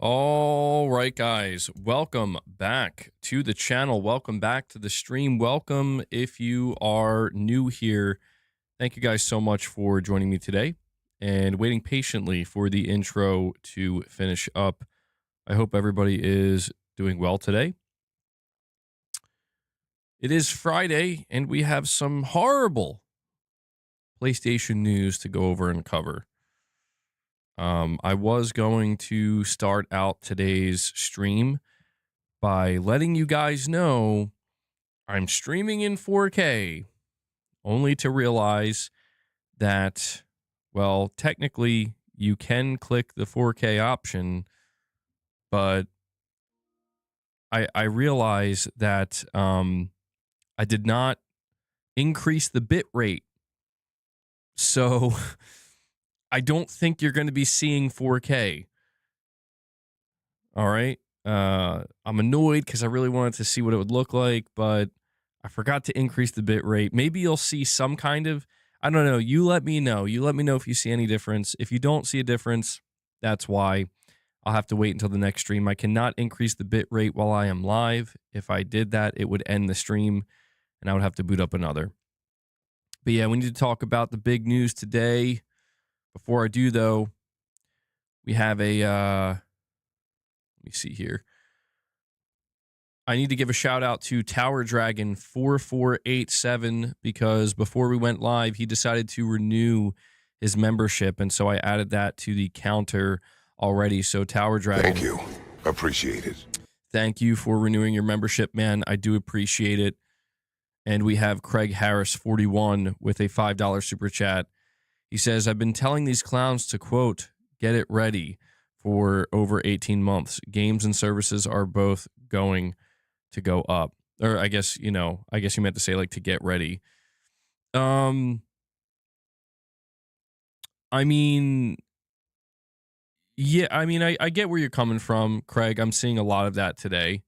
All right, guys, welcome back to the channel. Welcome back to the stream. Welcome if you are new here. Thank you guys so much for joining me today and waiting patiently for the intro to finish up. I hope everybody is doing well today. It is Friday, and we have some horrible PlayStation news to go over and cover. I was going to start out today's stream by letting you guys know I'm streaming in 4K, only to realize that, well, technically you can click the 4K option, but I realize that I did not increase the bit rate. So I don't think you're going to be seeing 4K. All right. I'm annoyed because I really wanted to see what it would look like, but I forgot to increase the bit rate. Maybe you'll see some kind of, I don't know. You let me know. You let me know if you see any difference. If you don't see a difference, that's why. I'll have to wait until the next stream. I cannot increase the bit rate while I am live. If I did that, it would end the stream and I would have to boot up another. But yeah, we need to talk about the big news today. Before I do, though, we have a, let me see here. I need to give a shout out to Tower Dragon 4487 because before we went live, he decided to renew his membership. And so I added that to the counter already. So Tower Dragon. Thank you. Appreciate it. Thank you for renewing your membership, man. I do appreciate it. And we have Craig Harris 41 with a $5 super chat. He says, I've been telling these clowns to, quote, get it ready for over 18 months. Games and services are both going to go up. Or I guess you meant to say like to get ready. I mean, yeah, I get where you're coming from, Craig. I'm seeing a lot of that today.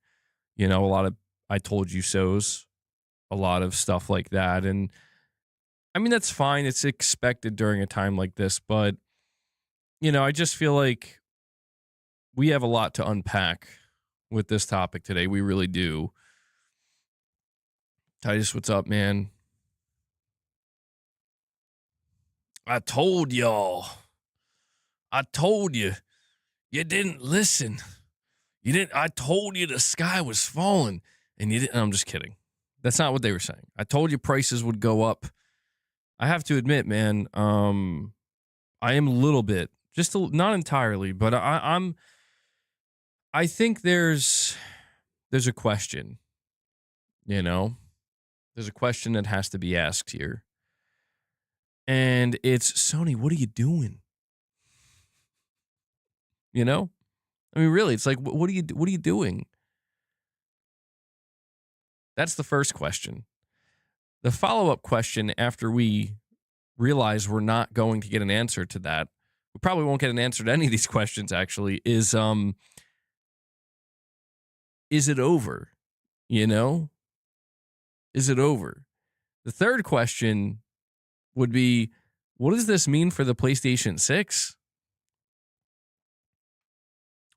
You know, a lot of I told you so's, a lot of stuff like that. And I mean, that's fine. It's expected during a time like this, but you know, I just feel like we have a lot to unpack with this topic today. We really do. Titus, what's up, man? I told y'all. I told you. You didn't listen. You didn't. I told you the sky was falling, and you didn't. I'm just kidding. That's not what they were saying. I told you prices would go up. I have to admit, man, I am a little bit, not entirely, but I think there's a question, you know, there's a question that has to be asked here. And it's, Sony, what are you doing? You know, I mean, really, it's like, what are you doing? That's the first question. The follow-up question after we realize we're not going to get an answer to that, we probably won't get an answer to any of these questions actually, is it over? You know? Is it over? The third question would be, what does this mean for the PlayStation 6?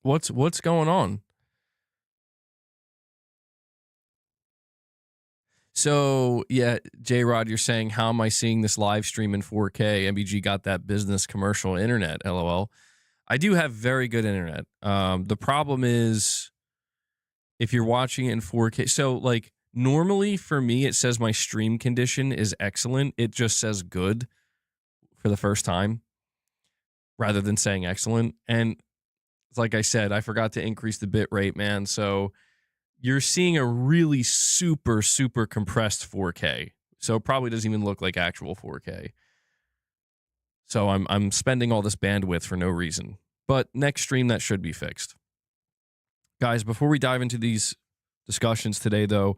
What's going on? So, yeah, J-Rod, you're saying, how am I seeing this live stream in 4K? MBG got that business commercial internet, LOL. I do have very good internet. The problem is if you're watching it in 4K. So, like, normally for me, it says my stream condition is excellent. It just says good for the first time rather than saying excellent. And like I said, I forgot to increase the bit rate, man. So you're seeing a really super, super compressed 4K. So it probably doesn't even look like actual 4K. So I'm spending all this bandwidth for no reason. But next stream, that should be fixed. Guys, before we dive into these discussions today, though,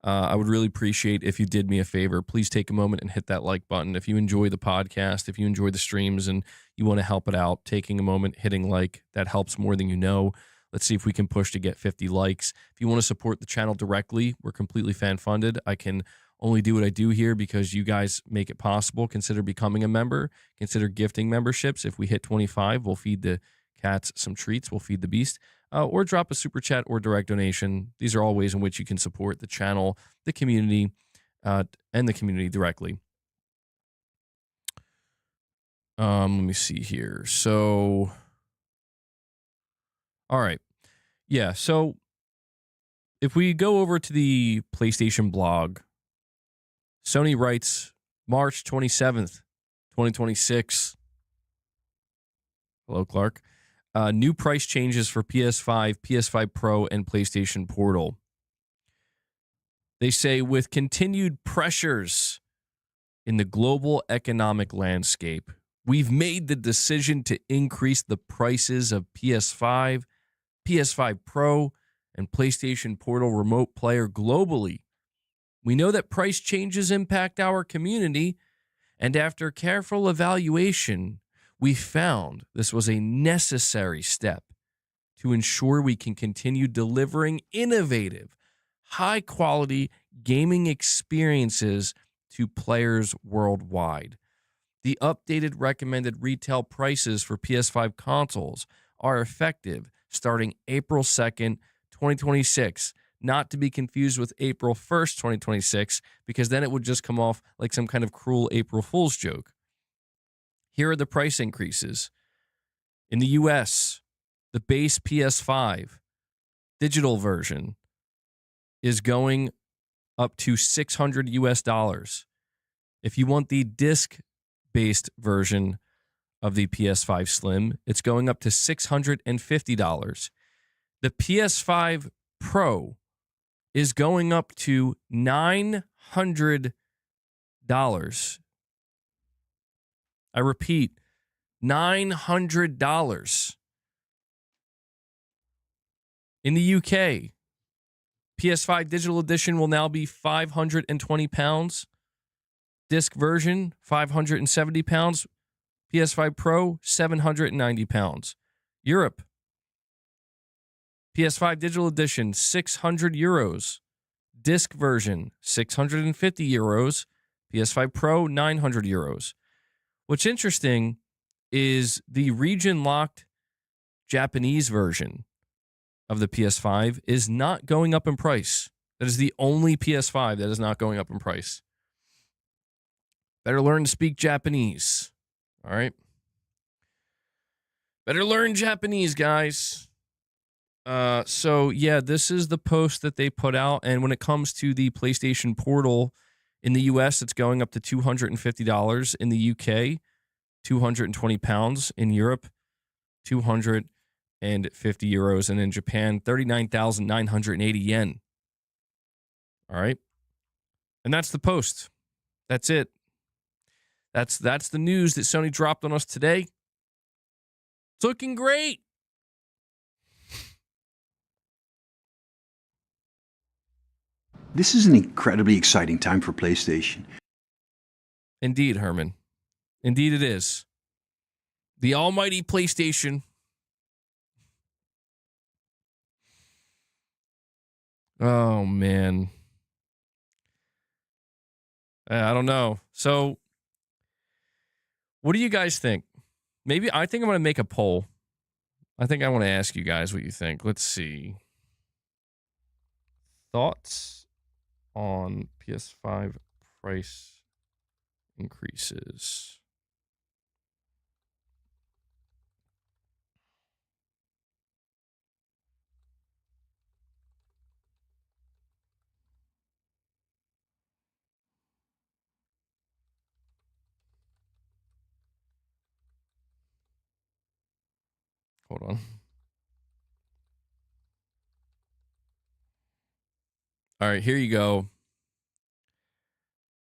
I would really appreciate if you did me a favor. Please take a moment and hit that like button. If you enjoy the podcast, if you enjoy the streams and you want to help it out, taking a moment, hitting like, that helps more than you know. Let's see if we can push to get 50 likes. If you want to support the channel directly, we're completely fan-funded. I can only do what I do here because you guys make it possible. Consider becoming a member. Consider gifting memberships. If we hit 25, we'll feed the cats some treats. We'll feed the beast. Or drop a super chat or direct donation. These are all ways in which you can support the channel, the community, and the community directly. Let me see here. So, all right. Yeah, so if we go over to the PlayStation blog, Sony writes March 27th, 2026. Hello, Clark. New price changes for PS5, PS5 Pro, and PlayStation Portal. They say, with continued pressures in the global economic landscape, we've made the decision to increase the prices of PS5, PS5 Pro, and PlayStation Portal Remote Player globally. We know that price changes impact our community, and after careful evaluation, we found this was a necessary step to ensure we can continue delivering innovative, high-quality gaming experiences to players worldwide. The updated recommended retail prices for PS5 consoles are effective starting April 2nd, 2026, not to be confused with April 1st, 2026, because then it would just come off like some kind of cruel April Fool's joke. Here are the price increases. In the US, the base PS5 digital version is going up to $600 US. If you want the disc-based version of the PS5 Slim, it's going up to $650. The PS5 Pro is going up to $900. I repeat, $900. In the UK, PS5 Digital Edition will now be £520. Disc version, £570. PS5 Pro, £790. Europe, PS5 Digital Edition, €600. Disc version, €650. PS5 Pro, €900. What's interesting is the region-locked Japanese version of the PS5 is not going up in price. That is the only PS5 that is not going up in price. Better learn to speak Japanese. All right? Better learn Japanese, guys. So, yeah, this is the post that they put out. And when it comes to the PlayStation Portal, in the US, it's going up to $250. In the UK, £220. In Europe, €250. And in Japan, 39,980 yen. All right. And that's the post. That's it. That's the news that Sony dropped on us today. It's looking great. This is an incredibly exciting time for PlayStation. Indeed, Herman. Indeed it is. The almighty PlayStation. Oh, man. I don't know. So, what do you guys think? Maybe I think I'm going to make a poll. I think I want to ask you guys what you think. Let's see. Thoughts on PS5 price increases. Hold on. All right, here you go.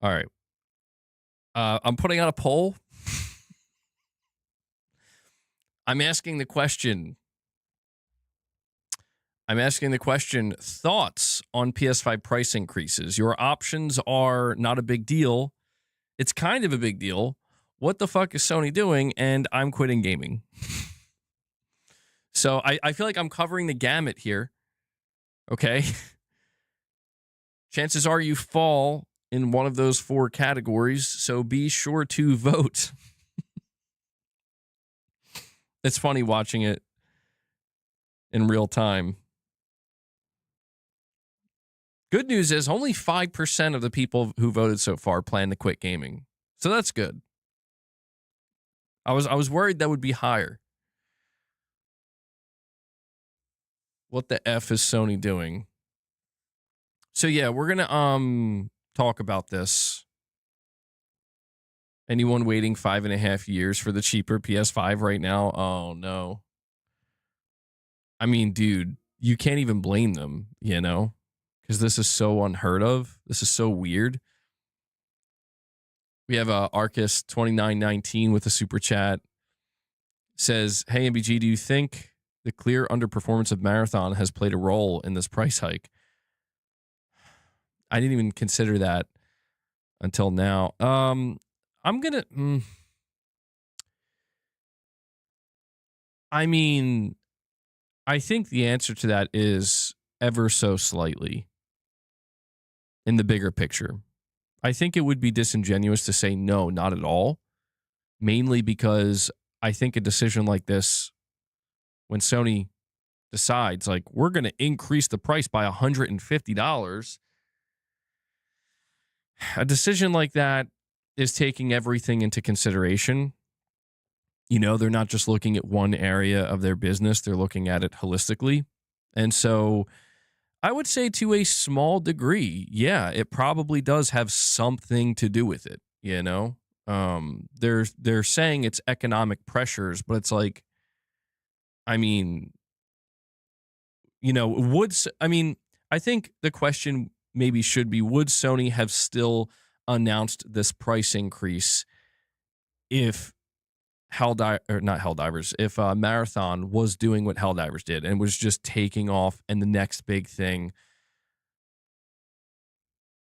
All right. I'm putting out a poll. I'm asking the question, thoughts on PS5 price increases. Your options are not a big deal. It's kind of a big deal. What the fuck is Sony doing? And I'm quitting gaming. So I feel like I'm covering the gamut here. Okay. Chances are you fall in one of those four categories, so be sure to vote. It's funny watching it. in real time. Good news is only 5% of the people who voted so far plan to quit gaming. So that's good. I was worried that would be higher. What the F is Sony doing? So yeah, we're going to talk about this. Anyone waiting 5.5 years for the cheaper PS5 right now? Oh no. I mean, dude, you can't even blame them, you know? Because this is so unheard of. This is so weird. We have Arcus 2919 with a super chat. Says, hey, MBG, do you think the clear underperformance of Marathon has played a role in this price hike? I didn't even consider that until now. I'm going to... I mean, I think the answer to that is ever so slightly in the bigger picture. I think it would be disingenuous to say no, not at all, mainly because I think a decision like this, when Sony decides, like, we're going to increase the price by $150, a decision like that is taking everything into consideration. You know, they're not just looking at one area of their business, they're looking at it holistically. And so I would say to a small degree, yeah, it probably does have something to do with it, you know? They're saying it's economic pressures, but it's like, I mean, you know, I think the question maybe should be, would Sony have still announced this price increase if if Marathon was doing what Helldivers did and was just taking off and the next big thing?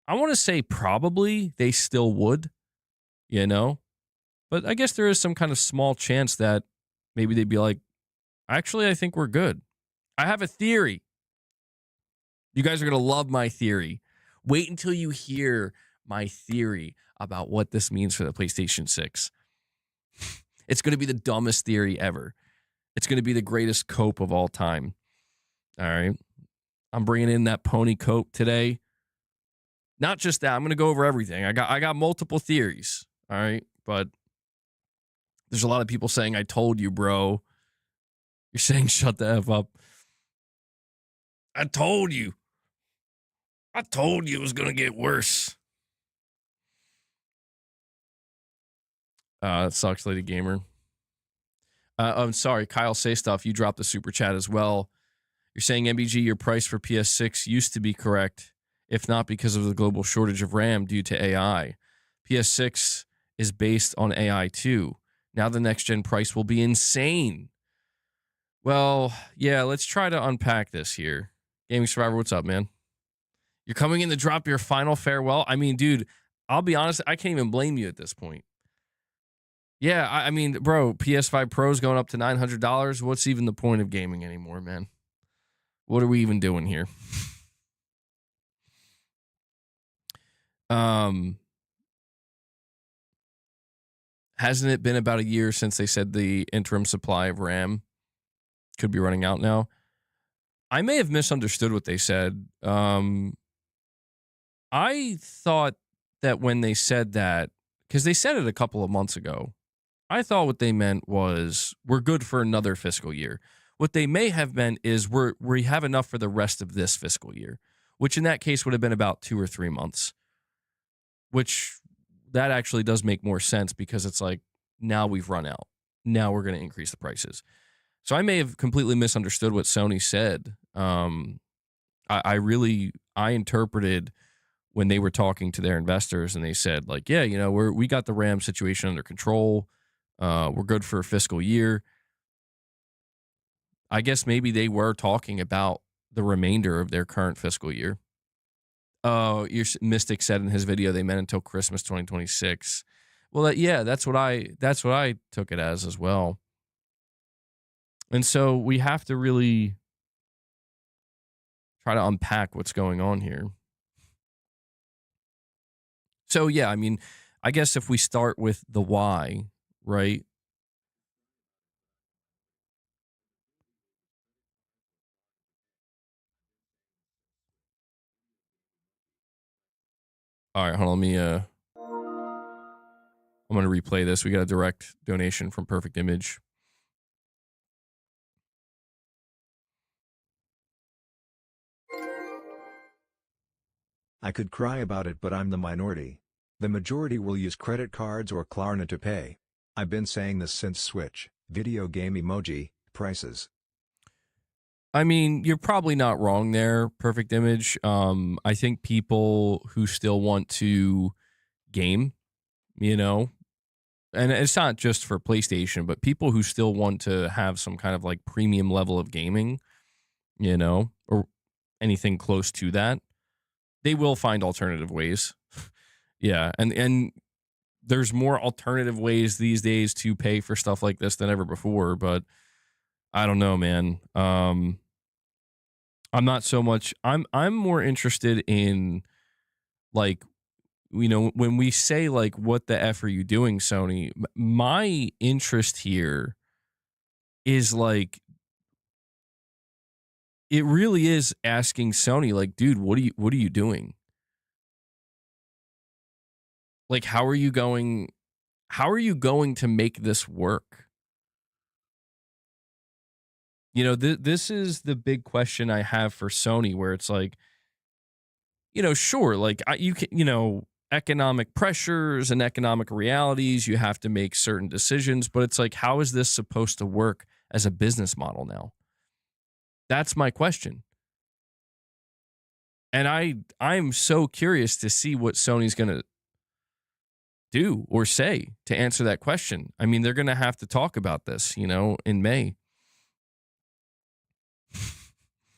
I want to say probably they still would, you know? But I guess there is some kind of small chance that maybe they'd be like, actually, I think we're good. I have a theory. You guys are going to love my theory. Wait until you hear my theory about what this means for the PlayStation 6. It's going to be the dumbest theory ever. It's going to be the greatest cope of all time. All right. I'm bringing in that pony cope today. Not just that. I'm going to go over everything. I got multiple theories. All right. But there's a lot of people saying, I told you, bro. You're saying, shut the F up. I told you. I told you it was going to get worse. That sucks, Lady Gamer. I'm sorry, Kyle Say Stuff. You dropped the super chat as well. You're saying, MBG, your price for PS6 used to be correct, if not because of the global shortage of RAM due to AI. PS6 is based on AI too. Now the next gen price will be insane. Well, yeah, let's try to unpack this here. Gaming Survivor, what's up, man? You're coming in to drop your final farewell? I mean, dude, I'll be honest, I can't even blame you at this point. Yeah, I mean, bro, PS5 Pro's going up to $900. What's even the point of gaming anymore, man? What are we even doing here? Hasn't it been about a year since they said the interim supply of RAM could be running out now? I may have misunderstood what they said. I thought that when they said that, because they said it a couple of months ago, I thought what they meant was we're good for another fiscal year. What they may have meant is we have enough for the rest of this fiscal year, which in that case would have been about 2 or 3 months, which that actually does make more sense because it's like, now we've run out. Now we're going to increase the prices. So I may have completely misunderstood what Sony said. I interpreted when they were talking to their investors and they said, like, yeah, you know, we got the RAM situation under control. We're good for a fiscal year. I guess maybe they were talking about the remainder of their current fiscal year. Oh, your Mystic said in his video they meant until Christmas 2026. Well, that's what I took it as well. And so we have to really try to unpack what's going on here. So yeah, I mean, I guess if we start with the why, right? All right, hold on. Let me I'm going to replay this. We got a direct donation from Perfect Image. I could cry about it, but I'm the minority. The majority will use credit cards or Klarna to pay. I've been saying this since Switch, video game emoji, prices. I mean, you're probably not wrong there, Perfect Image. I think people who still want to game, you know, and it's not just for PlayStation, but people who still want to have some kind of like premium level of gaming, you know, or anything close to that, they will find alternative ways. Yeah, and there's more alternative ways these days to pay for stuff like this than ever before, but I don't know, man. I'm not so much I'm more interested in like, you know, when we say like what the F are you doing, Sony? My interest here is like it really is asking Sony like, dude, what are you doing? Like how are you going to make this work? You know, this is the big question I have for Sony where it's like, you know, sure, like you can, you know, economic pressures and economic realities, you have to make certain decisions, but it's like, how is this supposed to work as a business model now? That's my question. And I'm so curious to see what Sony's going to do or say to answer that question. I mean, they're going to have to talk about this, you know, in May.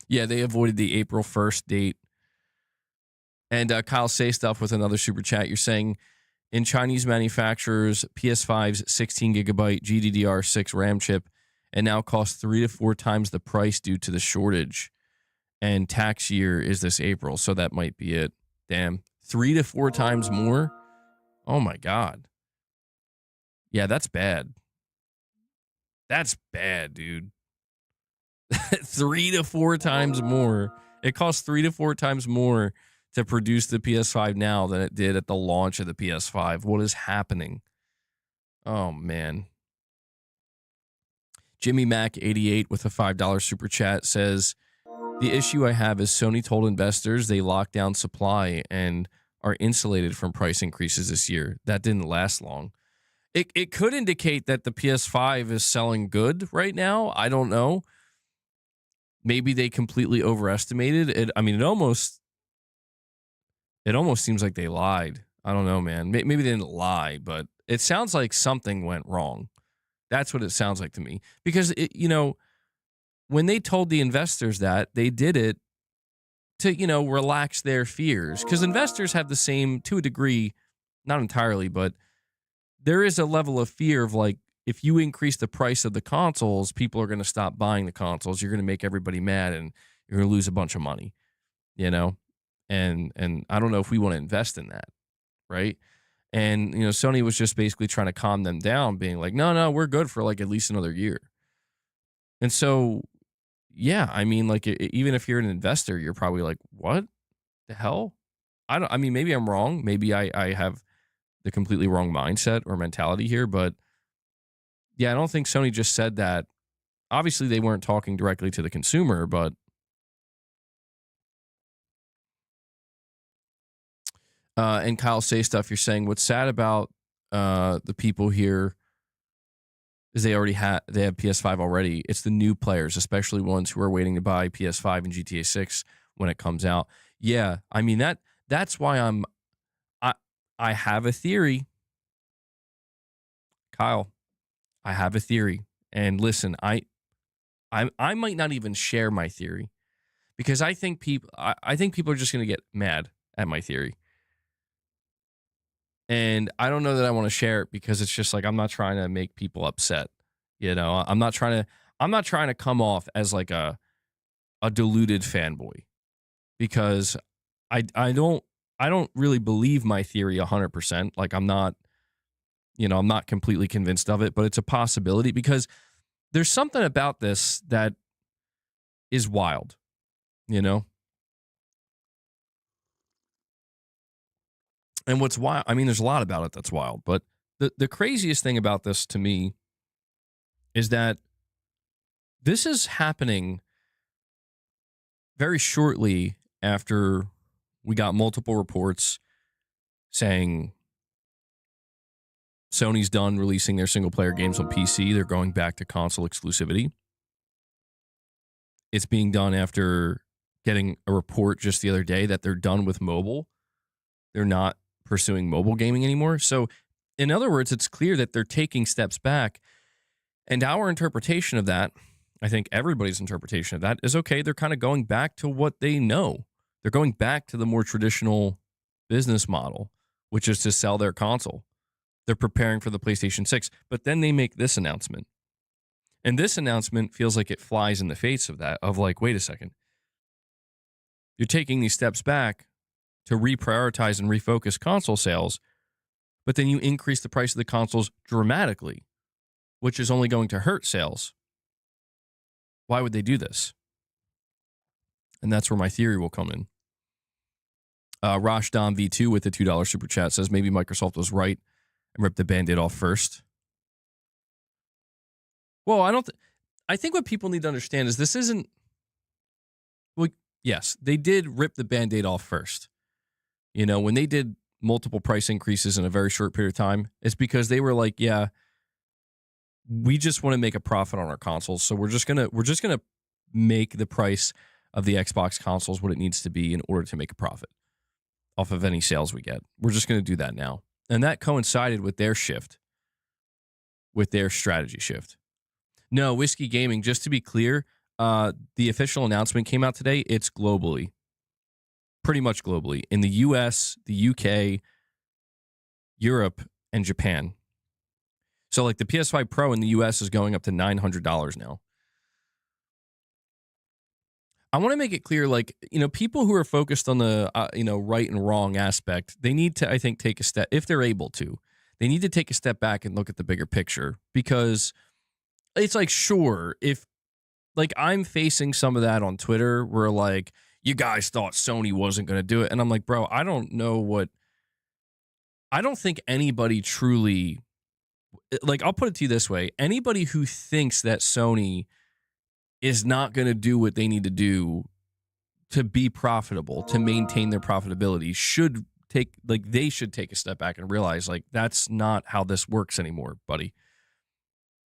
Yeah, they avoided the April 1st date. And Kyle Say Stuff with another super chat. You're saying in Chinese manufacturers, PS5's 16 gigabyte GDDR6 RAM chip and now costs 3 to 4 times the price due to the shortage. And tax year is this April, so that might be it. Damn, 3 to 4 times more? Oh my God. Yeah, that's bad. That's bad, dude. 3 to 4 times more. It costs 3 to 4 times more to produce the PS5 now than it did at the launch of the PS5. What is happening? Oh, man. Jimmy Mac 88 with a $5 super chat says, the issue I have is Sony told investors they locked down supply and are insulated from price increases this year. That didn't last long. It could indicate that the PS5 is selling good right now. I don't know. Maybe they completely overestimated it. I mean, it almost seems like they lied. I don't know, man. Maybe they didn't lie, but it sounds like something went wrong. That's what it sounds like to me. Because, you know, when they told the investors that, they did it to, you know, relax their fears. Because investors have the same, to a degree, not entirely, but there is a level of fear of like, if you increase the price of the consoles, people are going to stop buying the consoles. You're going to make everybody mad and you're going to lose a bunch of money, you know? And I don't know if we want to invest in that, right? And, you know, Sony was just basically trying to calm them down, being like, no, we're good for like at least another year. And so, yeah, I mean, like, even if you're an investor, you're probably like, what the hell? I mean, maybe I'm wrong. Maybe I have the completely wrong mindset or mentality here, but yeah, I don't think Sony just said that. Obviously, they weren't talking directly to the consumer, but and Kyle Say Stuff, you're saying what's sad about the people here is they have PS5 already. It's the new players, especially ones who are waiting to buy PS5 and GTA 6 when it comes out. Yeah, I mean that's why I have a theory. Kyle, I have a theory. And listen, I might not even share my theory because I think people are just going to get mad at my theory. And I don't know that I want to share it because it's just like I'm not trying to make people upset. You know, I'm not trying to come off as like a deluded fanboy because I don't really believe my theory 100%. Like I'm not completely convinced of it, but it's a possibility because there's something about this that is wild, you know? And what's wild, I mean, there's a lot about it that's wild, but the craziest thing about this to me is that this is happening very shortly after we got multiple reports saying Sony's done releasing their single-player games on PC. They're going back to console exclusivity. It's being done after getting a report just the other day that they're done with mobile. They're not pursuing mobile gaming anymore. So, in other words, it's clear that they're taking steps back. And our interpretation of that, I think everybody's interpretation of that, is okay, they're kind of going back to what they know. They're going back to the more traditional business model, which is to sell their console. They're preparing for the PlayStation 6. But then they make this announcement. And this announcement feels like it flies in the face of that, of like, wait a second. You're taking these steps back to reprioritize and refocus console sales, but then you increase the price of the consoles dramatically, which is only going to hurt sales. Why would they do this? And that's where my theory will come in. Rashdom V2 with the $2 super chat says maybe Microsoft was right and ripped the Band-Aid off first. Well, I think what people need to understand is this isn't, well, yes, they did rip the Band-Aid off first. You know, when they did multiple price increases in a very short period of time, it's because they were like, yeah, we just want to make a profit on our consoles. So we're just gonna make the price of the Xbox consoles what it needs to be in order to make a profit off of any sales we get. We're just going to do that now. And that coincided with their shift, with their strategy shift. No, Whiskey Gaming, just to be clear, the official announcement came out today. It's globally, pretty much globally, in the US, the UK, Europe, and Japan. So like the PS5 Pro in the US is going up to $900 now. I want to make it clear, like, you know, people who are focused on the, right and wrong aspect, they need to, I think, take a step, if they're able to, they need to take a step back and look at the bigger picture, because it's like, sure, if, like, I'm facing some of that on Twitter where, like, you guys thought Sony wasn't going to do it. And I'm like, bro, I don't think anybody truly, like, I'll put it to you this way. Anybody who thinks that Sony is not going to do what they need to do to be profitable, to maintain their profitability, should take a step back and realize, like, that's not how this works anymore, buddy.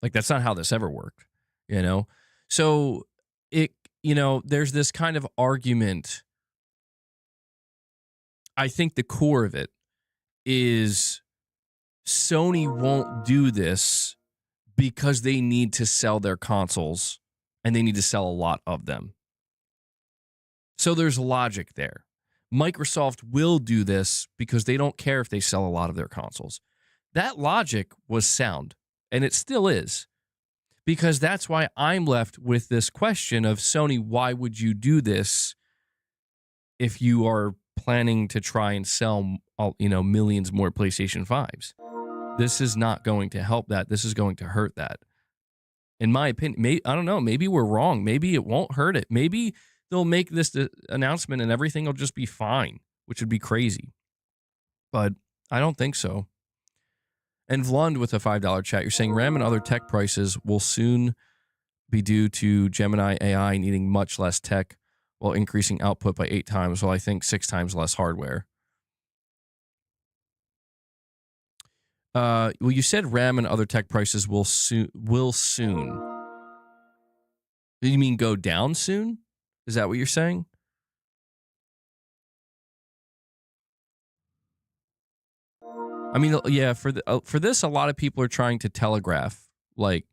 Like, that's not how this ever worked, you know? So there's this kind of argument. I think the core of it is Sony won't do this because they need to sell their consoles and they need to sell a lot of them. So there's logic there. Microsoft will do this because they don't care if they sell a lot of their consoles. That logic was sound, and it still is, because that's why I'm left with this question of, Sony, why would you do this if you are planning to try and sell, millions more PlayStation 5s? This is not going to help that. This is going to hurt that. In my opinion, I don't know, maybe we're wrong. Maybe it won't hurt it. Maybe they'll make this announcement and everything will just be fine, which would be crazy. But I don't think so. And Vlund with a $5 chat, you're saying RAM and other tech prices will soon be due to Gemini AI needing much less tech while increasing output by 8 times, while I think 6 times less hardware. Well, you said RAM and other tech prices will soon. You mean go down soon? Is that what you're saying? I mean, yeah. For this, a lot of people are trying to telegraph, like,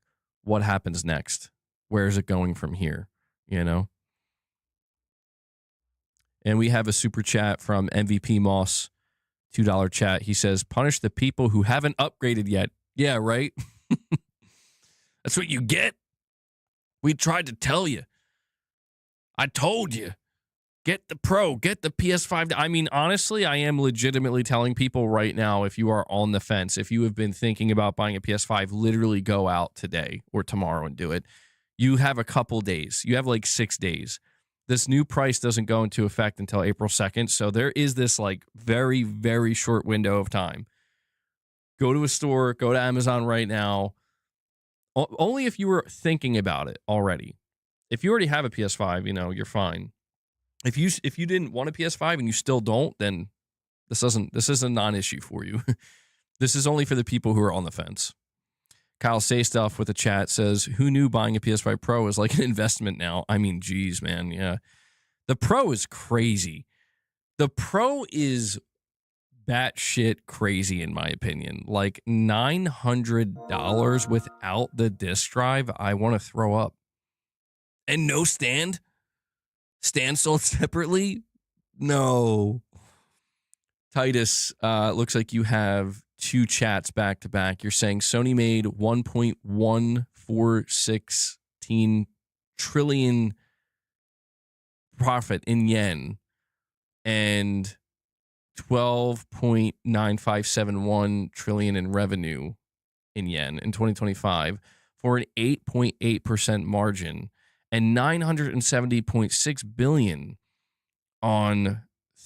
what happens next. Where is it going from here? You know. And we have a super chat from MVP Moss. $2 chat. He says, punish the people who haven't upgraded yet. Yeah, right? That's what you get. We tried to tell you. I told you. Get the Pro. Get the PS5. I mean, honestly, I am legitimately telling people right now, if you are on the fence, if you have been thinking about buying a PS5, literally go out today or tomorrow and do it. You have a couple days. You have like 6 days. this new price doesn't go into effect until April 2nd. So there is this like very, very short window of time. Go to a store, go to Amazon right now. Only if you were thinking about it already. If you already have a PS5, you're fine. If you didn't want a PS5 and you still don't, then this is a non-issue for you. This is only for the people who are on the fence. Kyle Say Stuff with the chat says, who knew buying a PS5 Pro is like an investment now? I mean, geez, man. Yeah. The Pro is crazy. The Pro is batshit crazy, in my opinion. Like $900 without the disk drive, I want to throw up. And no stand? Stand sold separately? No. Titus, looks like you have two chats back to back. You're saying Sony made 1.1416 trillion profit in yen and 12.9571 trillion in revenue in yen in 2025 for an 8.8% margin and 970.6 billion on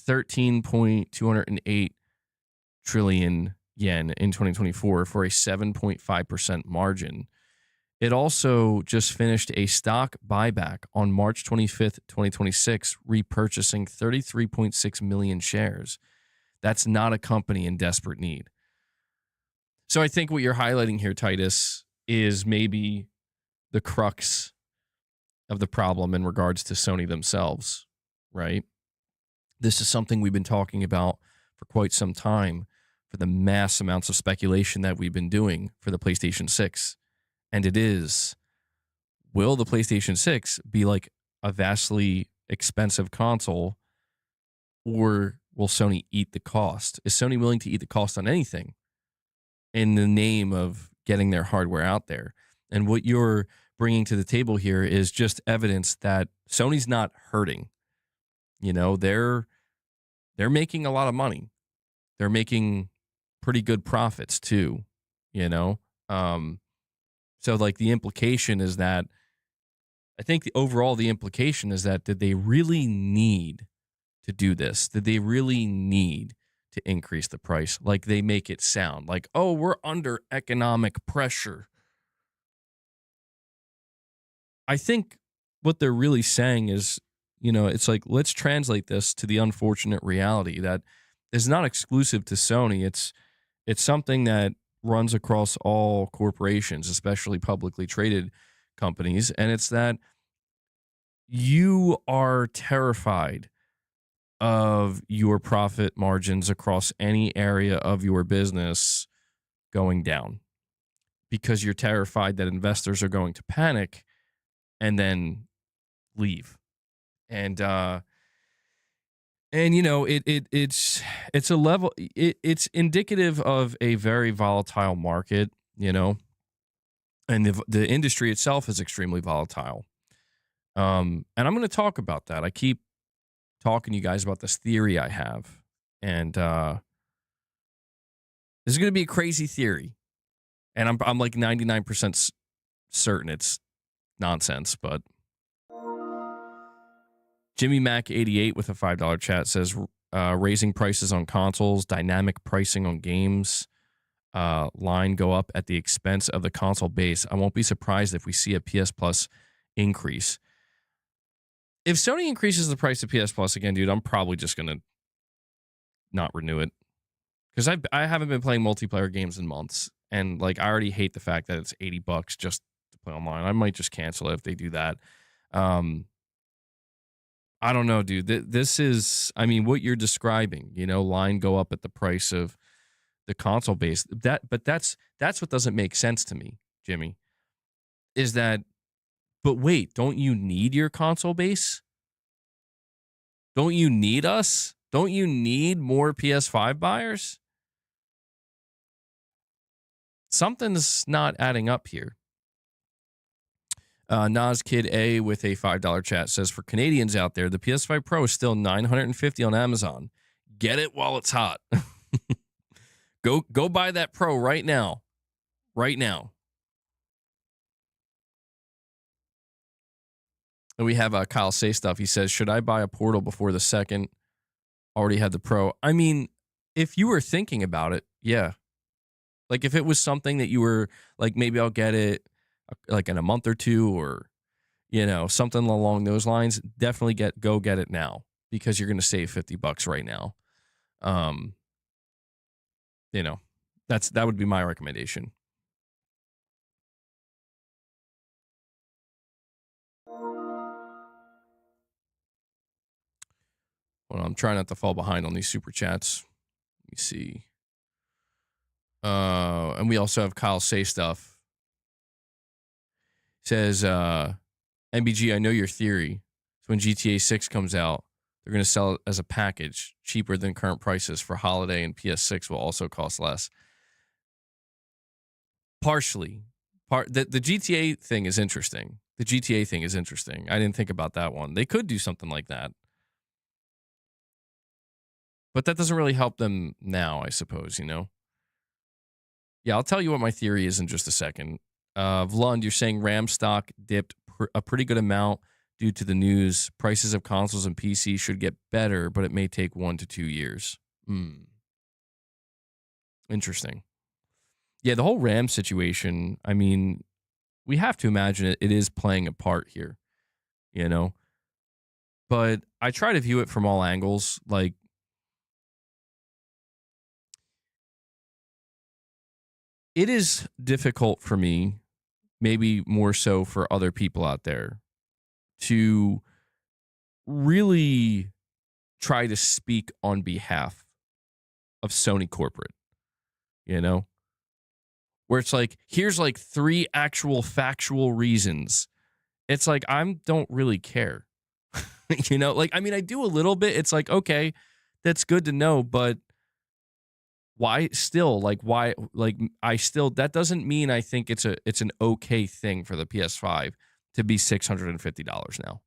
13.208 trillion yen in 2024 for a 7.5% margin. It also just finished a stock buyback on March 25th, 2026, repurchasing 33.6 million shares. That's not a company in desperate need. So I think what you're highlighting here, Titus, is maybe the crux of the problem in regards to Sony themselves, right? This is something we've been talking about for quite some time, for the mass amounts of speculation that we've been doing for the PlayStation 6. And it is, will the PlayStation 6 be like a vastly expensive console, or will Sony eat the cost? Is Sony willing to eat the cost on anything in the name of getting their hardware out there? And what you're bringing to the table here is just evidence that Sony's not hurting. They're making a lot of money. They're making pretty good profits too, So like the implication is that, I think the implication is that, did they really need to do this? Did they really need to increase the price? Like they make it sound like, oh, we're under economic pressure. I think what they're really saying is, it's like, let's translate this to the unfortunate reality that is not exclusive to Sony. It's something that runs across all corporations, especially publicly traded companies. And it's that you are terrified of your profit margins across any area of your business going down because you're terrified that investors are going to panic and then leave. And it's a level, it's indicative of a very volatile market, and the industry itself is extremely volatile. And I'm going to talk about that. I keep talking to you guys about this theory I have, and this is going to be a crazy theory, and I'm like 99% certain it's nonsense, but Jimmy Mac 88 with a $5 chat says, raising prices on consoles, dynamic pricing on games, line go up at the expense of the console base. I won't be surprised if we see a PS Plus increase. If Sony increases the price of PS Plus again, dude, I'm probably just going to not renew it. Because I haven't been playing multiplayer games in months. And like, I already hate the fact that it's $80 just to play online. I might just cancel it if they do that. I don't know, dude. This is, I mean, what you're describing, line go up at the price of the console base. But that's what doesn't make sense to me, Jimmy, is that, but wait, don't you need your console base? Don't you need us? Don't you need more PS5 buyers? Something's not adding up here. Nas Kid A with a $5 chat says, for Canadians out there, the PS5 Pro is still $950 on Amazon. Get it while it's hot. Go buy that Pro right now. Right now. And we have Kyle say stuff. He says, should I buy a Portal before the second? Already had the Pro. I mean, if you were thinking about it, yeah. Like if it was something that you were like, maybe I'll get it like in a month or two, or, you know, something along those lines, definitely go get it now, because you're going to save $50 right now. You know, that would be my recommendation. Well, I'm trying not to fall behind on these super chats. Let me see. And we also have Kyle say stuff. Says, MBG, I know your theory. So when GTA 6 comes out, they're going to sell it as a package, cheaper than current prices for holiday, and PS6 will also cost less. Partially. The GTA thing is interesting. The GTA thing is interesting. I didn't think about that one. They could do something like that. But that doesn't really help them now, I suppose, you know? Yeah, I'll tell you what my theory is in just a second. Vlund, you're saying RAM stock dipped a pretty good amount due to the news. Prices of consoles and PC should get better, but it may take 1 to 2 years. Interesting. Yeah, the whole RAM situation, I mean, we have to imagine it is playing a part here, you know? But I try to view it from all angles. Like, it is difficult for me, maybe more so for other people out there, to really try to speak on behalf of Sony corporate, you know? Where it's like, here's like 3 actual factual reasons. It's like, I don't really care. You know, like, I mean, I do a little bit. It's like, okay, that's good to know, but why still, like, why, like, that doesn't mean I think it's an okay thing for the PS5 to be $650 now,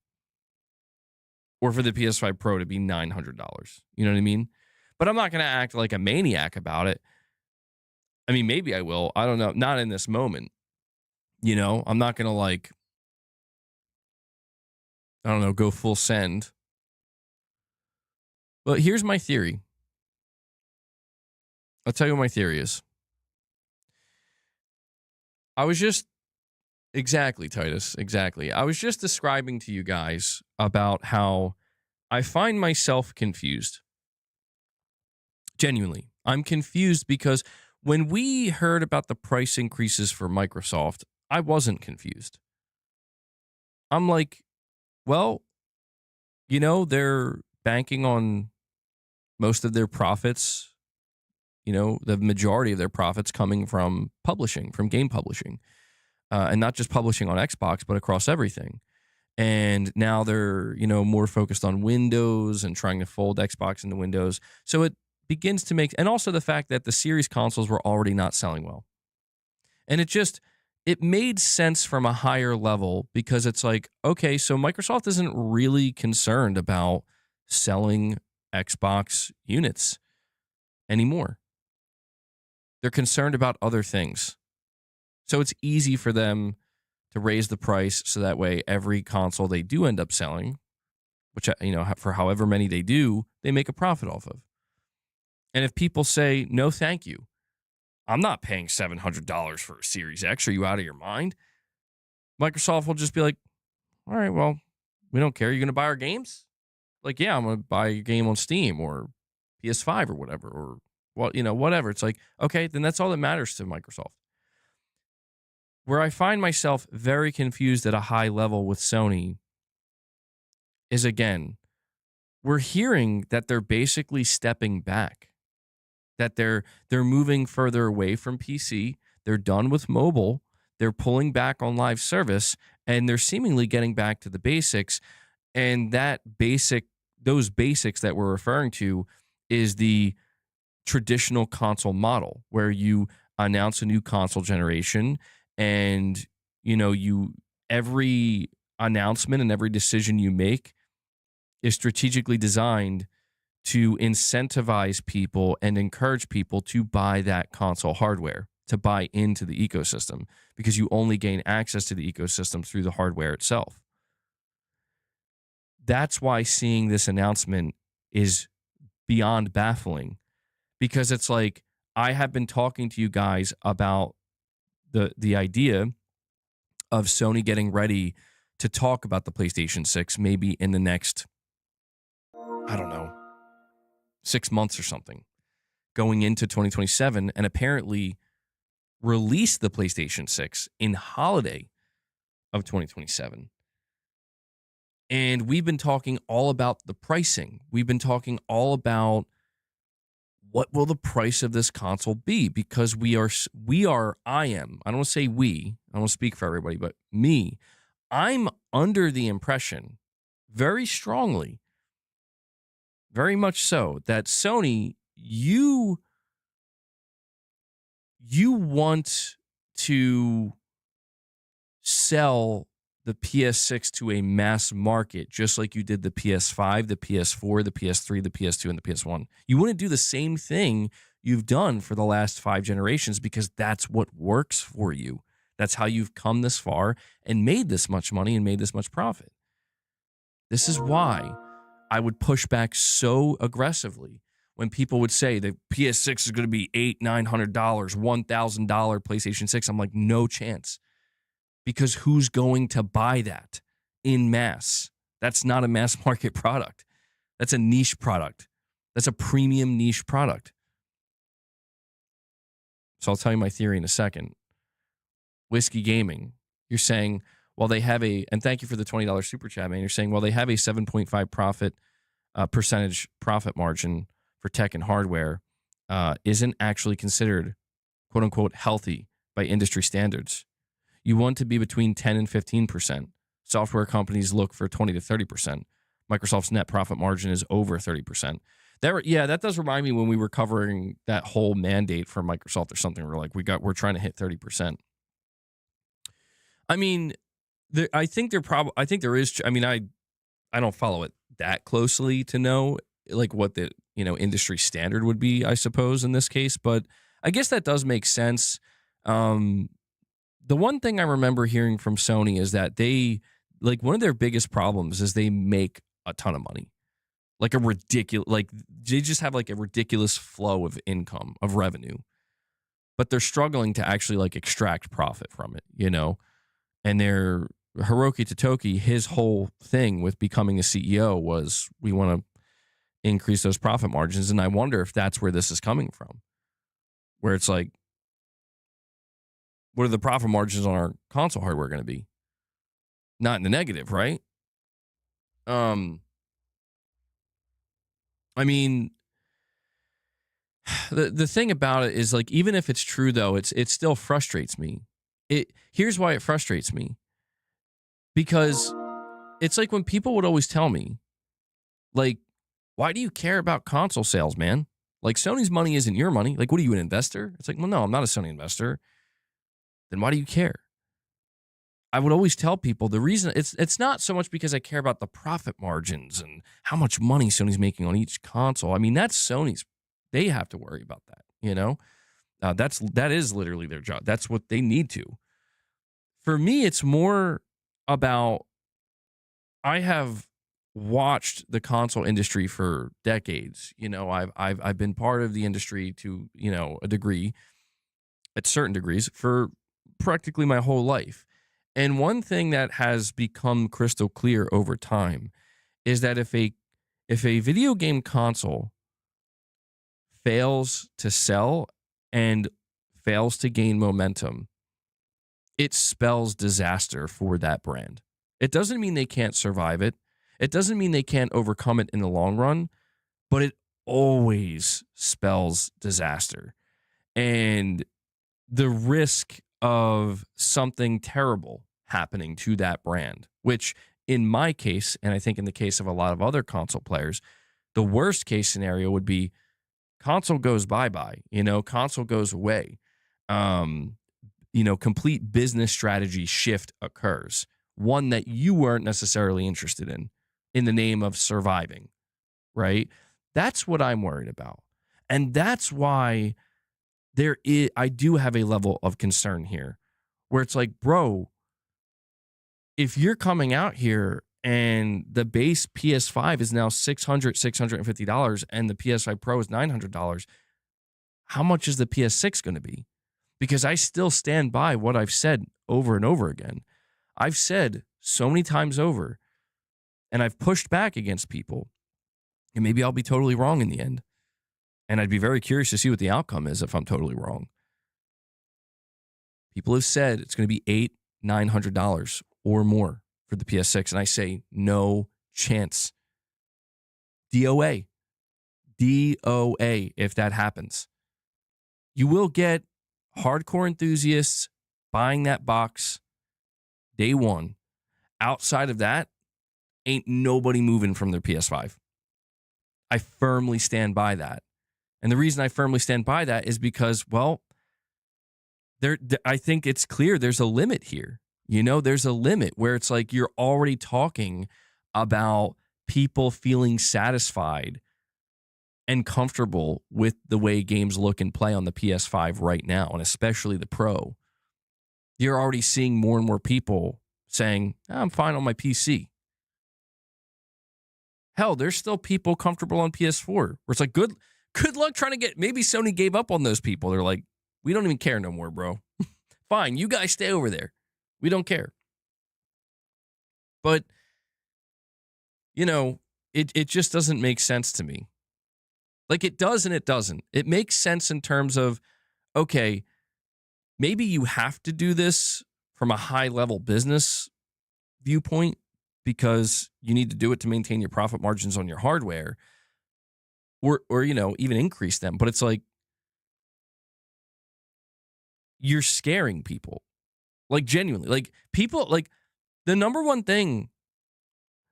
or for the PS5 Pro to be $900. You know what I mean? But I'm not going to act like a maniac about it. I mean, maybe I will. I don't know. Not in this moment. You know, I'm not going to, like, I don't know, go full send. But here's my theory. I'll tell you what my theory is. Exactly, Titus, exactly. I was just describing to you guys about how I find myself confused. Genuinely. I'm confused because when we heard about the price increases for Microsoft, I wasn't confused. I'm like, well, you know, they're banking on most of their profits, you know, the majority of their profits coming from publishing, from game publishing, and not just publishing on Xbox, but across everything. And now they're, you know, more focused on Windows and trying to fold Xbox into Windows. So it begins to make, and also the fact that the series consoles were already not selling well. And it made sense from a higher level, because it's like, okay, so Microsoft isn't really concerned about selling Xbox units anymore. They're concerned about other things. So it's easy for them to raise the price so that way every console they do end up selling, which, you know, for however many they do, they make a profit off of. And if people say, no, thank you, I'm not paying $700 for a Series X. Are you out of your mind? Microsoft will just be like, all right, well, we don't care. You're going to buy our games? Like, yeah, I'm going to buy your game on Steam or PS5 or whatever, or, well, you know, whatever. It's like, okay, then that's all that matters to Microsoft. Where I find myself very confused at a high level with Sony is, again, we're hearing that they're basically stepping back, that they're moving further away from PC. They're done with mobile. They're pulling back on live service, and they're seemingly getting back to the basics. And those basics that we're referring to is the traditional console model, where you announce a new console generation, and, you know, every announcement and every decision you make is strategically designed to incentivize people and encourage people to buy that console hardware, to buy into the ecosystem, because you only gain access to the ecosystem through the hardware itself. that's why seeing this announcement is beyond baffling, because it's like, I have been talking to you guys about the idea of Sony getting ready to talk about the PlayStation 6 maybe in the next, I don't know, 6 months or something, going into 2027, and apparently release the PlayStation 6 in holiday of 2027. And we've been talking all about the pricing. We've been talking all about what will the price of this console be, because I don't want to say we, I don't want to speak for everybody, but me, I'm under the impression very strongly, very much so, that Sony, you want to sell the PS6 to a mass market, just like you did the PS5, the PS4, the PS3, the PS2, and the PS1. You want to do the same thing you've done for the last 5 generations, because that's what works for you. That's how you've come this far and made this much money and made this much profit. This is why I would push back so aggressively when people would say the PS6 is going to be $800, $900, $1,000 PlayStation 6. I'm like, no chance. Because who's going to buy that in mass? That's not a mass market product. That's a niche product. That's a premium niche product. So I'll tell you my theory in a second. Whiskey Gaming, you're saying, well, they have and thank you for the $20 super chat, man. You're saying, well, they have a 7.5 percentage profit margin for tech and hardware, isn't actually considered, quote unquote, healthy by industry standards. You want to be between 10 and 15%. Software companies look for 20 to 30%. Microsoft's net profit margin is over 30%. That does remind me when we were covering that whole mandate for Microsoft or something. We're like, we're trying to hit 30%. I mean, I think there is. I mean, I don't follow it that closely to know like what the industry standard would be, I suppose, in this case, but I guess that does make sense. The one thing I remember hearing from Sony is that one of their biggest problems is they make a ton of money. They just have like a ridiculous flow of income, of revenue, but they're struggling to actually like extract profit from it, and they're Hiroki Totoki, his whole thing with becoming a CEO was, we want to increase those profit margins. And I wonder if that's where this is coming from, where it's like, what are the profit margins on our console hardware going to be? Not in the negative, right? I mean, the thing about it is, like, even if it's true though, it still frustrates me. Here's why it frustrates me. Because it's like when people would always tell me, like, why do you care about console sales, man? Like, Sony's money isn't your money. Like, what are you, an investor? It's like, well, no, I'm not a Sony investor. Then why do you care? I would always tell people the reason it's not so much because I care about the profit margins and how much money Sony's making on each console. I mean, that's Sony's. They have to worry about that, that is literally their job. That's what they need to. For me, it's more about, I have watched the console industry for decades. I've been part of the industry to, a degree, at certain degrees, for practically my whole life. And one thing that has become crystal clear over time is that if a video game console fails to sell and fails to gain momentum, it spells disaster for that brand. It doesn't mean they can't survive it. It doesn't mean they can't overcome it in the long run, but it always spells disaster. And the risk of something terrible happening to that brand, which in my case, and I think in the case of a lot of other console players, the worst case scenario would be console goes bye-bye, console goes away. Complete business strategy shift occurs, one that you weren't necessarily interested in the name of surviving, right? That's what I'm worried about. And that's why I do have a level of concern here where it's like, bro, if you're coming out here and the base PS5 is now $650, and the PS5 Pro is $900. How much is the PS6 going to be? Because I still stand by what I've said over and over again. I've said so many times over, and I've pushed back against people, and maybe I'll be totally wrong in the end. And I'd be very curious to see what the outcome is if I'm totally wrong. People have said it's going to be $900 or more for the PS6, and I say no chance. DOA if that happens. You will get hardcore enthusiasts buying that box day one. Outside of that, ain't nobody moving from their PS5. I firmly stand by that. And the reason I firmly stand by that is because, well, I think it's clear there's a limit here. You know, there's a limit where it's like you're already talking about people feeling satisfied and comfortable with the way games look and play on the PS5 right now, and especially the Pro. You're already seeing more and more people saying, I'm fine on my PC. Hell, there's still people comfortable on PS4 where it's like, good luck trying to get, maybe Sony gave up on those people. They're like, we don't even care no more, bro. Fine, you guys stay over there. We don't care. But, you know, it just doesn't make sense to me. Like, it does and it doesn't. It makes sense in terms of, okay, maybe you have to do this from a high-level business viewpoint because you need to do it to maintain your profit margins on your hardware or you know, even increase them. But it's like, you're scaring people. Like, genuinely. Like, people, like, the number one thing,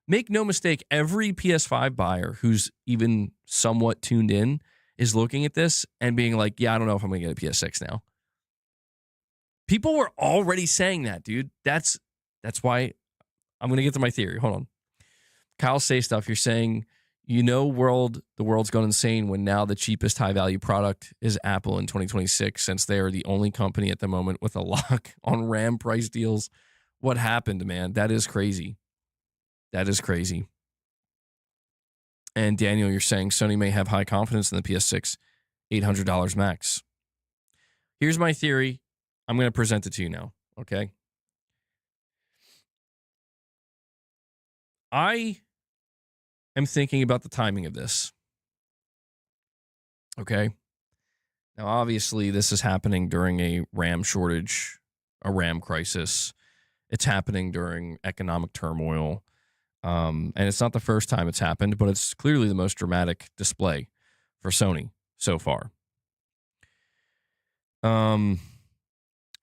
make no mistake, every PS5 buyer who's even somewhat tuned in is looking at this and being like, yeah, I don't know if I'm going to get a PS6 now. People were already saying that, dude. That's why I'm going to get to my theory. Hold on. Kyle Say Stuff, you're saying, you know, the world's gone insane when now the cheapest high-value product is Apple in 2026 since they are the only company at the moment with a lock on RAM price deals. What happened, man? That is crazy. That is crazy. And Daniel, you're saying Sony may have high confidence in the PS6, $800 max. Here's my theory. I'm going to present it to you now, okay? I am thinking about the timing of this. Okay? Now, obviously, this is happening during a RAM shortage, a RAM crisis. It's happening during economic turmoil. And it's not the first time it's happened, but it's clearly the most dramatic display for Sony so far.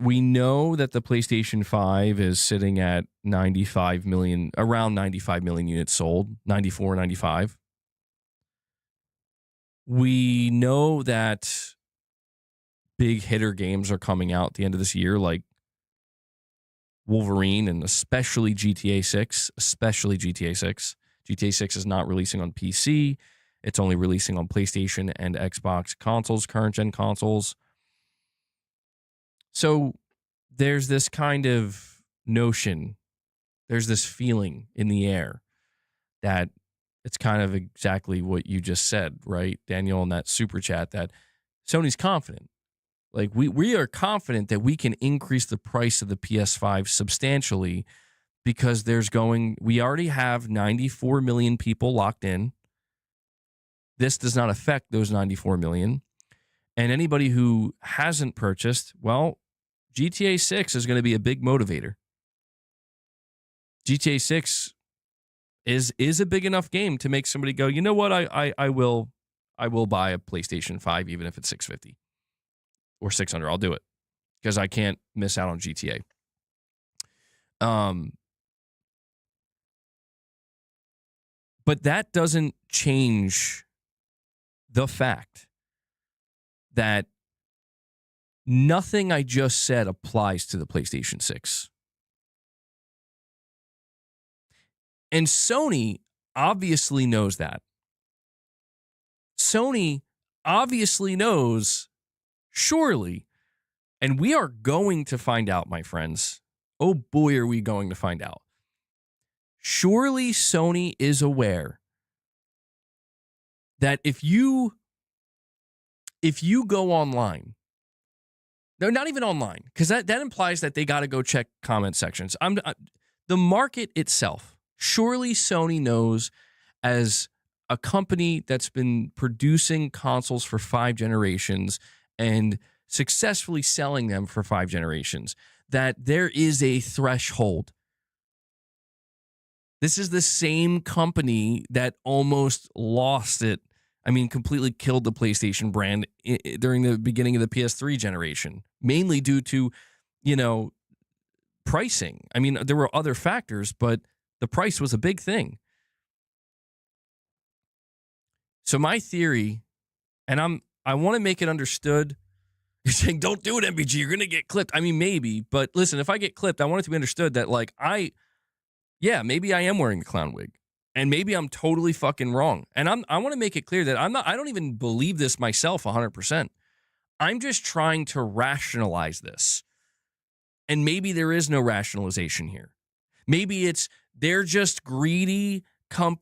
We know that the PlayStation 5 is sitting at 95 million, around 95 million units sold, 94, 95. We know that big hitter games are coming out at the end of this year, like Wolverine and especially GTA 6, GTA 6 is not releasing on PC. It's only releasing on PlayStation and Xbox consoles, current-gen consoles. So there's this kind of notion, there's this feeling in the air that it's kind of exactly what you just said, right, Daniel, in that super chat, that Sony's confident. Like, we are confident that we can increase the price of the PS5 substantially because we already have 94 million people locked in. This does not affect those 94 million. And anybody who hasn't purchased, well, GTA 6 is going to be a big motivator. GTA 6 is a big enough game to make somebody go, you know what, I will buy a PlayStation 5 even if it's $650 or $600. I'll do it because I can't miss out on GTA. But that doesn't change the fact that nothing I just said applies to the PlayStation 6. And Sony obviously knows that. Sony obviously knows, surely, and we are going to find out, my friends. Oh boy, are we going to find out. Surely Sony is aware that if you go online, they're not even online, because that implies that they got to go check comment sections. The market itself, surely Sony knows, as a company that's been producing consoles for 5 generations and successfully selling them for 5 generations, that there is a threshold. This is the same company that almost lost it. I mean, completely killed the PlayStation brand during the beginning of the PS3 generation, mainly due to, pricing. I mean, there were other factors, but the price was a big thing. So my theory, and I want to make it understood. You're saying, don't do it, MBG. You're going to get clipped. I mean, maybe, but listen, if I get clipped, I want it to be understood that, like, maybe I am wearing the clown wig, and maybe I'm totally fucking wrong. And I want to make it clear that I don't even believe this myself 100%. I'm just trying to rationalize this. And maybe there is no rationalization here. Maybe they're just greedy.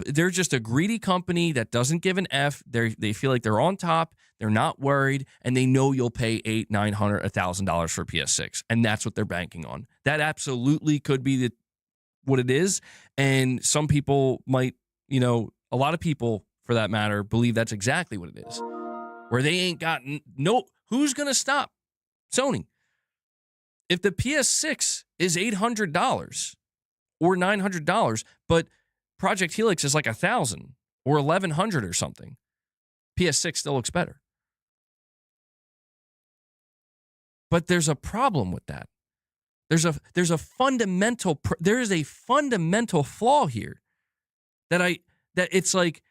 They're just a greedy company that doesn't give an F. They feel like they're on top. They're not worried, and they know you'll pay $800, $900, $1,000 for a PS6, and that's what they're banking on. That absolutely could be what it is, and some people might, a lot of people, for that matter, believe that's exactly what it is, where they ain't got who's gonna stop Sony? If the PS6 is $800 or $900, but Project Helix is like $1,000 or $1,100 or something, PS6 still looks better. But there's a problem with that. There is a fundamental flaw here that it's like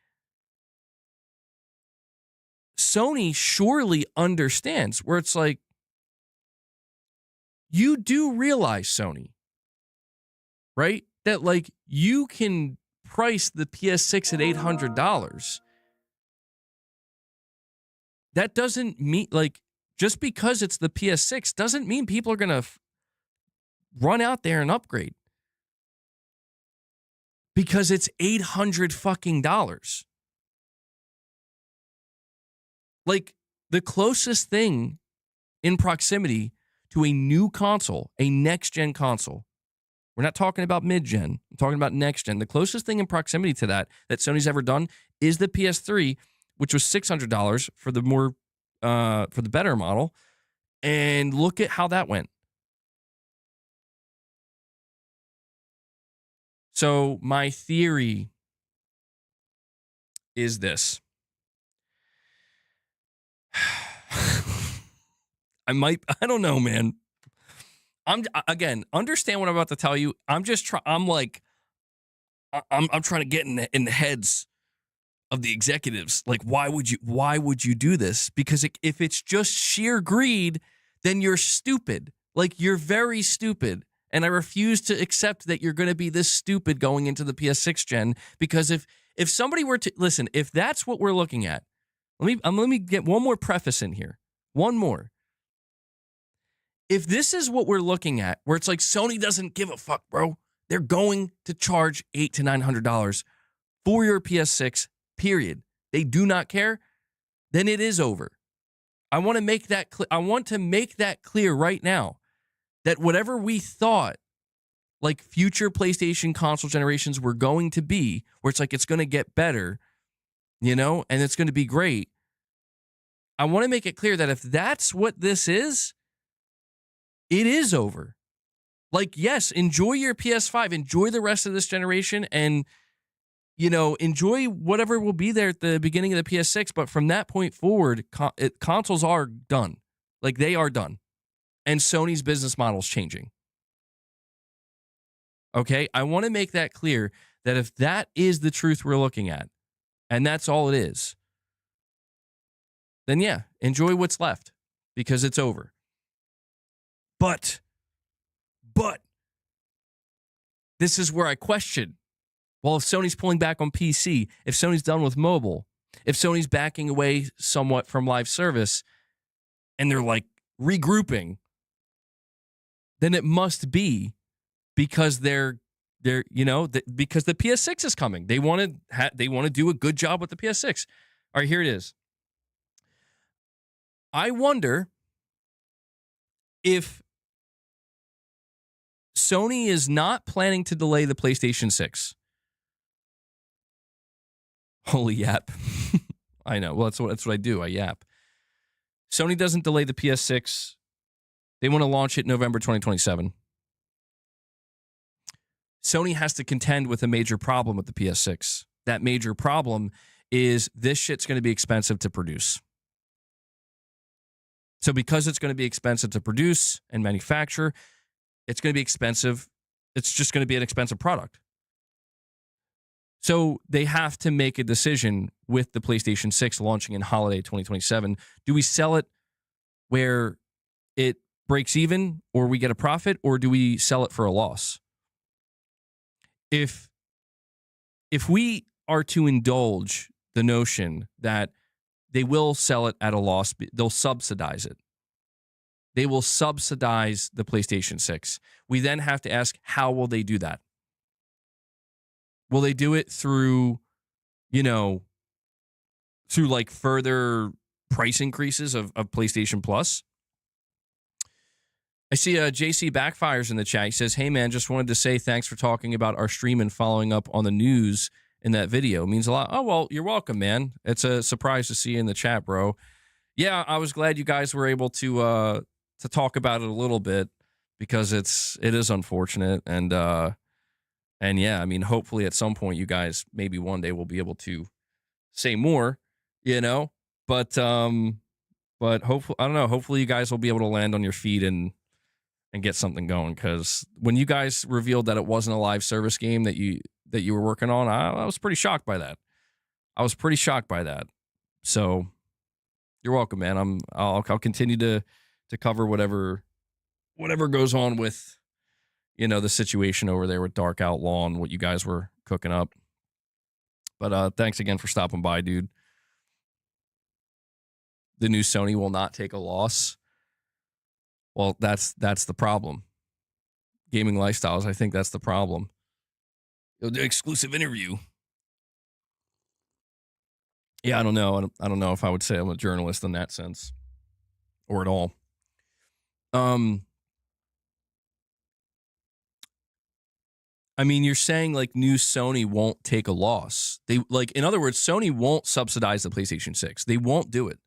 Sony surely understands, where it's like, you do realize, Sony, right, that like you can price the PS6 at $800. That doesn't mean, like, just because it's the PS6 doesn't mean people are going to run out there and upgrade, because it's $800 fucking dollars. Like, the closest thing in proximity to a new console, a next-gen console, we're not talking about mid-gen, I'm talking about next-gen. The closest thing in proximity to that Sony's ever done is the PS3, which was $600 for the better model. And look at how that went. So my theory is this. I don't know, man. Again, understand what I'm about to tell you. I'm trying to get in the heads of the executives. Like, why would you do this? Because if it's just sheer greed, then you're stupid. Like, you're very stupid. And I refuse to accept that you're going to be this stupid going into the PS6 gen. Because if somebody were to listen, if that's what we're looking at, let me get one more preface in here. One more. If this is what we're looking at, where it's like Sony doesn't give a fuck, bro, they're going to charge $800 to $900 for your PS6, period. They do not care, then it is over. I want to make that clear right now, that whatever we thought like future PlayStation console generations were going to be, where it's like it's going to get better, and it's going to be great. I want to make it clear that if that's what this is, it is over. Like, yes, enjoy your PS5, enjoy the rest of this generation, and, enjoy whatever will be there at the beginning of the PS6. But from that point forward, consoles are done. Like, they are done. And Sony's business model is changing. Okay? I want to make that clear, that if that is the truth we're looking at, and that's all it is, then yeah, enjoy what's left, because it's over. But this is where I question. Well, if Sony's pulling back on PC, if Sony's done with mobile, if Sony's backing away somewhat from live service, and they're like regrouping, then it must be because they're They're, because the PS6 is coming. They want to do a good job with the PS6. All right, here it is. I wonder if Sony is not planning to delay the PlayStation 6. Holy yap. I know. Well, that's what I do. I yap. Sony doesn't delay the PS6. They want to launch it November 2027. Sony has to contend with a major problem with the PS6. That major problem is this shit's going to be expensive to produce. So because it's going to be expensive to produce and manufacture, it's going to be expensive. It's just going to be an expensive product. So they have to make a decision with the PlayStation 6 launching in holiday 2027. Do we sell it where it breaks even or we get a profit, or do we sell it for a loss? If we are to indulge the notion that they will sell it at a loss, they'll subsidize it. They will subsidize the PlayStation 6. We then have to ask, how will they do that? Will they do it through, through like further price increases of PlayStation Plus? I see JC Backfires in the chat. He says, hey, man, just wanted to say thanks for talking about our stream and following up on the news in that video. It means a lot. Oh, well, you're welcome, man. It's a surprise to see you in the chat, bro. Yeah, I was glad you guys were able to talk about it a little bit, because it is unfortunate. And yeah, I mean, hopefully at some point you guys maybe one day will be able to say more, but hopefully, I don't know, hopefully you guys will be able to land on your feet and get something going. Because when you guys revealed that it wasn't a live service game that you were working on, I was pretty shocked by that. So you're welcome, man. I'll continue to cover whatever goes on with, the situation over there with Dark Outlaw and what you guys were cooking up. But thanks again for stopping by, dude. The new Sony will not take a loss. Well, that's the problem. Gaming Lifestyles, I think that's the problem. You'll do exclusive interview. Yeah, I don't know. I don't know if I would say I'm a journalist in that sense, or at all. I mean, you're saying like new Sony won't take a loss. They in other words, Sony won't subsidize the PlayStation 6. They won't do it.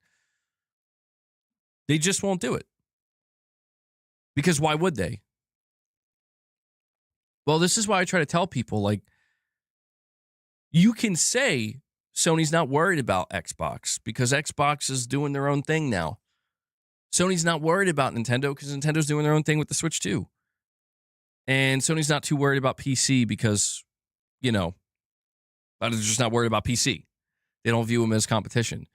They just won't do it. Because why would they? Well, this is why I try to tell people, like, you can say Sony's not worried about Xbox because Xbox is doing their own thing now. Sony's not worried about Nintendo because Nintendo's doing their own thing with the Switch too. And Sony's not too worried about PC because, they're just not worried about PC. They don't view them as competition.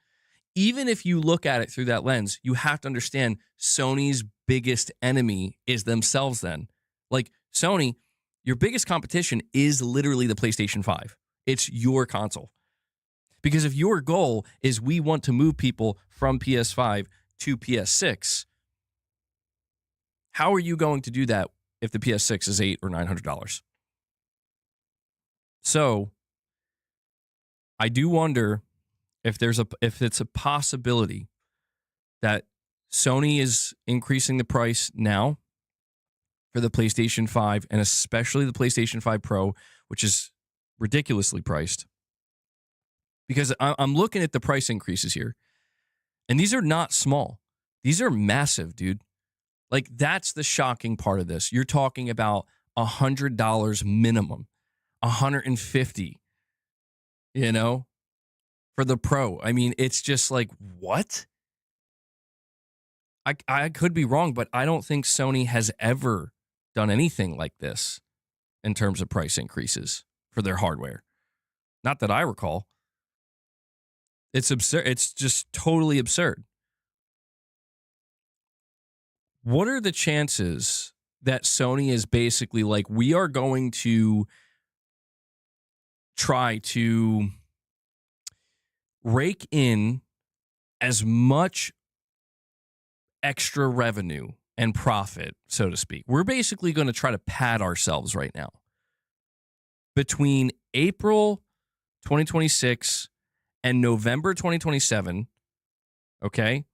Even if you look at it through that lens, you have to understand Sony's biggest enemy is themselves then. Like, Sony, your biggest competition is literally the PlayStation 5. It's your console. Because if your goal is we want to move people from PS5 to PS6, how are you going to do that if the PS6 is $800 or $900? So, I do wonder if it's a possibility that Sony is increasing the price now for the PlayStation 5 and especially the PlayStation 5 Pro, which is ridiculously priced. Because I'm looking at the price increases here, and these are not small. These are massive, dude. Like, that's the shocking part of this. You're talking about $100 minimum, $150, for the Pro. I mean, it's just like, what? I could be wrong, but I don't think Sony has ever done anything like this in terms of price increases for their hardware. Not that I recall. It's absurd. It's just totally absurd. What are the chances that Sony is basically like, we are going to try to rake in as much extra revenue and profit, so to speak. We're basically going to try to pad ourselves right now. between April 2026 and November 2027, okay?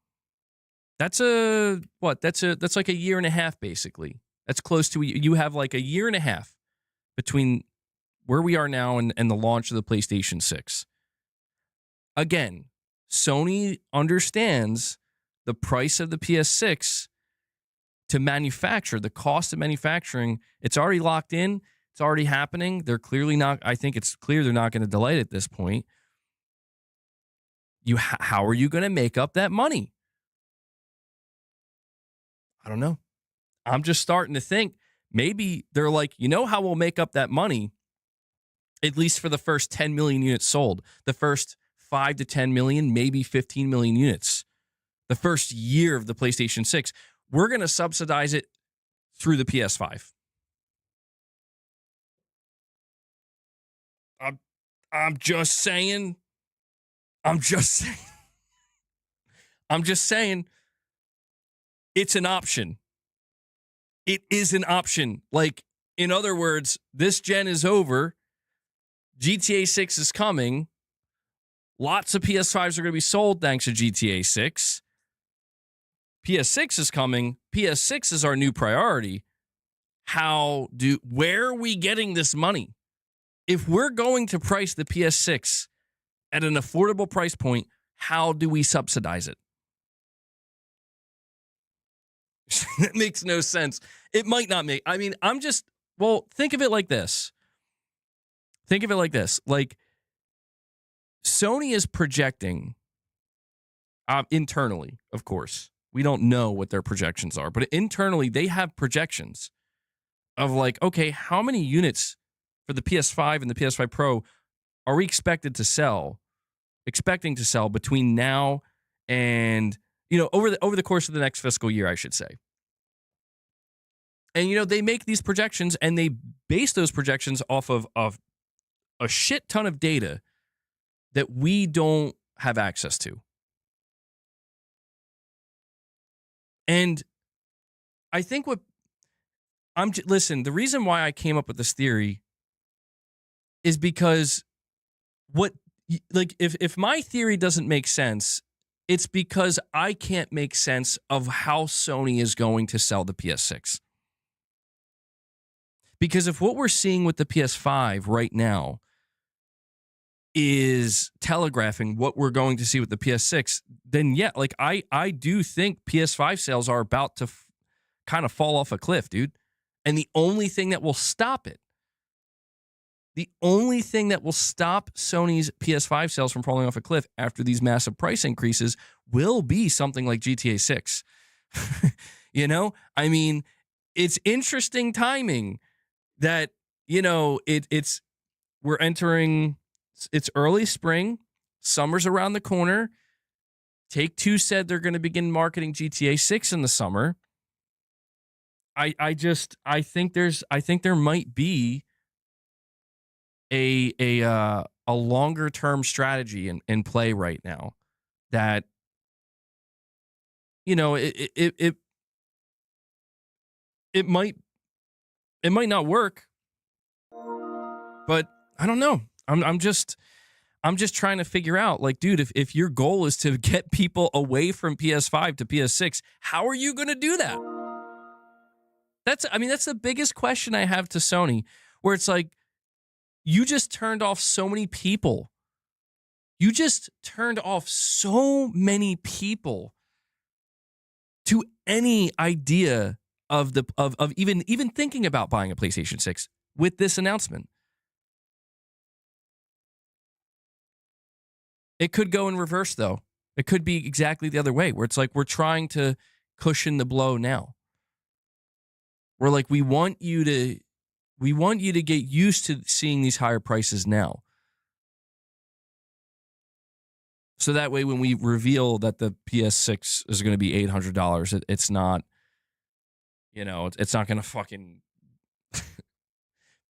That's like a year and a half, basically. That's close to, you have like a year and a half between where we are now and the launch of the PlayStation 6. Again, Sony understands the price of the PS6 to manufacture, the cost of manufacturing. It's already locked in. It's already happening. They're clearly not, I think it's clear they're not going to delay it at this point. How are you going to make up that money? I don't know. I'm just starting to think maybe they're like, you know how we'll make up that money, at least for the first 10 million units sold, the first 5 to 10 million, maybe 15 million units, the first year of the PlayStation 6. We're going to subsidize it through the PS5. I'm just saying. I'm just saying it's an option. It is an option. Like, in other words, this gen is over. GTA 6 is coming. Lots of PS5s are going to be sold thanks to GTA 6. PS6 is coming. PS6 is our new priority. Where are we getting this money? If we're going to price the PS6 at an affordable price point, how do we subsidize it? That makes no sense. It might not make. I mean, think of it like this. Like, Sony is projecting internally, of course. We don't know what their projections are, but internally they have projections of like, okay, how many units for the PS5 and the PS5 Pro are we expecting to sell between now and, over the course of the next fiscal year, I should say. And, they make these projections and they base those projections off of a shit ton of data that we don't have access to. And I think listen, the reason why I came up with this theory is because if my theory doesn't make sense, it's because I can't make sense of how Sony is going to sell the PS6. Because if what we're seeing with the PS5 right now is telegraphing what we're going to see with the PS6, then yeah, like I do think PS5 sales are about to kind of fall off a cliff, dude. And the only thing that will stop Sony's PS5 sales from falling off a cliff after these massive price increases will be something like GTA 6. I mean, it's interesting timing that, we're entering, it's early spring, summer's around the corner. Take-Two said they're going to begin marketing GTA 6 in the summer. I think there might be a longer term strategy in play right now that, it might not work, but I don't know. I'm just trying to figure out, like, dude, if your goal is to get people away from PS5 to PS6, how are you going to do that? That's the biggest question I have to Sony, where it's like, you just turned off so many people. You just turned off so many people to any idea of even thinking about buying a PlayStation 6 with this announcement. It could go in reverse, though. It could be exactly the other way, where it's like we're trying to cushion the blow now. We're like, we want you to get used to seeing these higher prices now. So that way, when we reveal that the PS6 is going to be $800, it's not, it's not going to fucking,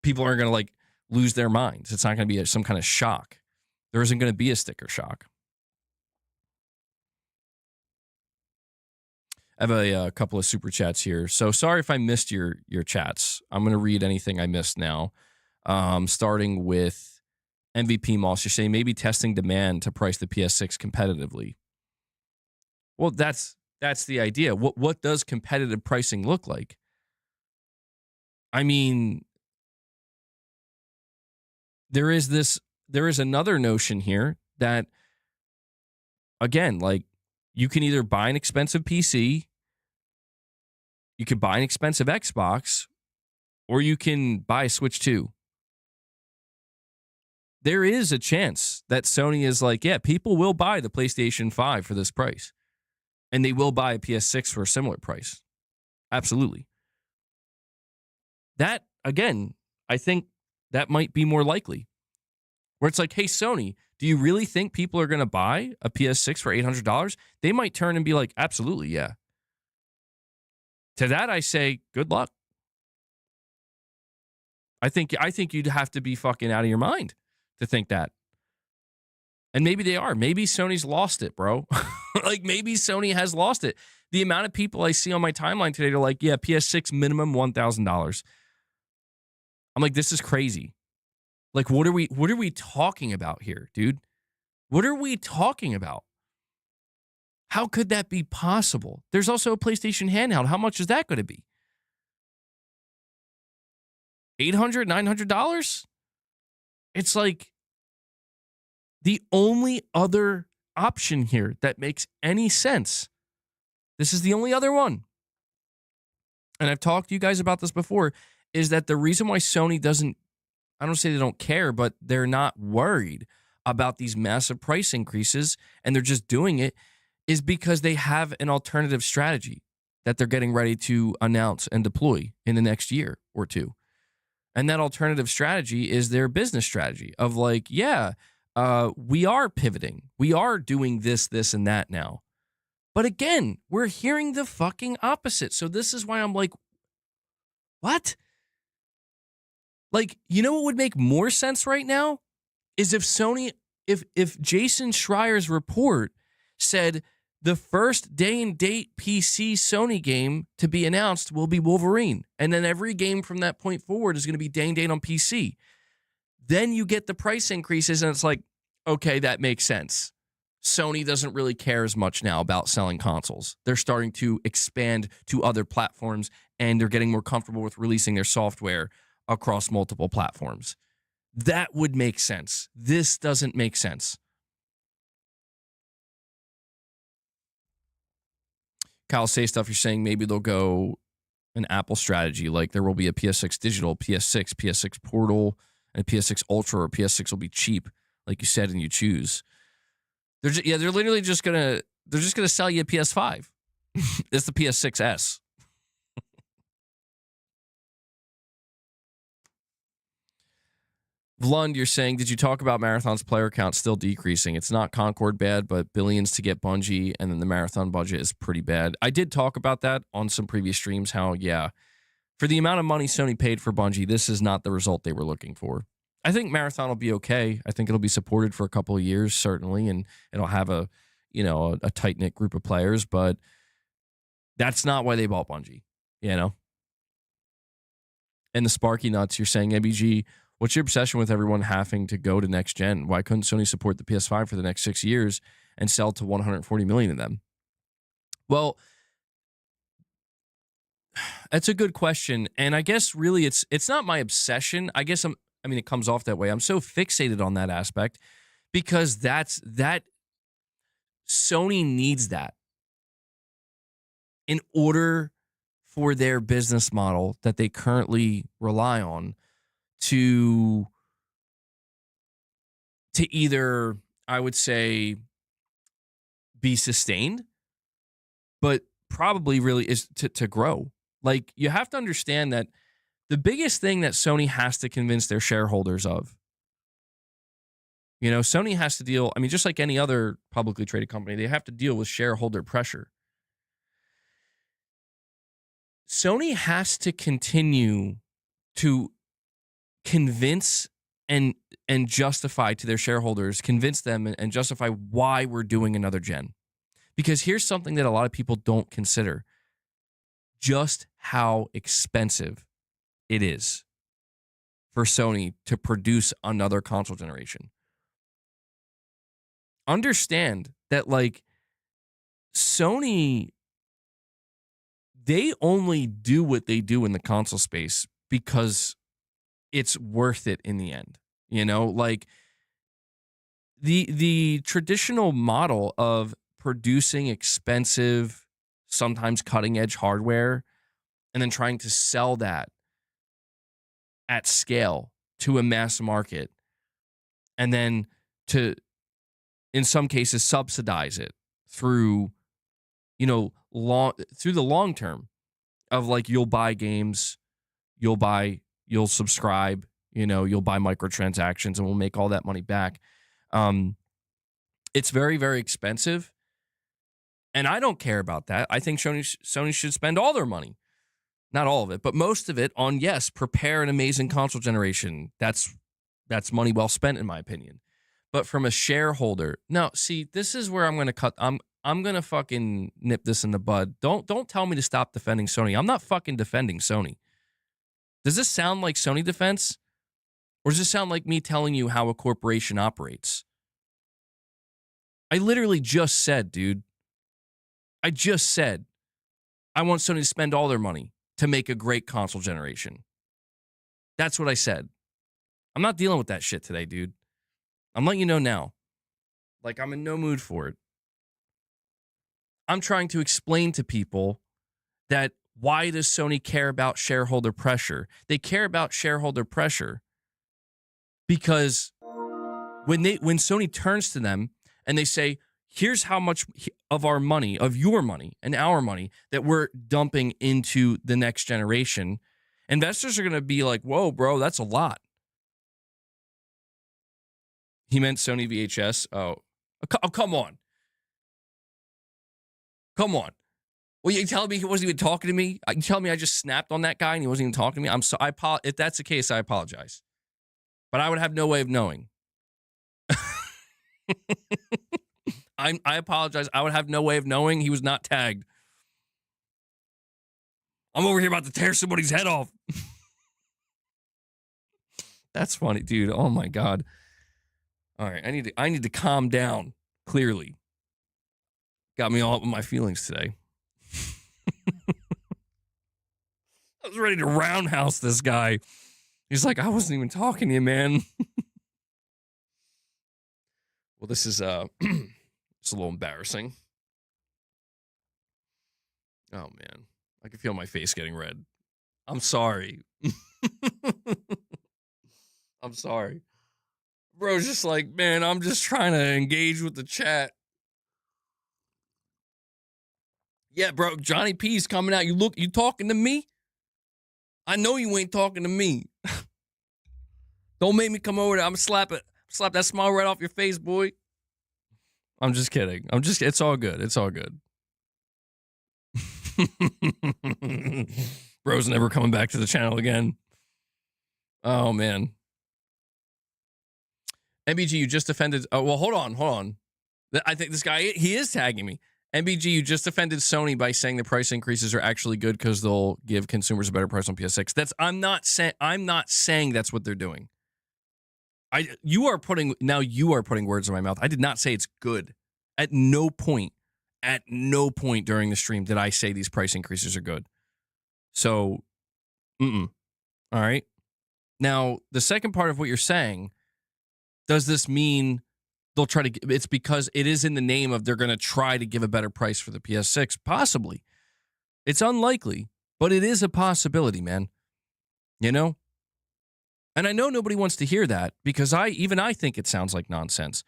people aren't going to like lose their minds. It's not going to be some kind of shock. There isn't going to be a sticker shock. I have a couple of super chats here. So sorry if I missed your chats. I'm going to read anything I missed now. starting with MVP Moss. You're saying maybe testing demand to price the PS6 competitively. Well, that's the idea. What does competitive pricing look like? I mean, there is another notion here that, again, like, you can either buy an expensive PC, you could buy an expensive Xbox, or you can buy a Switch 2. There is a chance that Sony is like, yeah, people will buy the PlayStation 5 for this price. And they will buy a PS6 for a similar price. Absolutely. That, again, I think that might be more likely. Where it's like, hey, Sony, do you really think people are going to buy a PS6 for $800? They might turn and be like, absolutely, yeah. To that, I say, good luck. I think you'd have to be fucking out of your mind to think that. And maybe they are. Maybe Sony's lost it, bro. Like, maybe Sony has lost it. The amount of people I see on my timeline today are like, yeah, PS6 minimum $1,000. I'm like, this is crazy. Like, what are we talking about here, dude? What are we talking about? How could that be possible? There's also a PlayStation handheld. How much is that going to be? $800, $900? It's like the only other option here that makes any sense. This is the only other one. And I've talked to you guys about this before, is that the reason why Sony doesn't, I don't say they don't care, but they're not worried about these massive price increases and they're just doing it, is because they have an alternative strategy that they're getting ready to announce and deploy in the next year or two. And that alternative strategy is their business strategy of like, yeah, we are pivoting. We are doing this, and that now. But again, we're hearing the fucking opposite. So this is why I'm like, what? Like, you know what would make more sense right now? Is if Sony, if Jason Schreier's report said the first day and date PC Sony game to be announced will be Wolverine. And then every game from that point forward is going to be day and date on PC. Then you get the price increases and it's like, okay, that makes sense. Sony doesn't really care as much now about selling consoles. They're starting to expand to other platforms and they're getting more comfortable with releasing their software across multiple platforms. That would make sense. This doesn't make sense. Kyle, say stuff, you're saying maybe they'll go an Apple strategy, like there will be a PS6 digital, PS6, PS6 Portal, and PS6 Ultra, or PS6 will be cheap, like you said, and you choose. They're literally just gonna sell you a PS5. It's the PS6S. Vlund, you're saying, did you talk about Marathon's player count still decreasing? It's not Concord bad, but billions to get Bungie, and then the Marathon budget is pretty bad. I did talk about that on some previous streams, how, yeah, for the amount of money Sony paid for Bungie, this is not the result they were looking for. I think Marathon will be okay. I think it'll be supported for a couple of years, certainly, and it'll have a tight-knit group of players, but that's not why they bought Bungie, you know? And the Sparky Nuts, you're saying, MBG, what's your obsession with everyone having to go to next gen? Why couldn't Sony support the PS5 for the next 6 years and sell to 140 million of them? Well, that's a good question. And I guess really it's not my obsession. I guess it comes off that way. I'm so fixated on that aspect because that Sony needs that in order for their business model that they currently rely on to either, I would say, be sustained, but probably really is to grow. Like, you have to understand that the biggest thing that Sony has to convince their shareholders of, Sony has to deal, just like any other publicly traded company, they have to deal with shareholder pressure. Sony has to continue to convince and justify to their shareholders, convince them and justify why we're doing another gen. Because here's something that a lot of people don't consider. Just how expensive it is. for Sony to produce another console generation. Understand that, like, Sony, they only do what they do in the console space because it's worth it in the end. You know, like the traditional model of producing expensive, sometimes cutting edge hardware and then trying to sell that at scale to a mass market and then to, in some cases, subsidize it through, you know, through the long term of, like, you'll buy games, you'll subscribe, you know, you'll buy microtransactions and we'll make all that money back. It's very, very expensive. And I don't care about that. I think Sony should spend all their money, not all of it, but most of it on, yes, prepare an amazing console generation. That's money well spent, in my opinion. But from a shareholder, no, see, this is where I'm going to cut. I'm going to fucking nip this in the bud. Don't tell me to stop defending Sony. I'm not fucking defending Sony. Does this sound like Sony defense? Or does this sound like me telling you how a corporation operates? I literally just said, dude. I just said I want Sony to spend all their money to make a great console generation. That's what I said. I'm not dealing with that shit today, dude. I'm letting you know now. Like, I'm in no mood for it. I'm trying to explain to people that why does Sony care about shareholder pressure? They care about shareholder pressure because when Sony turns to them and they say, here's how much of our money, of your money and our money that we're dumping into the next generation, investors are going to be like, whoa, bro, that's a lot. He meant Sony VHS. Oh, come on. Come on. Well, you telling me he wasn't even talking to me? You telling me I just snapped on that guy and he wasn't even talking to me? If that's the case, I apologize. But I would have no way of knowing. I apologize. I would have no way of knowing he was not tagged. I'm over here about to tear somebody's head off. That's funny, dude. Oh my God. All right, I need to calm down. Clearly, got me all up with my feelings today. I was ready to roundhouse this guy. He's like, I wasn't even talking to you, man. Well, this is it's a little embarrassing. Oh man, I can feel my face getting red. I'm sorry. I'm sorry. Bro's just like, man, I'm just trying to engage with the chat. Yeah, bro, Johnny P's coming out. You talking to me? I know you ain't talking to me. Don't make me come over there. I'm slap that smile right off your face, boy. I'm just kidding. It's all good. It's all good. Bro's never coming back to the channel again. Oh, man. MBG, you just offended. Oh, well, hold on. I think this guy, he is tagging me. MBG, you just offended Sony by saying the price increases are actually good because they'll give consumers a better price on PS6. I'm not saying that's what they're doing. You are putting words in my mouth. I did not say it's good. At no point during the stream did I say these price increases are good. So, all right. Now, the second part of what you're saying, does this mean they'll try to? It's because it is in the name of they're going to try to give a better price for the PS6. Possibly, it's unlikely, but it is a possibility, man. You know. And I know nobody wants to hear that because I think it sounds like nonsense.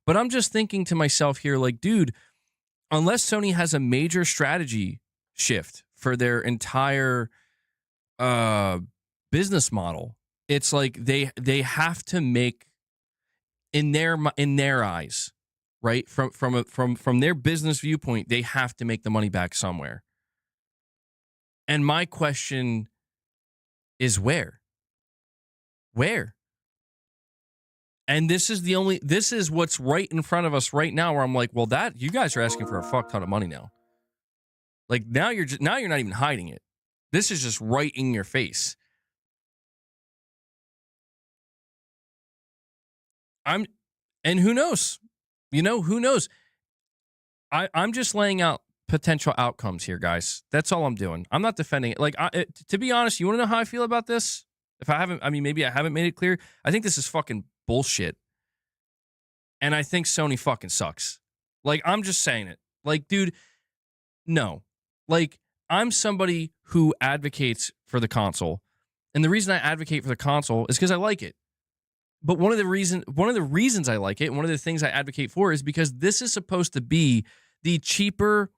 But I'm just thinking to myself here, like, dude, unless Sony has a major strategy shift for their entire business model, it's like they have to make in their eyes, right? From their business viewpoint, they have to make the money back somewhere. And my question is where? Where? And this is what's right in front of us right now where I'm like, well, that you guys are asking for a fuck ton of money now. Like now you're not even hiding it. This is just right in your face. And who knows? Who knows? I'm just laying out potential outcomes here, guys. That's all I'm doing. I'm not defending it. Like, to be honest, you want to know how I feel about this? If I haven't, maybe I haven't made it clear. I think this is fucking bullshit. And I think Sony fucking sucks. Like, I'm just saying it. Like, dude, no. Like, I'm somebody who advocates for the console. And the reason I advocate for the console is because I like it. But one of the reasons I like it, one of the things I advocate for is because this is supposed to be the cheaper,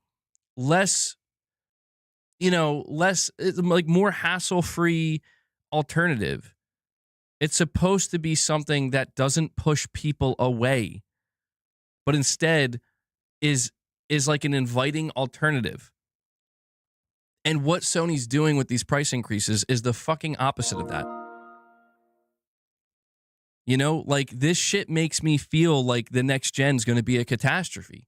less, like more hassle-free alternative. It's supposed to be something that doesn't push people away, but instead is like an inviting alternative. And what Sony's doing with these price increases is the fucking opposite of that. Like, this shit makes me feel like the next gen's going to be a catastrophe.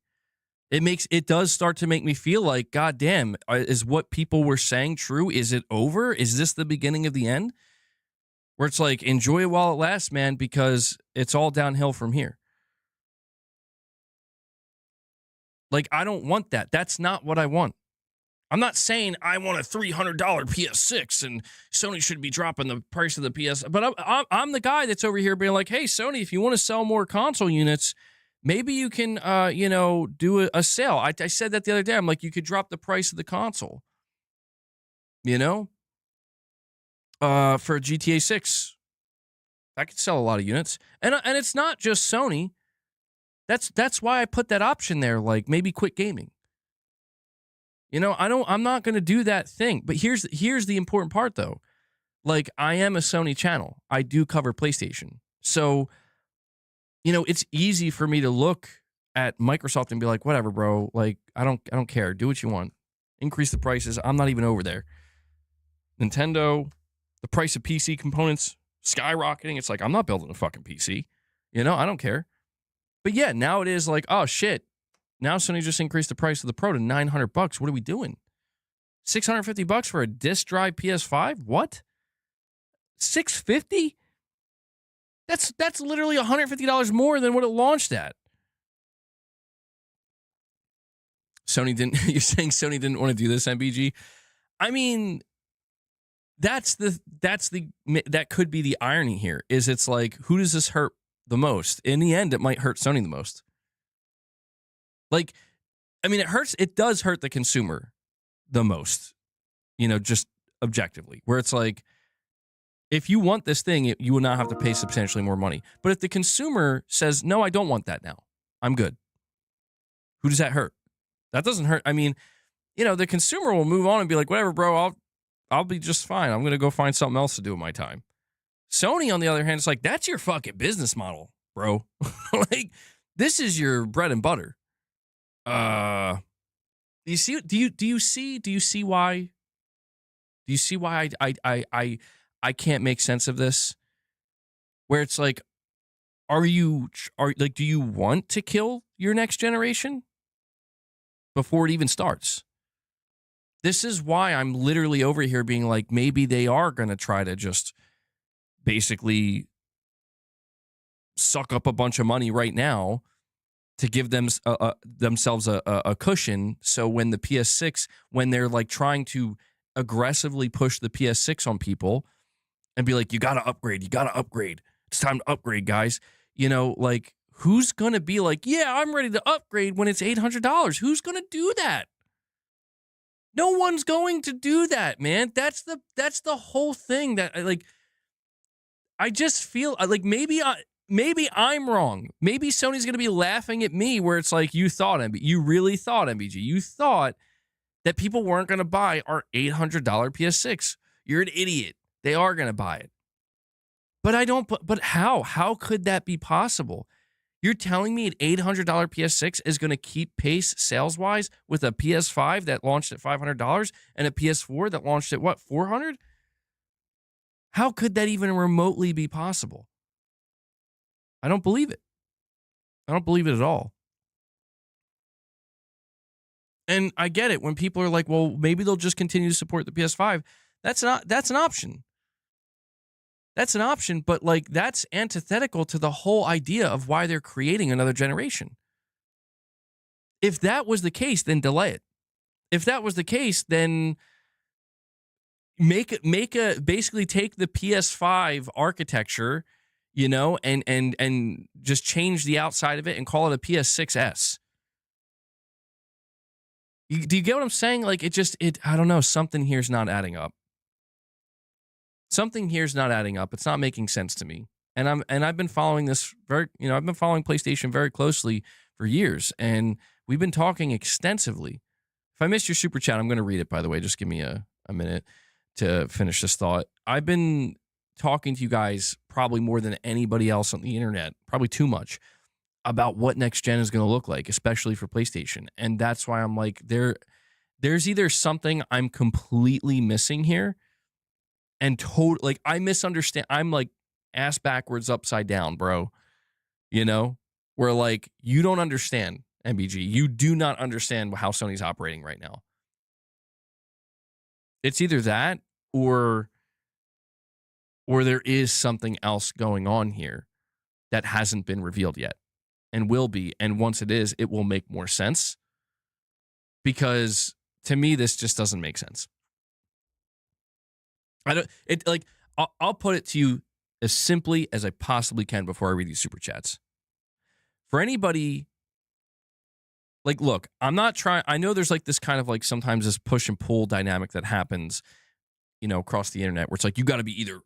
It does start to make me feel like, God damn, is what people were saying true? Is it over? Is this the beginning of the end? Where it's like, enjoy it while it lasts, man, because it's all downhill from here. Like, I don't want that. That's not what I want. I'm not saying I want a $300 PS6 and Sony should be dropping the price of the PS. But I'm the guy that's over here being like, hey, Sony, if you want to sell more console units, maybe you can, do a sale. I said that the other day. I'm like, you could drop the price of the console, for GTA 6. I could sell a lot of units. And it's not just Sony. That's why I put that option there, like maybe quit gaming. I'm not going to do that thing. But here's the important part, though. Like, I am a Sony channel. I do cover PlayStation. So, it's easy for me to look at Microsoft and be like, whatever, bro. Like, I don't care. Do what you want. Increase the prices. I'm not even over there. Nintendo, the price of PC components skyrocketing. It's like, I'm not building a fucking PC. I don't care. But yeah, now it is like, oh shit. Now Sony just increased the price of the Pro to $900. What are we doing? $650 for a disk drive PS5? What? $650? That's literally $150 more than what it launched at. Sony didn't. You're saying Sony didn't want to do this, MBG? I mean, that could be the irony here. Is it's like, who does this hurt the most? In the end, it might hurt Sony the most. Like, I mean, it does hurt the consumer the most, just objectively, where it's like, if you want this thing, you will not have to pay substantially more money. But if the consumer says, no, I don't want that now, I'm good. Who does that hurt? That doesn't hurt. I mean, the consumer will move on and be like, whatever, bro, I'll be just fine. I'm going to go find something else to do with my time. Sony, on the other hand, is like, that's your fucking business model, bro. Like, this is your bread and butter. Do you see why I can't make sense of this? Where it's like, do you want to kill your next generation before it even starts? This is why I'm literally over here being like, maybe they are going to try to just basically suck up a bunch of money right now to give themselves a cushion. So when the PS6, when they're like trying to aggressively push the PS6 on people and be like, you got to upgrade. It's time to upgrade, guys. Like, who's going to be like, yeah, I'm ready to upgrade when it's $800? Who's going to do that? No one's going to do that, man. That's the whole thing that I just feel like maybe I'm wrong. Maybe Sony's going to be laughing at me where it's like, you really thought, MBG, you thought that people weren't going to buy our $800 PS6. You're an idiot. They are going to buy it. But how? How could that be possible? You're telling me an $800 PS6 is going to keep pace sales-wise with a PS5 that launched at $500 and a PS4 that launched at what, $400? How could that even remotely be possible? I don't believe it. I don't believe it at all. And I get it when people are like, well, maybe they'll just continue to support the PS5. That's an option. That's an option, but like that's antithetical to the whole idea of why they're creating another generation. If that was the case, then delay it. If that was the case, then basically take the PS5 architecture, and just change the outside of it and call it a PS6S. Do you get what I'm saying? Like I don't know, something here's not adding up. Something here's not adding up. It's not making sense to me. And I've been following this I've been following PlayStation very closely for years, and we've been talking extensively. If I missed your super chat, I'm going to read it, by the way. Just give me a minute to finish this thought. I've been talking to you guys probably more than anybody else on the internet, probably too much, about what next gen is going to look like, especially for PlayStation. And that's why I'm like, there's either something I'm completely missing here, and like I misunderstand. I'm like ass backwards, upside down, bro. Where like you don't understand, MBG. You do not understand how Sony's operating right now. It's either that or there is something else going on here that hasn't been revealed yet and will be. And once it is, it will make more sense, because to me, this just doesn't make sense. I'll put it to you as simply as I possibly can before I read these super chats. For anybody, like, look, I'm not trying. I know there's like this kind of like sometimes this push and pull dynamic that happens, across the internet, where it's like you got to be either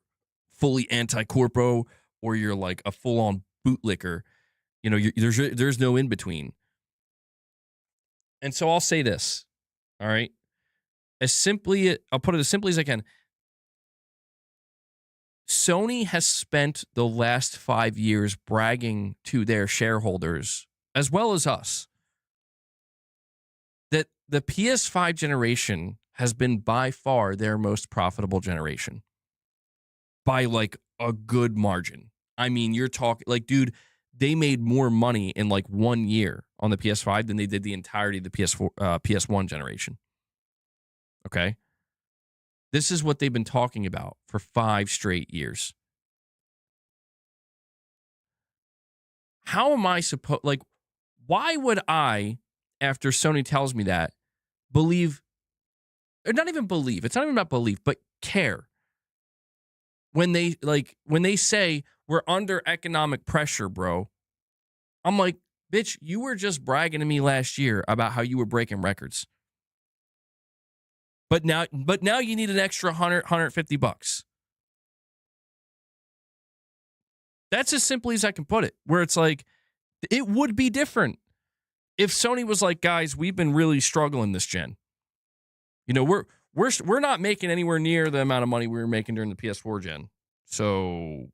fully anti-corpo or you're like a full-on bootlicker. There's no in between. And so I'll say this, all right? I'll put it as simply as I can. Sony has spent the last 5 years bragging to their shareholders, as well as us, that the PS5 generation has been by far their most profitable generation. By like a good margin. I mean, you're talking like, dude, they made more money in like 1 year on the PS5 than they did the entirety of the PS1 generation. Okay? This is what they've been talking about for 5 straight years. How am I supposed, like, why would I, after Sony tells me that, believe, or not even believe, it's not even about belief, but care, when they say we're under economic pressure, bro? I'm like, bitch, you were just bragging to me last year about how you were breaking records. But now you need an extra $150. That's as simply as I can put it, where it's like, it would be different if Sony was like, guys, we've been really struggling this gen. We're not making anywhere near the amount of money we were making during the PS4 gen. So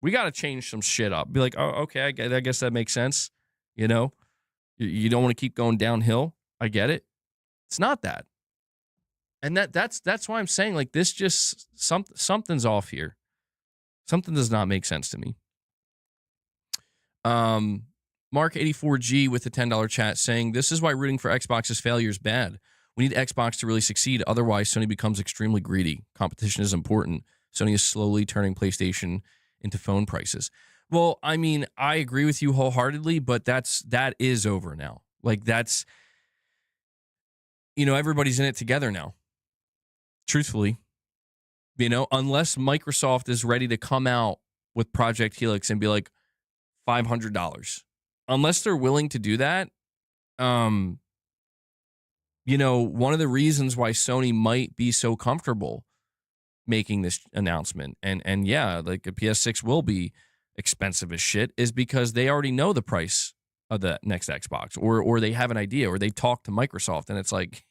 we got to change some shit up. Be like, oh, okay, I guess that makes sense. You don't want to keep going downhill. I get it. It's not that. And that's why I'm saying, like, this just something's off here. Something does not make sense to me. Mark84G with the $10 chat saying, this is why rooting for Xbox's failure is bad. We need Xbox to really succeed. Otherwise, Sony becomes extremely greedy. Competition is important. Sony is slowly turning PlayStation into phone prices. Well, I mean, I agree with you wholeheartedly, but that is over now. Like, that's, everybody's in it together now. Truthfully, unless Microsoft is ready to come out with Project Helix and be like $500, unless they're willing to do that, one of the reasons why Sony might be so comfortable making this announcement, and yeah, like a PS6 will be expensive as shit, is because they already know the price of the next Xbox, or they have an idea, or they talk to Microsoft, and it's like,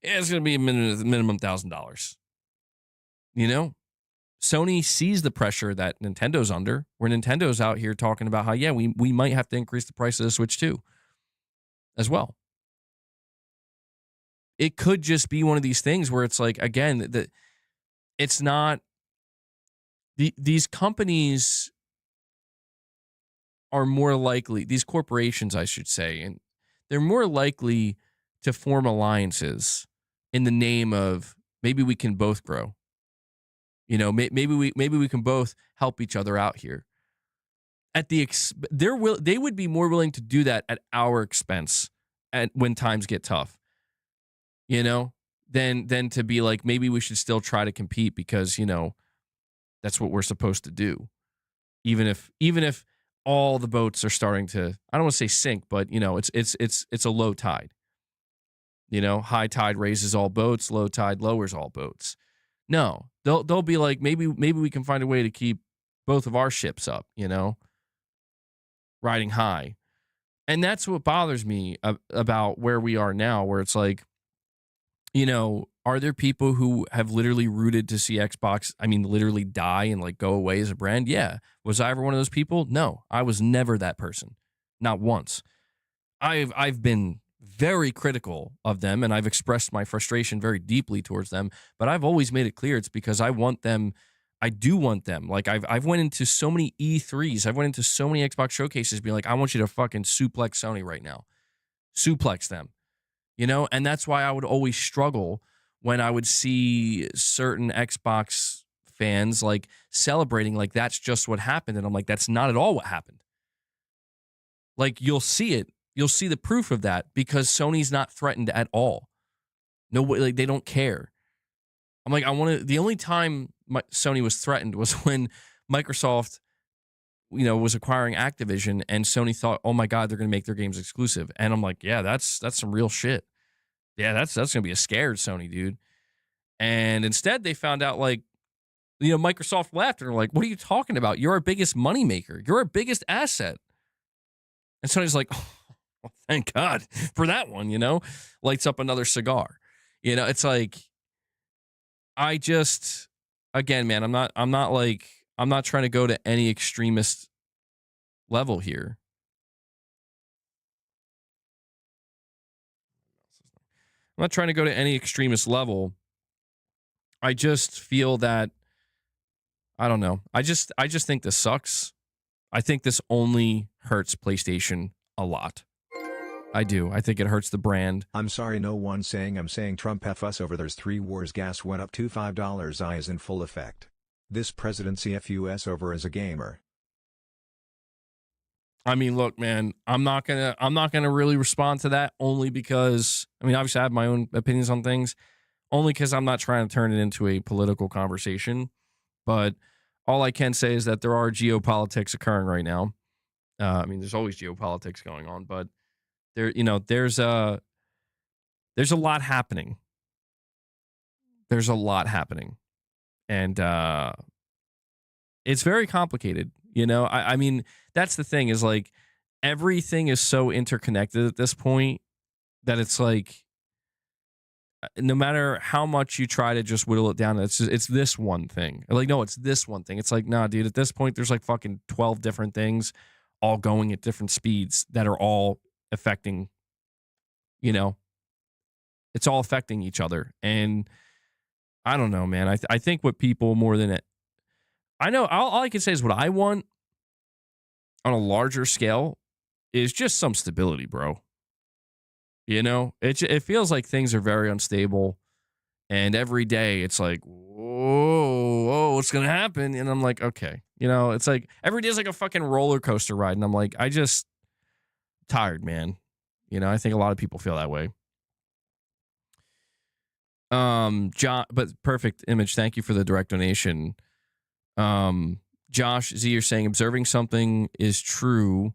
it's going to be a minimum $1,000. Sony sees the pressure that Nintendo's under, where Nintendo's out here talking about how, yeah, we might have to increase the price of the Switch too, as well. It could just be one of these things where it's like, again, it's not, these companies are more likely, these corporations, I should say, and they're more likely to form alliances in the name of maybe we can both grow. You know, maybe we can both help each other out here. At the they would be more willing to do that at our expense when times get tough. You know, than to be like, maybe we should still try to compete because, you know, that's what we're supposed to do. Even if all the boats are starting to, I don't want to say sink, but you know, it's a low tide. You know, high tide raises all boats, low tide lowers all boats. No, they'll be like, maybe we can find a way to keep both of our ships up, you know, riding high. And that's what bothers me about where we are now, where it's like, you know, are there people who have literally rooted to see Xbox, I mean, literally die and like go away as a brand? Yeah. Was I ever one of those people? No, I was never that person. Not once. I've been very critical of them, and I've expressed my frustration very deeply towards them, but I've always made it clear it's because I want them. I do want them. Like I've went into so many E3s. I've went into so many Xbox showcases being like, I want you to fucking suplex Sony right now. Suplex them. You know, and that's why I would always struggle when I would see certain Xbox fans like celebrating like that's just what happened. And I'm like, that's not at all what happened. Like, you'll see it. You'll see the proof of that because Sony's not threatened at all. No, like, they don't care. I'm like, the only time Sony was threatened was when Microsoft, you know, was acquiring Activision and Sony thought, oh my God, they're going to make their games exclusive. And I'm like, yeah, that's some real shit. Yeah, that's going to be a scared Sony, dude. And instead they found out, like, you know, Microsoft left and they're like, what are you talking about? You're our biggest moneymaker. You're our biggest asset. And Sony's like, oh, well, thank God for that one, you know, lights up another cigar. You know, it's like, again, man, I'm not trying to go to any extremist level here. I'm not trying to go to any extremist level. I just feel that, I don't know. I just think this sucks. I think this only hurts PlayStation a lot. I do. I think it hurts the brand. I'm sorry, no one saying I'm saying Trump F us over there's 3 wars. Gas went up to $5. I is in full effect. This presidency FUS over as a gamer. I mean, look, man, I'm not gonna really respond to that, only because, I mean, obviously I have my own opinions on things, only because I'm not trying to turn it into a political conversation. But all I can say is that there are geopolitics occurring right now. I mean, there's always geopolitics going on, but there's a lot happening. There's a lot happening, and it's very complicated. You know, I mean, that's the thing, is like, everything is so interconnected at this point that it's like, no matter how much you try to just whittle it down, it's this one thing. Like, no, it's this one thing. It's like, nah, dude, at this point, there's like fucking 12 different things all going at different speeds that are all affecting, you know, it's all affecting each other. And I don't know, man. I think what people more than it, I know, all I can say is what I want on a larger scale is just some stability, bro. You know, it feels like things are very unstable, and every day it's like, whoa, what's gonna happen? And I'm like, okay, you know, it's like every day is like a fucking roller coaster ride, and I'm like, I just tired, man. You know, I think a lot of people feel that way. John, but perfect image. Thank you for the direct donation. Josh Z, you're saying observing something is true.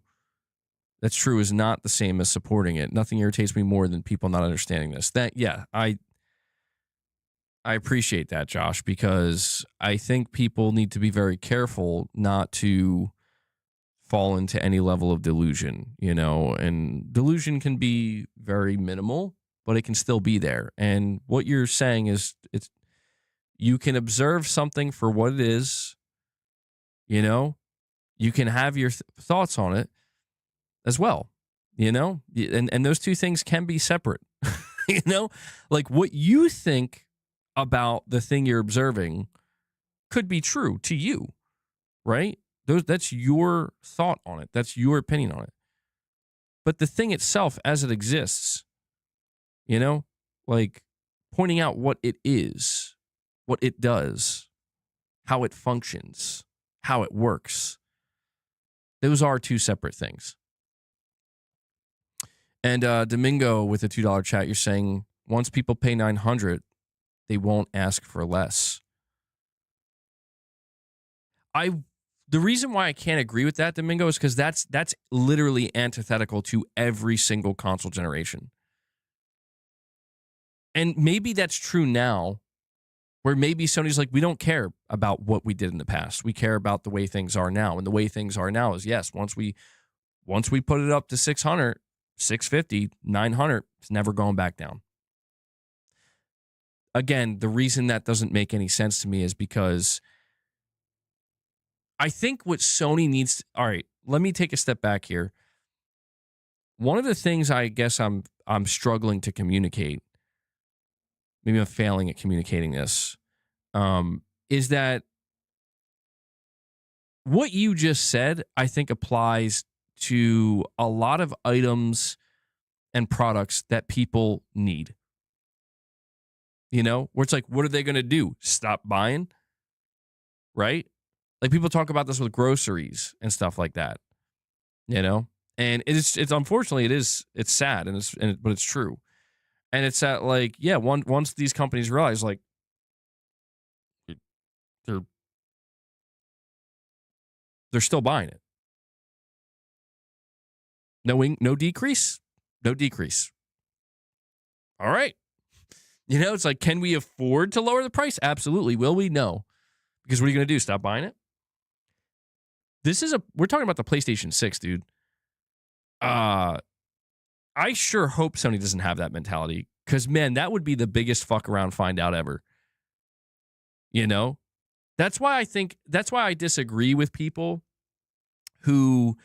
That's true is not the same as supporting it. Nothing irritates me more than people not understanding this. Yeah, I appreciate that, Josh, because I think people need to be very careful not to fall into any level of delusion, you know, and delusion can be very minimal, but it can still be there. And what you're saying is, you can observe something for what it is, you know, you can have your thoughts on it as well, you know, and those two things can be separate. You know, like what you think about the thing you're observing could be true to you, right? That's your thought on it. That's your opinion on it. But the thing itself, as it exists, you know, like pointing out what it is, what it does, how it functions, how it works. Those are two separate things. And Domingo with a $2 chat, you're saying once people pay $900, they won't ask for less. The reason why I can't agree with that, Domingo, is because that's literally antithetical to every single console generation. And maybe that's true now, where maybe Sony's like, we don't care about what we did in the past. We care about the way things are now. And the way things are now is, yes, once we put it up to 600, 650, 900, it's never going back down. Again, the reason that doesn't make any sense to me is because I think what Sony needs to, all right, let me take a step back here. One of the things I guess I'm struggling to communicate, maybe I'm failing at communicating this, is that what you just said, I think, applies to a lot of items and products that people need. You know, where it's like, what are they going to do? Stop buying? Right? Like, people talk about this with groceries and stuff like that, you know? And it's unfortunately, it's sad, but it's true. And it's that, like, yeah, once these companies realize, like, they're still buying it. No decrease? No decrease. All right. You know, it's like, can we afford to lower the price? Absolutely. Will we? No. Because what are you going to do? Stop buying it? We're talking about the PlayStation 6, dude. I sure hope Sony doesn't have that mentality, because, man, that would be the biggest fuck around find out ever. You know? That's why I disagree with people who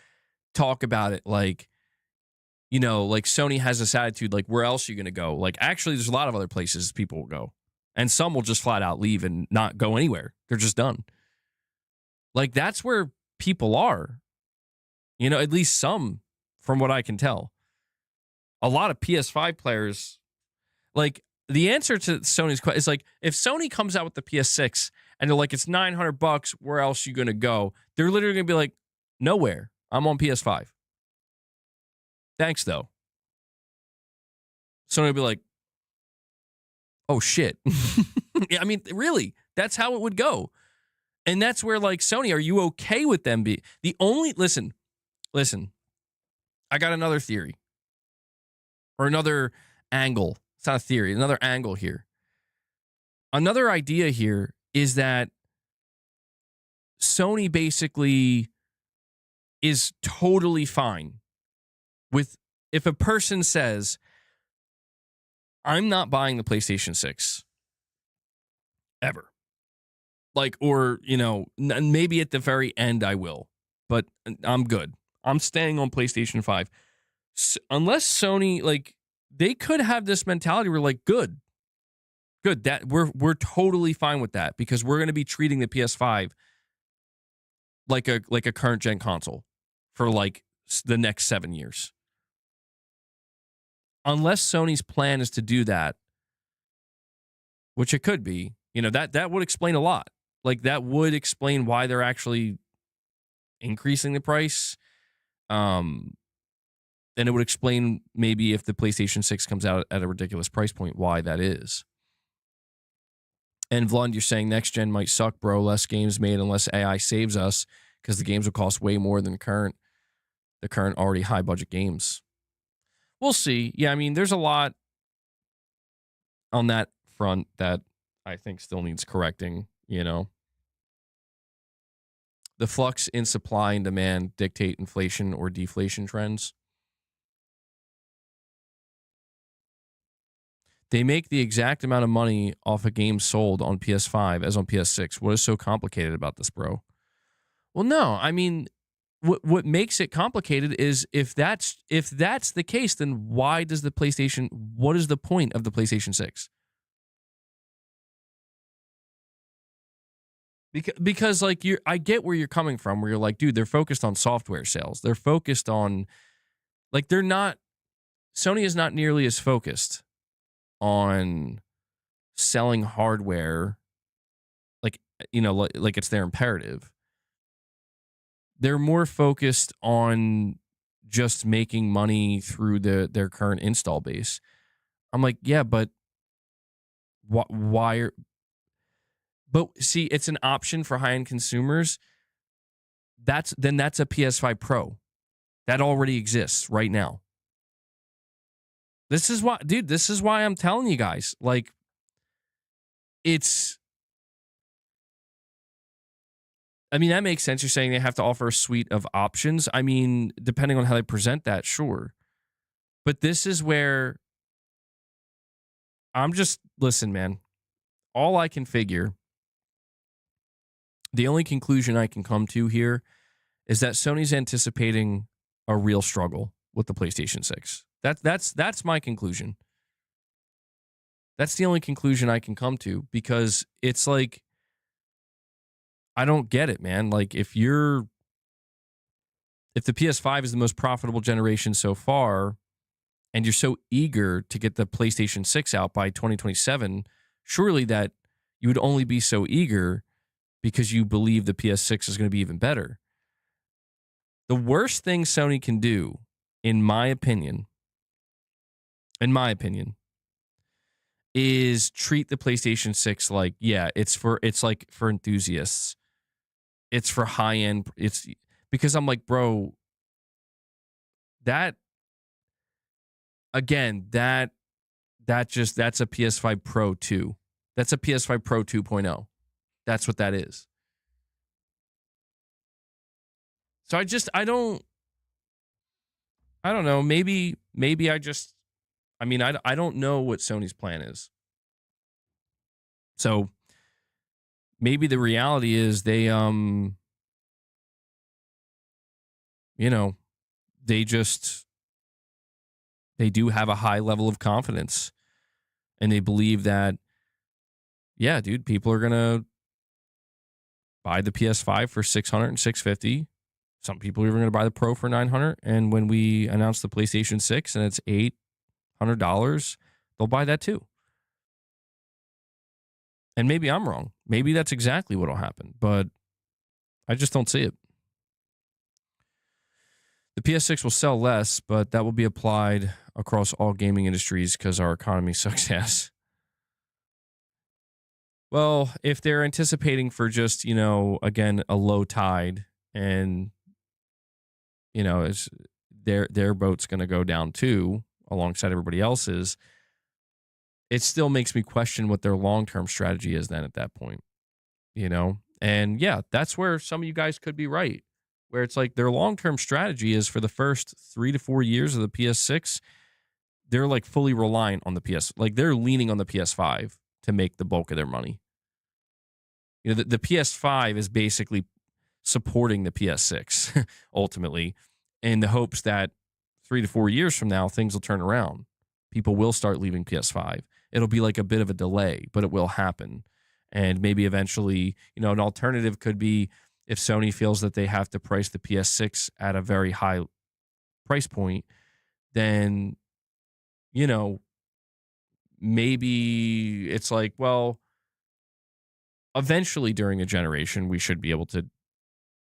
talk about it like, you know, like Sony has this attitude, like, where else are you going to go? Like, actually, there's a lot of other places people will go. And some will just flat out leave and not go anywhere. They're just done. Like, that's where people are. You know, at least some, from what I can tell. A lot of PS5 players, like, the answer to Sony's question is, like, if Sony comes out with the PS6 and they're like, it's $900, where else are you going to go? They're literally going to be like, nowhere. I'm on PS5. Thanks, though. Sony will be like, oh, shit. Yeah, I mean, really, that's how it would go. And that's where, like, Sony, are you okay with them being the only, listen, I got another theory or another angle. It's not a theory, another angle here. Another idea here is that Sony basically is totally fine with, if a person says, I'm not buying the PlayStation 6 ever. Like, or, you know, maybe at the very end I will, but I'm good. I'm staying on PlayStation 5. Unless Sony, like, they could have this mentality where, like, good, that we're totally fine with that, because we're going to be treating the PS5 like a current gen console for, like, the next 7 years. Unless Sony's plan is to do that, which it could be, you know, that would explain a lot. Like, that would explain why they're actually increasing the price. And it would explain maybe if the PlayStation 6 comes out at a ridiculous price point, why that is. And Vlad, you're saying next gen might suck, bro. Less games made unless AI saves us, because the games will cost way more than the current already high budget games. We'll see. Yeah, I mean, there's a lot on that front that I think still needs correcting, you know. The flux in supply and demand dictate inflation or deflation trends. They make the exact amount of money off a game sold on PS5 as on PS6. What is so complicated about this, bro? Well, no, I mean, what makes it complicated is if that's the case, then why does the PlayStation? What is the point of the PlayStation 6? Because like, I get where you're coming from, where you're like, dude, they're focused on software sales. They're focused on, like, they're not. Sony is not nearly as focused on selling hardware like, like it's their imperative. They're more focused on just making money through their current install base. I'm like, yeah, but why? But see, it's an option for high end consumers. That's a PS5 Pro that already exists right now. This is why, dude. This is why I'm telling you guys. Like, I mean, that makes sense. You're saying they have to offer a suite of options. I mean, depending on how they present that, sure. But this is where listen, man. All I can figure, the only conclusion I can come to here is that Sony's anticipating a real struggle with the PlayStation 6. That's my conclusion. That's the only conclusion I can come to, because it's like, I don't get it, man. Like, if the PS5 is the most profitable generation so far, and you're so eager to get the PlayStation 6 out by 2027, surely that you would only be so eager because you believe the PS6 is going to be even better. The worst thing Sony can do, in my opinion, is treat the PlayStation 6 like, yeah, it's like for enthusiasts. It's for high end. It's because I'm like, bro, that's a PS5 Pro 2. That's a PS5 Pro 2.0. That's what that is. So I don't know. Maybe I don't know what Sony's plan is. So maybe the reality is they they do have a high level of confidence, and they believe that, yeah, dude, people are going to buy the PS5 for $600 and $650. Some people are even going to buy the Pro for $900. And when we announce the PlayStation 6 and it's $800, they'll buy that too. And maybe I'm wrong. Maybe that's exactly what will happen, but I just don't see it. The PS6 will sell less, but that will be applied across all gaming industries because our economy sucks ass. Well, if they're anticipating for just, again, a low tide, and, it's their boat's going to go down too alongside everybody else's, it still makes me question what their long-term strategy is then at that point, And yeah, that's where some of you guys could be right, where it's like their long-term strategy is for the first 3 to 4 years of the PS6, they're like fully reliant on the PS. Like, they're leaning on the PS5 to make the bulk of their money. The PS5 is basically supporting the PS6 ultimately, in the hopes that 3 to 4 years from now, things will turn around. People will start leaving PS5. It'll be like a bit of a delay, but it will happen. And maybe eventually, an alternative could be, if Sony feels that they have to price the PS6 at a very high price point, then, maybe it's like, well, eventually during a generation, we should be able to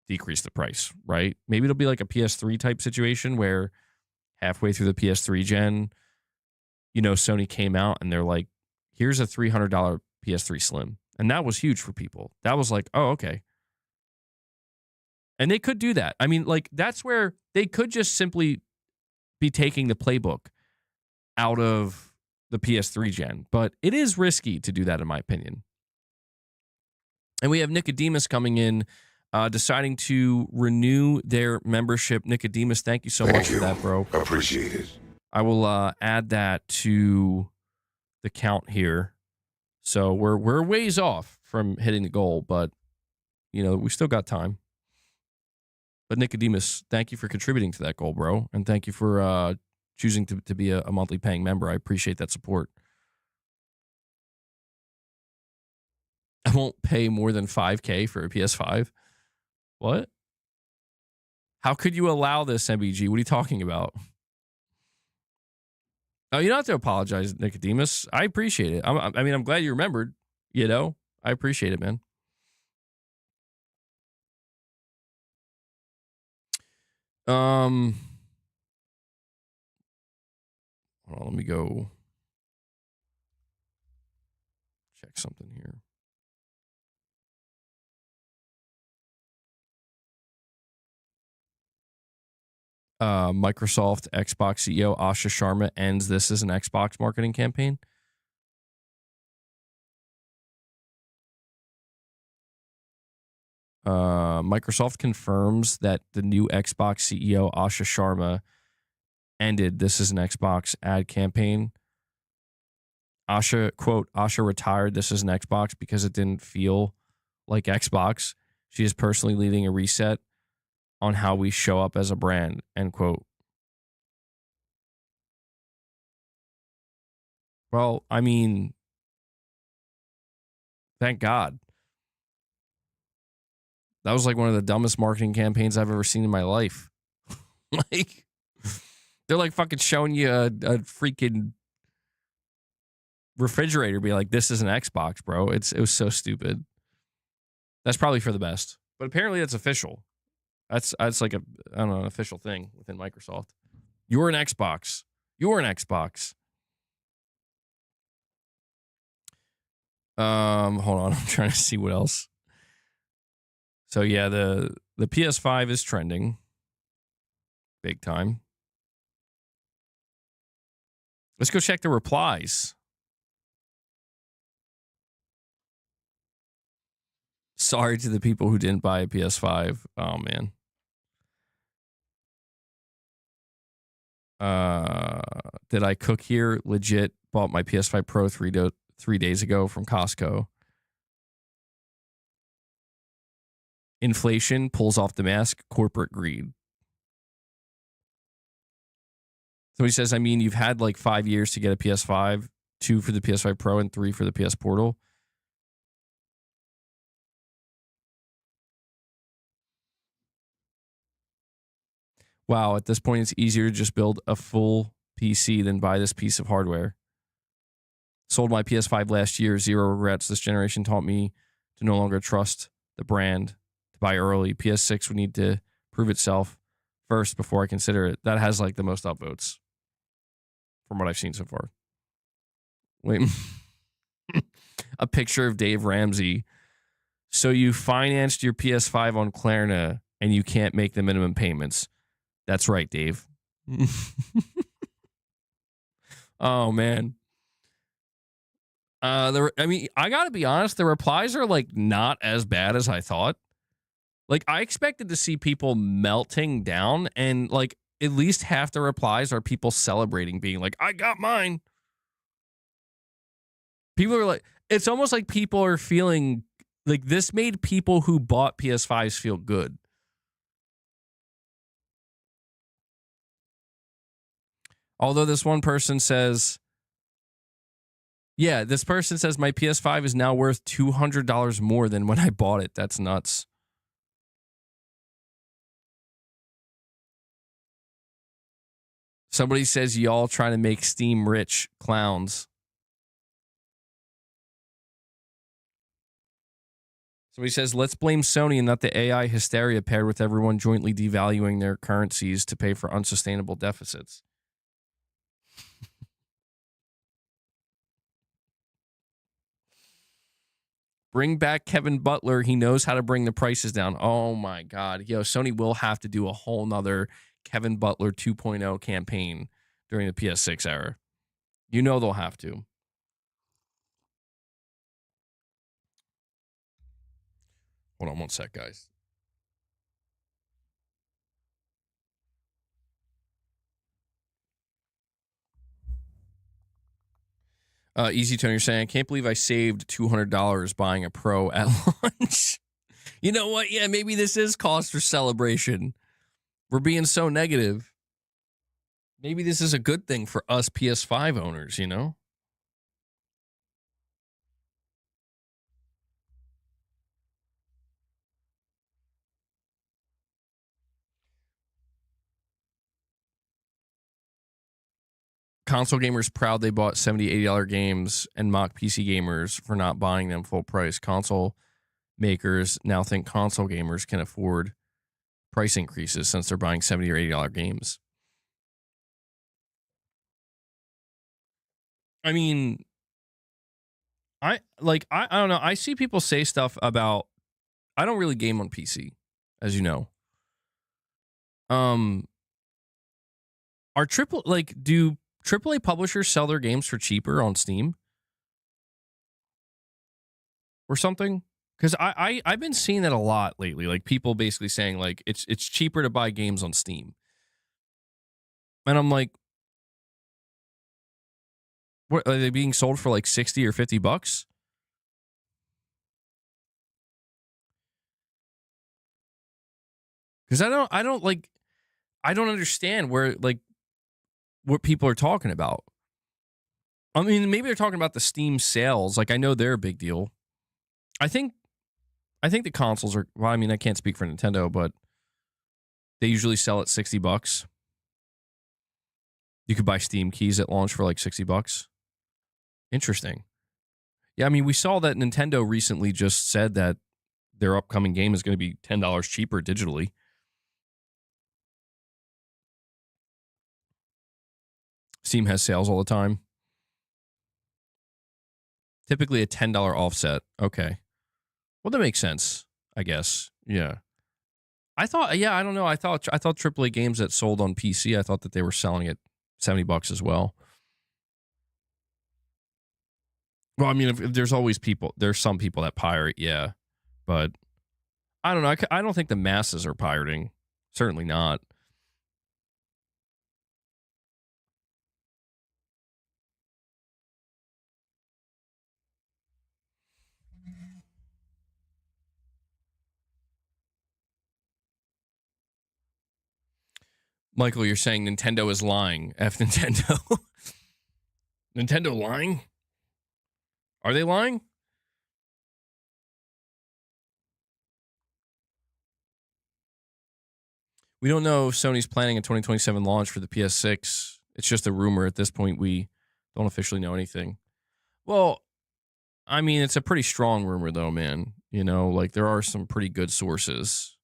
decrease the price, right? Maybe it'll be like a PS3 type situation where halfway through the PS3 gen, Sony came out and they're like, here's a $300 PS3 Slim. And that was huge for people. That was like, oh, okay. And they could do that. I mean, like, that's where they could just simply be taking the playbook out of the PS3 gen. But it is risky to do that, in my opinion. And we have Nicodemus coming in, deciding to renew their membership. Nicodemus, thank you so much for that, bro. Appreciate it. I will add that to the count here. So we're ways off from hitting the goal, but we still got time. But Nicodemus, thank you for contributing to that goal, bro, and thank you for choosing to be a monthly paying member. I appreciate that support. I won't pay more than $5,000 for a PS5. What? How could you allow this, MBG? What are you talking about? Oh, you don't have to apologize, Nicodemus. I appreciate it. I'm glad you remembered. I appreciate it, man. Hold on, let me go check something here. Microsoft Xbox CEO Asha Sharma ends this as an Xbox marketing campaign. Microsoft confirms that the new Xbox CEO Asha Sharma ended this as an Xbox ad campaign. Asha retired this as an Xbox because it didn't feel like Xbox. She is personally leading a reset on how we show up as a brand, end quote. Well, I mean, thank God. That was like one of the dumbest marketing campaigns I've ever seen in my life. Like, they're like fucking showing you a freaking refrigerator, be like, this is an Xbox, bro. It was so stupid. That's probably for the best. But apparently that's official. That's like I don't know, an official thing within Microsoft. You're an Xbox. You're an Xbox. Hold on. I'm trying to see what else. So yeah, the PS5 is trending big time. Let's go check the replies. Sorry to the people who didn't buy a PS5. Oh man. Did I cook here? Legit bought my PS5 Pro 3 days ago from Costco. Inflation pulls off the mask. Corporate greed. Somebody says, I mean, you've had like 5 years to get a PS5, 2 for the PS5 Pro and 3 for the PS Portal. Wow, at this point, it's easier to just build a full PC than buy this piece of hardware. Sold my PS5 last year, zero regrets. This generation taught me to no longer trust the brand, to buy early. PS6 would need to prove itself first before I consider it. That has like the most upvotes from what I've seen so far. Wait, a picture of Dave Ramsey. So you financed your PS5 on Klarna and you can't make the minimum payments. That's right, Dave. Oh man. I gotta be honest, the replies are like not as bad as I thought. Like I expected to see people melting down, and like at least half the replies are people celebrating, being like, I got mine. People are like, it's almost like people are feeling like this made people who bought PS5s feel good. Although this one person says, yeah, this person says my PS5 is now worth $200 more than when I bought it. That's nuts. Somebody says y'all trying to make Steam rich clowns. Somebody says, let's blame Sony and not the AI hysteria paired with everyone jointly devaluing their currencies to pay for unsustainable deficits. Bring back Kevin Butler. He knows how to bring the prices down. Oh my God. Yo, Sony will have to do a whole nother Kevin Butler 2.0 campaign during the PS6 era. You know they'll have to. Hold on one sec, guys. Easy Tone, you're saying, I can't believe I saved $200 buying a Pro at launch. You know what? Yeah, maybe this is cause for celebration. We're being so negative. Maybe this is a good thing for us PS5 owners, you know? Console gamers proud they bought $70, $80 games and mock PC gamers for not buying them full price. Console makers now think console gamers can afford price increases since they're buying $70 or $80 games. I mean, I don't know. I see people say stuff about, I don't really game on PC, as you know. Do AAA publishers sell their games for cheaper on Steam or something? Because I've been seeing that a lot lately. Like people basically saying like it's cheaper to buy games on Steam, and I'm like, what are they being sold for, like $60 or $50? Because I don't understand where, like, what people are talking about. I mean, maybe they're talking about the Steam sales. Like, I know they're a big deal. I think the consoles are, well, I mean, I can't speak for Nintendo, but they usually sell at $60. You could buy Steam keys at launch for like $60. Interesting. Yeah, I mean, we saw that Nintendo recently just said that their upcoming game is going to be $10 cheaper digitally. Steam has sales all the time. Typically a $10 offset. Okay. Well, that makes sense, I guess. Yeah. I don't know. I thought AAA games that sold on PC, I thought that they were selling at $70 as well. Well, I mean, if there's some people that pirate, yeah. But I don't know. I don't think the masses are pirating. Certainly not. Michael, you're saying Nintendo is lying. F Nintendo. Nintendo lying? Are they lying? We don't know if Sony's planning a 2027 launch for the PS6. It's just a rumor at this point. We don't officially know anything. Well, I mean, it's a pretty strong rumor, though, man. You know, like there are some pretty good sources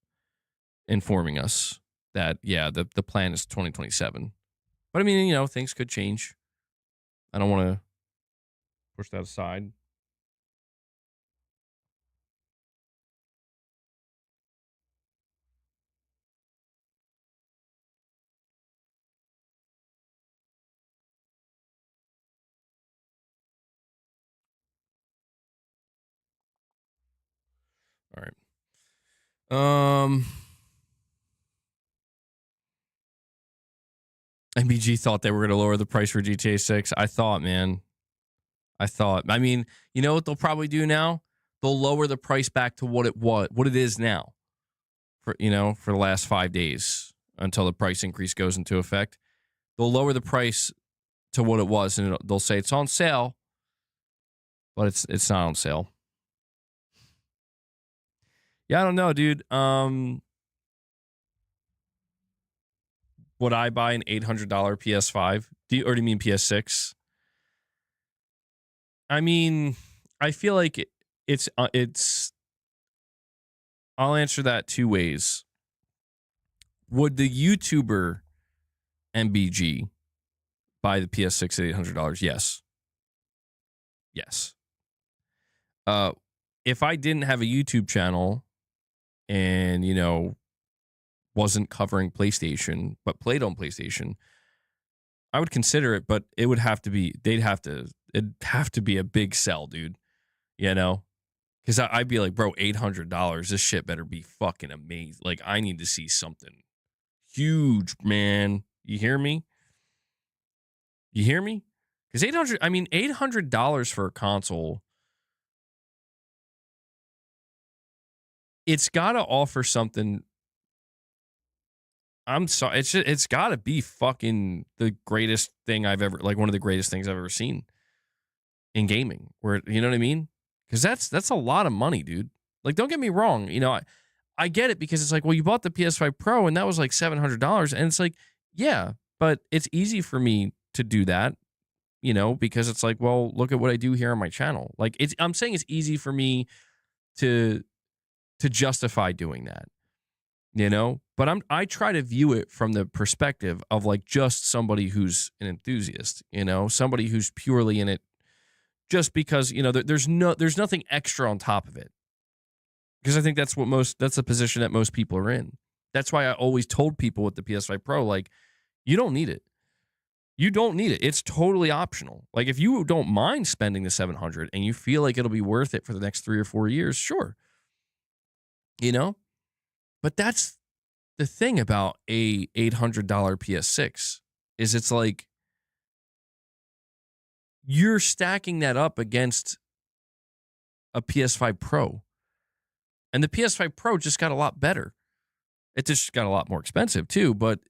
informing us that, yeah, the plan is 2027. But I mean, you know, things could change. I don't want to push that aside. All right. MBG thought they were going to lower the price for GTA 6. I thought, man. I mean, you know what they'll probably do now? They'll lower the price back to what it is now. For the last 5 days until the price increase goes into effect. They'll lower the price to what it was, and they'll say it's on sale, but it's not on sale. Yeah, I don't know, dude. Would I buy an $800 PS5? Do you mean PS6? I mean, I feel like it's. I'll answer that two ways. Would the YouTuber MBG buy the PS6 at $800? Yes. Yes. If I didn't have a YouTube channel and, you know, wasn't covering PlayStation, but played on PlayStation, I would consider it, but it would have to be, it'd have to be a big sell, dude. You know? Because I'd be like, bro, $800, this shit better be fucking amazing. Like, I need to see something huge, man. You hear me? You hear me? Because $800 for a console, it's got to offer something. I'm sorry. It's got to be fucking the greatest thing I've ever, like one of the greatest things I've ever seen in gaming. Where, you know what I mean? Because that's a lot of money, dude. Like, don't get me wrong. You know, I get it because it's like, well, you bought the PS5 Pro and that was like $700. And it's like, yeah, but it's easy for me to do that, you know, because it's like, well, look at what I do here on my channel. Like, I'm saying it's easy for me to justify doing that. you know? But I try to view it from the perspective of like just somebody who's an enthusiast, you know, somebody who's purely in it just because, you know, there's nothing extra on top of it. Because I think that's the position that most people are in. That's why I always told people with the PS5 Pro, like, you don't need it. You don't need it. It's totally optional. Like, if you don't mind spending the $700 and you feel like it'll be worth it for the next 3 or 4 years, sure. You know? But that's the thing about a $800 PS6 is it's like you're stacking that up against a PS5 Pro. And the PS5 Pro just got a lot better. It just got a lot more expensive too, but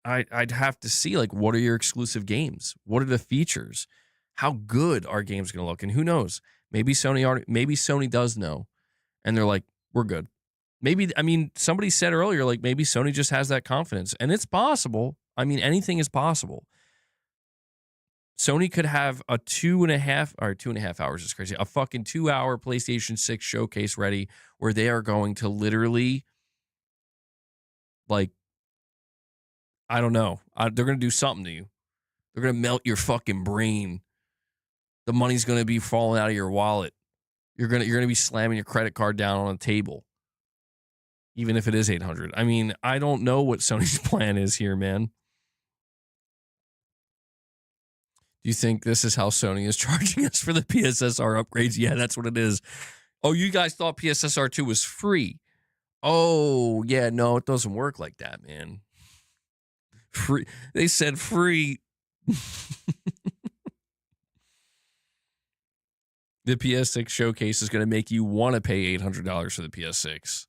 I'd have to see, like, what are your exclusive games? What are the features? How good are games going to look? And who knows? Maybe Sony does know, and they're like, we're good. Maybe, I mean, somebody said earlier, like, maybe Sony just has that confidence, and it's possible. I mean, anything is possible. Sony could have a 2.5 hours is crazy, a fucking 2-hour PlayStation 6 showcase ready where they are going to literally, like, I don't know. They're going to do something to you. They're going to melt your fucking brain. The money's going to be falling out of your wallet. You're going to be slamming your credit card down on a table, even if it is $800. I mean, I don't know what Sony's plan is here, man. Do you think this is how Sony is charging us for the PSSR upgrades? Yeah, that's what it is. Oh, you guys thought PSSR 2 was free. Oh, yeah, no, it doesn't work like that, man. Free. They said free. The PS6 showcase is going to make you want to pay $800 for the PS6.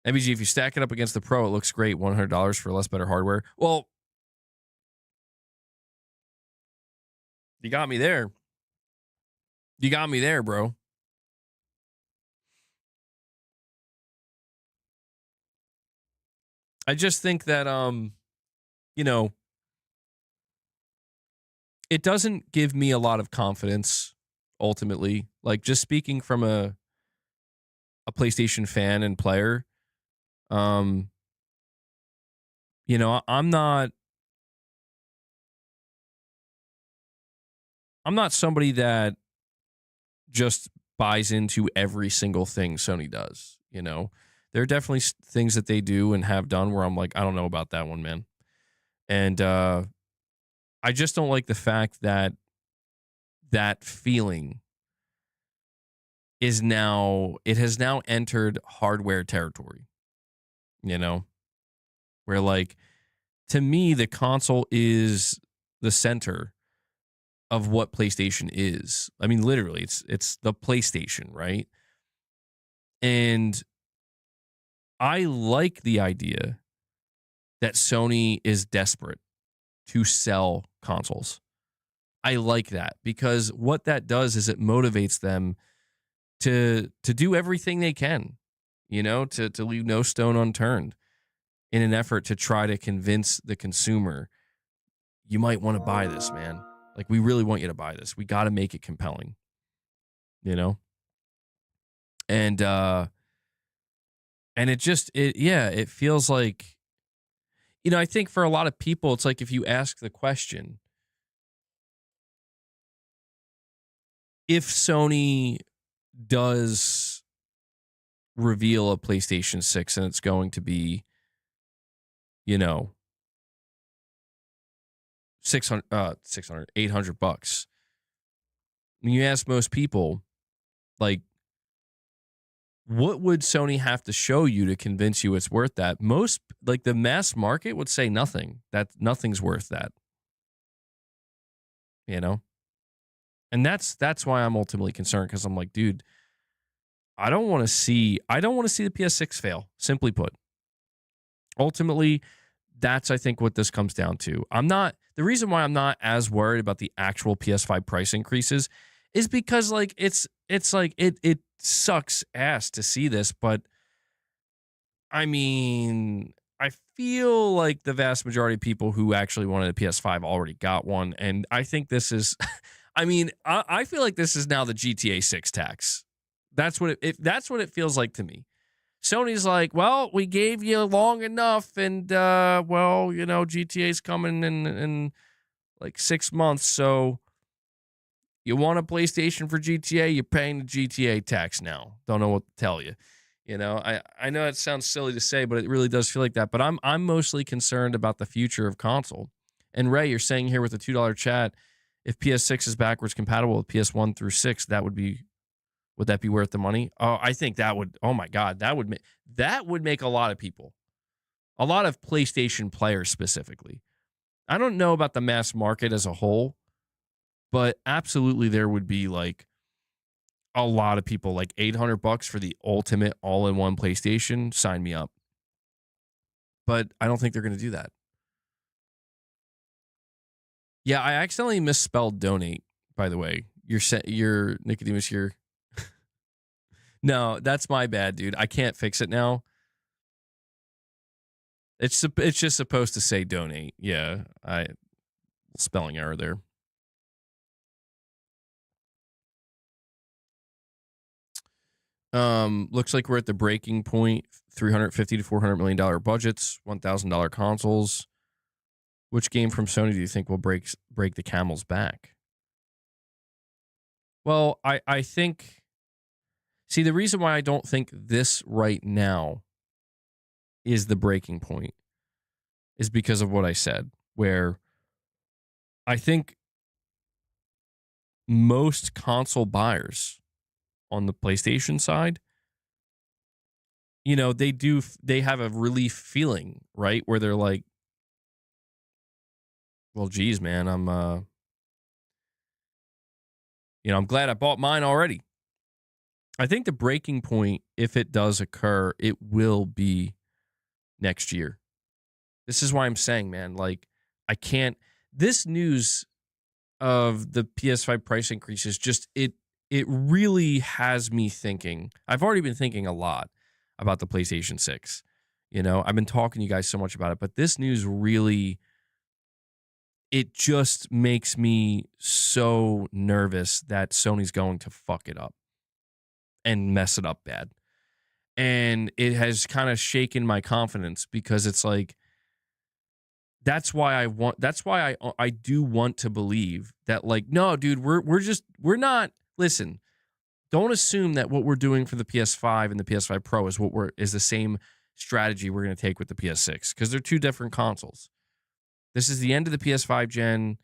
MBG, if you stack it up against the Pro, it looks great. $100 for less better hardware. Well, you got me there. You got me there, bro. I just think that, you know, it doesn't give me a lot of confidence, ultimately. Like, just speaking from a PlayStation fan and player, you know, I'm not somebody that just buys into every single thing Sony does, you know? There are definitely things that they do and have done where I'm like, I don't know about that one, man. And I just don't like the fact that that feeling has now entered hardware territory, you know? Where, like, to me, the console is the center of what PlayStation is. I mean, literally, it's the PlayStation, right? And I like the idea that Sony is desperate to sell consoles. I like that because what that does is it motivates them to do everything they can, you know, to leave no stone unturned in an effort to try to convince the consumer, you might want to buy this, man. Like, we really want you to buy this. We got to make it compelling, you know? And it feels like, you know, I think for a lot of people, it's like if you ask the question, if Sony does reveal a PlayStation 6 and it's going to be, you know, $800. When you ask most people, like, what would Sony have to show you to convince you it's worth that? Most, like, the mass market would say nothing. That nothing's worth that. You know? And that's why I'm ultimately concerned, because I'm like, dude, I don't want to see the PS6 fail, simply put. Ultimately, that's, I think, what this comes down to. The reason why I'm not as worried about the actual PS5 price increases is because, like, it's like it sucks ass to see this, but I mean, I feel like the vast majority of people who actually wanted a PS5 already got one, and I think this is I mean, I feel like this is now the GTA 6 tax. That's what that's what it feels like to me. Sony's like, well, we gave you long enough, and well, you know, GTA's coming in like 6 months, so you want a PlayStation for GTA, you're paying the GTA tax now. Don't know what to tell you. You know, I know it sounds silly to say, but it really does feel like that. But I'm mostly concerned about the future of console. And Ray, you're saying here with the $2 chat, if PS6 is backwards compatible with PS1 through 6, would that be worth the money? Oh, I think that would. Oh my God, that would make a lot of people, a lot of PlayStation players specifically. I don't know about the mass market as a whole, but absolutely there would be like a lot of people, like $800 for the ultimate all-in-one PlayStation. Sign me up. But I don't think they're going to do that. Yeah, I accidentally misspelled donate, by the way. You're Nicodemus here. No, that's my bad, dude. I can't fix it now. It's just supposed to say donate. Yeah, spelling error there. Looks like we're at the breaking point. $350 to $400 million budgets, $1,000 consoles. Which game from Sony do you think will break the camel's back? Well, I think. See, the reason why I don't think this right now is the breaking point is because of what I said, where I think most console buyers on the PlayStation side, you know, they have a relief feeling, right? Where they're like, well, geez, man, I'm glad I bought mine already. I think the breaking point, if it does occur, it will be next year. This is why I'm saying, man, like, I can't. This news of the PS5 price increases it really has me thinking. I've already been thinking a lot about the PlayStation 6. You know, I've been talking to you guys so much about it, but this news really, it just makes me so nervous that Sony's going to fuck it up and mess it up bad. And it has kind of shaken my confidence because it's like, that's why I do want to believe that, like, no, dude, we're not, listen, don't assume that what we're doing for the PS5 and the PS5 Pro is the same strategy we're going to take with the PS6, because they're two different consoles. This is the end of the PS5 gen.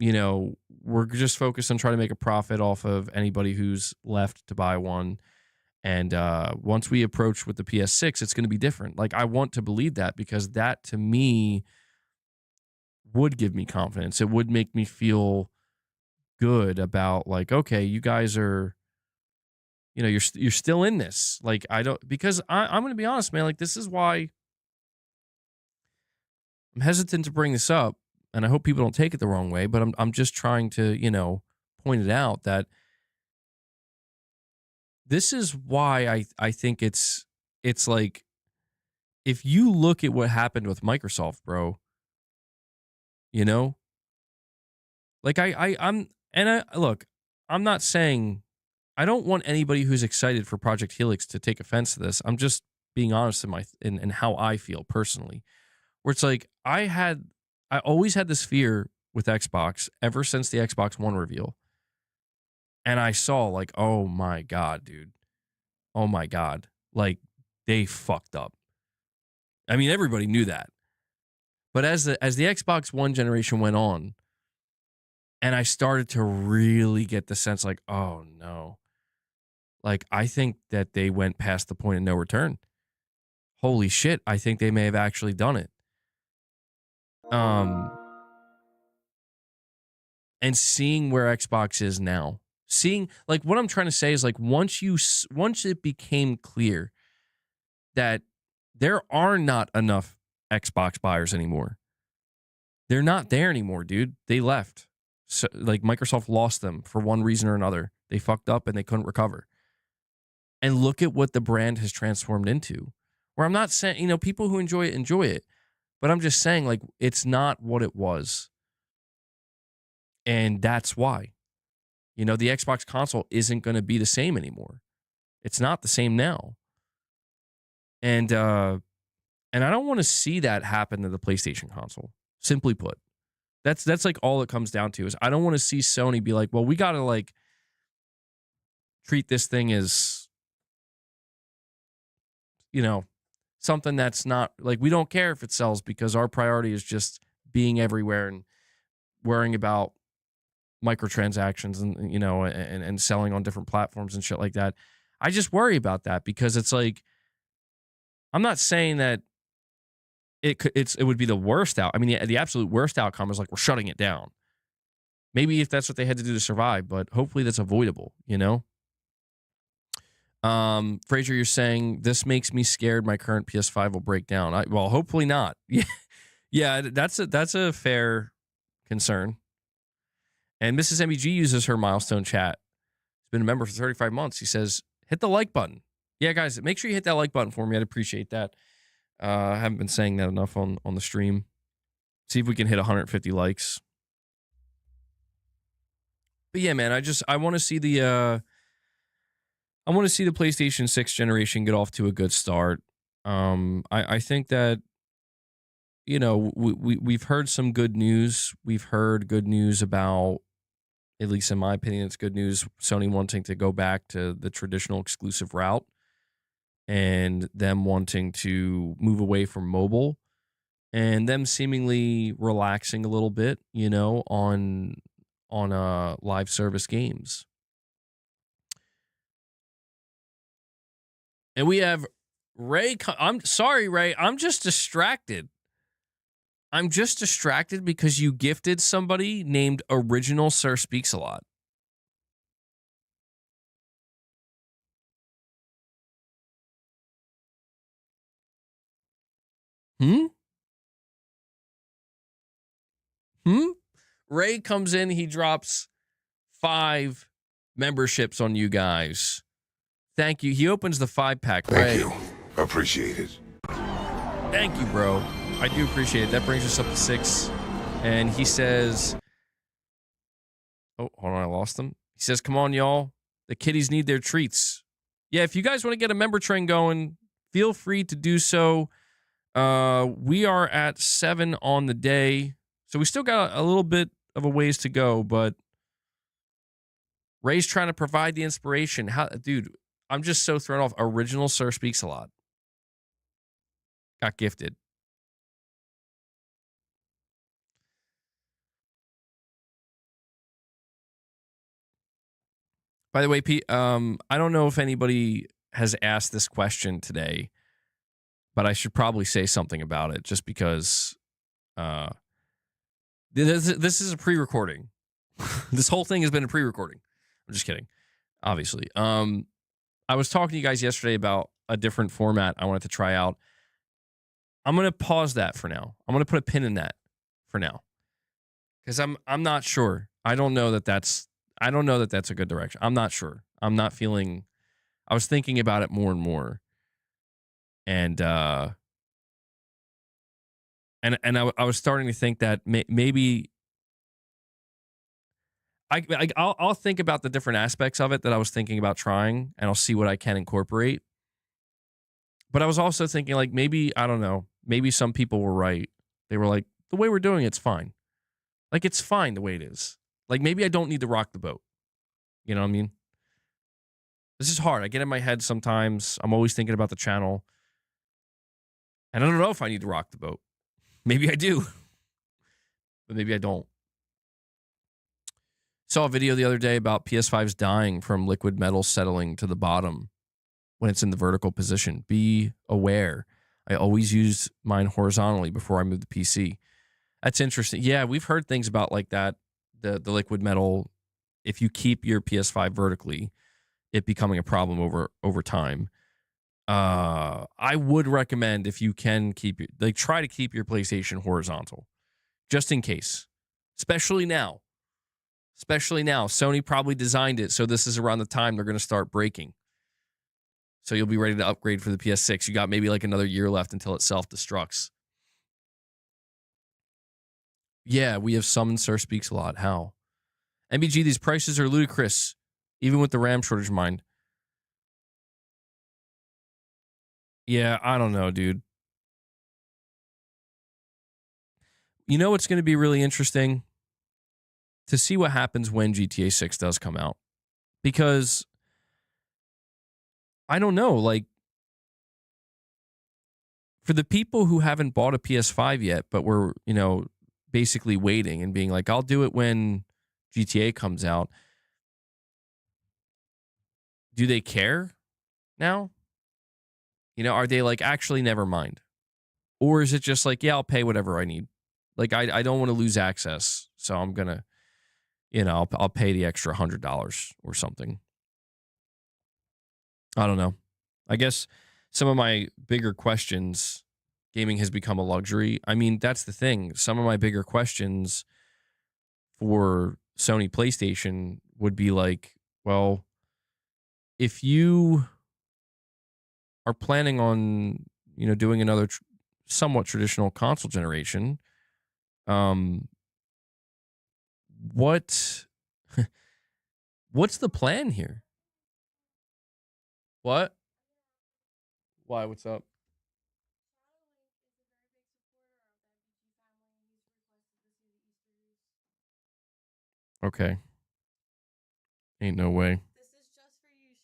You know, we're just focused on trying to make a profit off of anybody who's left to buy one. And once we approach with the PS6, it's going to be different. Like, I want to believe that, because that, to me, would give me confidence. It would make me feel good about, like, okay, you guys are, you know, you're still in this. Like, because I'm going to be honest, man. Like, this is why I'm hesitant to bring this up, and I hope people don't take it the wrong way. But I'm just trying to, you know, point it out that this is why I think it's like, if you look at what happened with Microsoft, bro, you know, like look, I'm not saying, I don't want anybody who's excited for Project Helix to take offense to this. I'm just being honest in how I feel personally, where it's like, I always had this fear with Xbox ever since the Xbox One reveal. And I saw, like, oh my God, dude. Oh my God. Like, they fucked up. I mean, everybody knew that. But as the Xbox One generation went on, and I started to really get the sense, like, oh no. Like, I think that they went past the point of no return. Holy shit, I think they may have actually done it. And seeing where Xbox is now, seeing, like, what I'm trying to say is, like, once it became clear that there are not enough Xbox buyers anymore, they're not there anymore, dude. They left. So, like, Microsoft lost them for one reason or another. They fucked up and they couldn't recover. And look at what the brand has transformed into. Where I'm not saying, you know, people who enjoy it. But I'm just saying, like, it's not what it was. And that's why. You know, the Xbox console isn't going to be the same anymore. It's not the same now. And I don't want to see that happen to the PlayStation console. Simply put. That's like all it comes down to is I don't want to see Sony be like, well, we got to like treat this thing as, you know, something that's not like, we don't care if it sells because our priority is just being everywhere and worrying about microtransactions and, you know, and selling on different platforms and shit like that. I just worry about that because it's like, I'm not saying that it would be the worst out. I mean, the absolute worst outcome is like we're shutting it down. Maybe if that's what they had to do to survive, but hopefully that's avoidable, you know? Fraser, you're saying this makes me scared my current PS5 will break down. Well, hopefully not. Yeah, that's a fair concern. And Mrs. MBG uses her milestone chat. She's been a member for 35 months. He says, hit the like button. Yeah, guys, make sure you hit that like button for me. I'd appreciate that. I haven't been saying that enough on the stream. See if we can hit 150 likes. But yeah, man, I want to see the PlayStation 6 generation get off to a good start. I think that, you know, we've heard some good news. We've heard good news about, at least in my opinion, it's good news, Sony wanting to go back to the traditional exclusive route and them wanting to move away from mobile and them seemingly relaxing a little bit, you know, on live service games. And we have Ray. I'm sorry, Ray. I'm just distracted. I'm just distracted because you gifted somebody named Original Sir Speaks a Lot. Ray comes in, he drops 5 memberships on you guys. Thank you. He opens the 5-pack. Ray. Thank you. Appreciate it. Thank you, bro. I do appreciate it. That brings us up to 6. And he says, oh, hold on, I lost him. He says, come on, y'all. The kiddies need their treats. Yeah, if you guys want to get a member train going, feel free to do so. We are at 7 on the day. So we still got a little bit of a ways to go, but Ray's trying to provide the inspiration. Dude, I'm just so thrown off. Original Sir Speaks a Lot. Got gifted. By the way, Pete, I don't know if anybody has asked this question today, but I should probably say something about it just because this is a pre-recording. This whole thing has been a pre-recording. I'm just kidding, obviously. I was talking to you guys yesterday about a different format I wanted to try out. I'm going to pause that for now. I'm going to put a pin in that for now because I'm not sure. I don't know that that's a good direction. I'm not sure. I'm not feeling. I was thinking about it more and more, and I was starting to think that maybe I'll think about the different aspects of it that I was thinking about trying, and I'll see what I can incorporate. But I was also thinking, like, maybe, I don't know, maybe some people were right. They were like, the way we're doing it's fine. Like, it's fine the way it is. Like, maybe I don't need to rock the boat. You know what I mean? This is hard. I get in my head sometimes. I'm always thinking about the channel. And I don't know if I need to rock the boat. Maybe I do. But maybe I don't. Saw a video the other day about PS5s dying from liquid metal settling to the bottom when it's in the vertical position. Be aware. I always use mine horizontally before I move the PC. That's interesting. Yeah, we've heard things about like that. The liquid metal, if you keep your PS5 vertically, it becoming a problem over time. I would recommend if you can try to keep your PlayStation horizontal, just in case. Especially now. Sony probably designed it so this is around the time they're going to start breaking. So you'll be ready to upgrade for the PS6. You got maybe like another year left until it self-destructs. Yeah, we have summoned Sir Speaks a Lot. How? MBG, these prices are ludicrous, even with the RAM shortage in mind. Yeah, I don't know, dude. You know what's going to be really interesting? To see what happens when GTA 6 does come out. Because I don't know, like, for the people who haven't bought a PS5 yet, but were, you know, basically waiting and being like, I'll do it when GTA comes out. Do they care now? You know, are they like, actually, never mind? Or is it just like, yeah, I'll pay whatever I need? Like, I don't want to lose access, so I'm going to, you know, I'll pay the extra $100 or something. I don't know. I guess some of my bigger questions, gaming has become a luxury. I mean, that's the thing. Some of my bigger questions for Sony PlayStation would be like, well, if you are planning on, you know, doing another somewhat traditional console generation, what what's the plan here? What? Why? What's up? Okay. Ain't no way. This is just for you,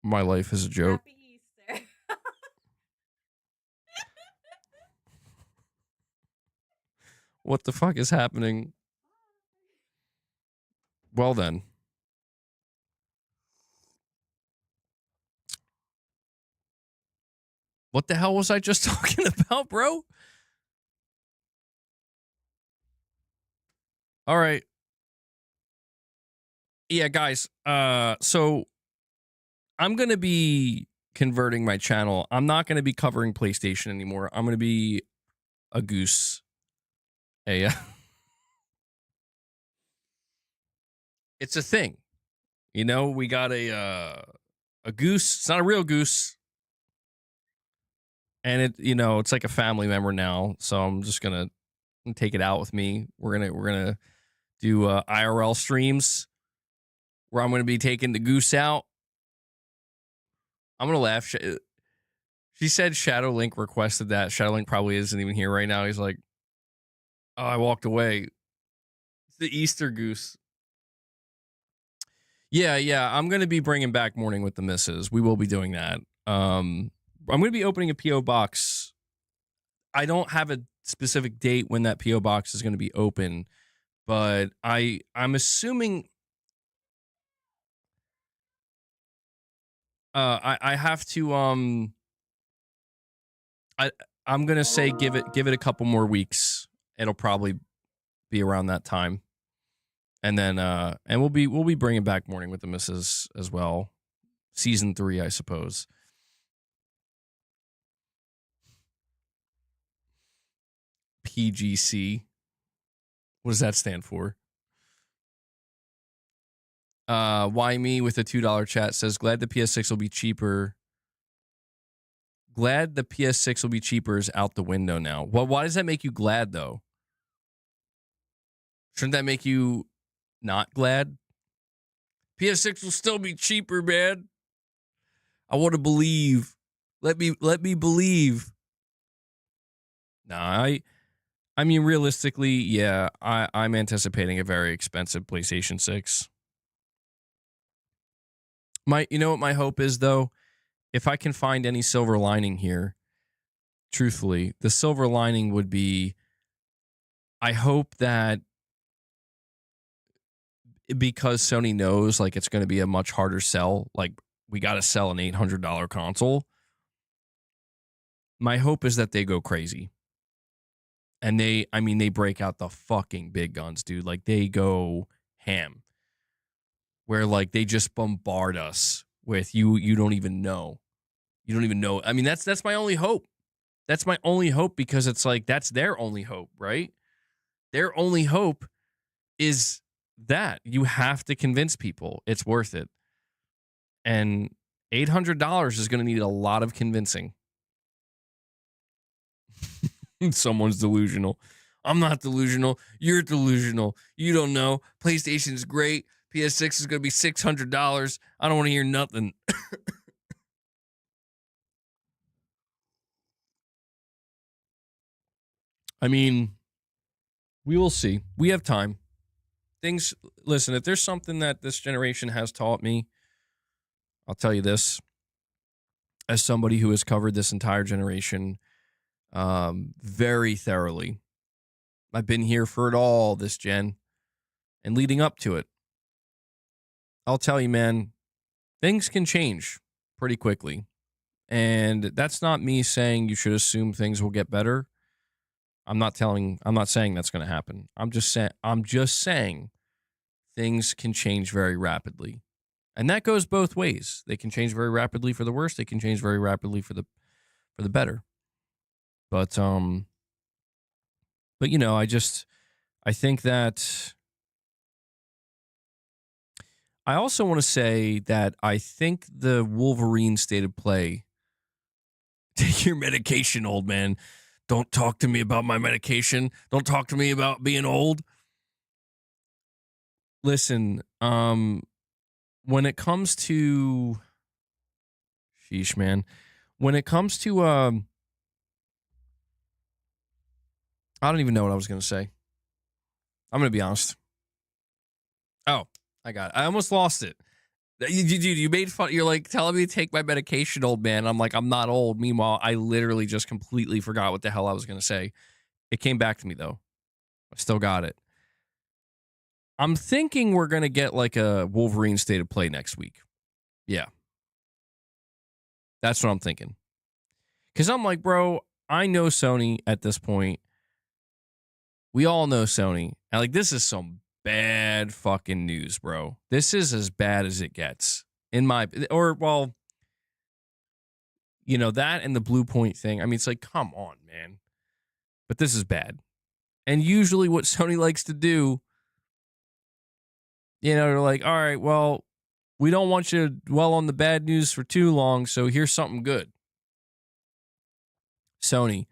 Shadowling. My life is a joke. Happy Easter. What the fuck is happening? Well then. What the hell was I just talking about, bro? All right. Yeah, guys. So I'm going to be converting my channel. I'm not going to be covering PlayStation anymore. I'm going to be a goose. It's a thing. You know, we got a goose. It's not a real goose. And it, you know, it's like a family member now. So I'm just going to take it out with me. We're going to do IRL streams where I'm going to be taking the goose out. I'm going to laugh. She said Shadow Link requested that. Shadow Link probably isn't even here right now. He's like, oh, I walked away. It's the Easter goose. Yeah. I'm going to be bringing back Morning with the Misses. We will be doing that. I'm going to be opening a P.O. box. I don't have a specific date when that P.O. box is going to be open, but I'm assuming I have to I'm gonna say give it a couple more weeks. It'll probably be around that time, and then and we'll be bringing back Morning with the Misses as well, season 3, I suppose. PGC. What does that stand for? Why me with a $2 chat says glad the PS6 will be cheaper. Glad the PS6 will be cheaper is out the window now. Well, why does that make you glad though? Shouldn't that make you not glad? PS6 will still be cheaper, man. I want to believe. Let me believe. Nah, I mean realistically, yeah, I'm anticipating a very expensive PlayStation 6. You know what my hope is though? If I can find any silver lining here, truthfully, the silver lining would be I hope that because Sony knows like it's going to be a much harder sell, like we got to sell an $800 console. My hope is that they go crazy. And they break out the fucking big guns, dude. Like they go ham. Where like they just bombard us with you don't even know. You don't even know. I mean, that's my only hope. That's my only hope because it's like that's their only hope, right? Their only hope is that you have to convince people it's worth it. And $800 is going to need a lot of convincing. Someone's delusional. I'm not delusional. You're delusional. You don't know. PlayStation's great. PS6 is going to be $600. I don't want to hear nothing. I mean, we will see. We have time. Listen, if there's something that this generation has taught me, I'll tell you this. As somebody who has covered this entire generation very thoroughly, I've been here for it all this gen and leading up to it. I'll tell you, man, things can change pretty quickly. And that's not me saying you should assume things will get better. I'm not saying that's going to happen. I'm just saying things can change very rapidly. And that goes both ways. They can change very rapidly for the worse, they can change very rapidly for the better. But you know, I think that I also want to say that I think the Wolverine state of play, take your medication, old man. Don't talk to me about my medication. Don't talk to me about being old. Listen, when it comes to sheesh, man. When it comes to I don't even know what I was going to say. I'm going to be honest. Oh, I got it. I almost lost it. You made fun. You're like telling me to take my medication, old man. I'm like, I'm not old. Meanwhile, I literally just completely forgot what the hell I was going to say. It came back to me, though. I still got it. I'm thinking we're going to get like a Wolverine state of play next week. Yeah. That's what I'm thinking. Because I'm like, bro, I know Sony at this point. We all know Sony. And like, this is some bad fucking news, bro. This is as bad as it gets. Well, you know, that and the Blue Point thing. I mean, it's like, come on, man. But this is bad. And usually what Sony likes to do, you know, they're like, all right, well, we don't want you to dwell on the bad news for too long, so here's something good. Sony,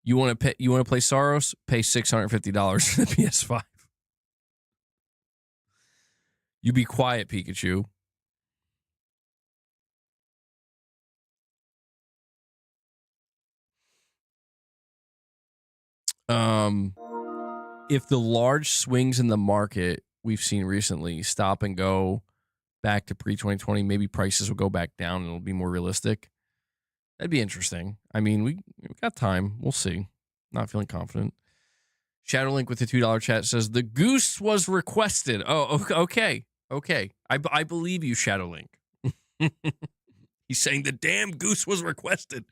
you want to play Soros? Pay $650 for the PS5. You be quiet, Pikachu. If the large swings in the market we've seen recently stop and go back to pre-2020, maybe prices will go back down and it'll be more realistic. That'd be interesting. I mean, we got time. We'll see. Not feeling confident. Shadowlink with the $2 chat says, the goose was requested. Oh, okay. Okay. I believe you, Shadowlink. He's saying the damn goose was requested.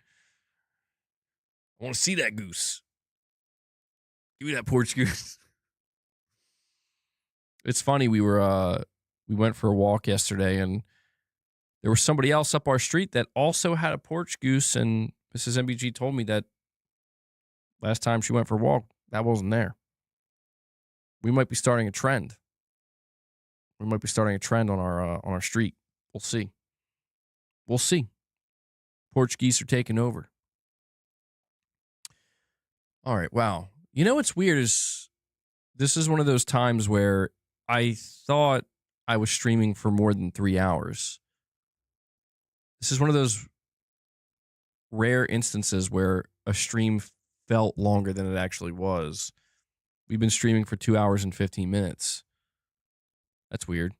I want to see that goose. Give me that porch goose. It's funny. We went for a walk yesterday, and there was somebody else up our street that also had a porch goose, and Mrs. MBG told me that last time she went for a walk, that wasn't there. We might be starting a trend. We might be starting a trend on our street. We'll see. We'll see. Porch geese are taking over. All right. Wow. You know what's weird is this is one of those times where I thought I was streaming for more than 3 hours. This is one of those rare instances where a stream felt longer than it actually was. We've been streaming for 2 hours and 15 minutes. That's weird.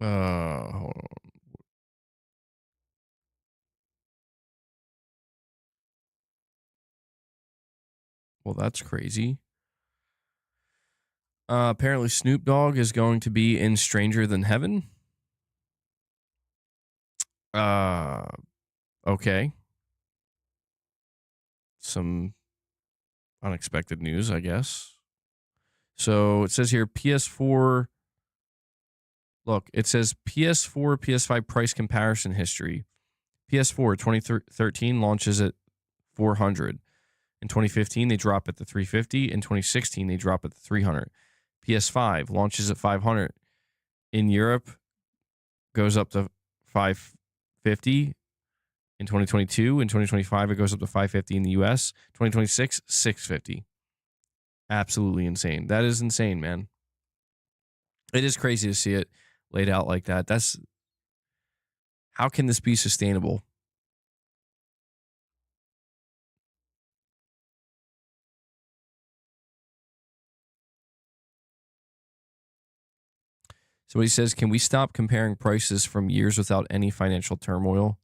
Hold on. Well, that's crazy. Apparently Snoop Dogg is going to be in Stranger Than Heaven. Okay. Some unexpected news, I guess. So it says here PS4. Look, it says PS4, PS5 price comparison history. PS4 2013 launches at $400. In 2015, they drop at the $350. In 2016, they drop at the $300. PS5 launches at $500. in Europe goes up to 550 in 2022. In 2025, it goes up to 550 in the US. 2026, 650. Absolutely insane. That is insane, man. It is crazy to see it laid out like that. How can this be sustainable? Somebody says, can we stop comparing prices from years without any financial turmoil,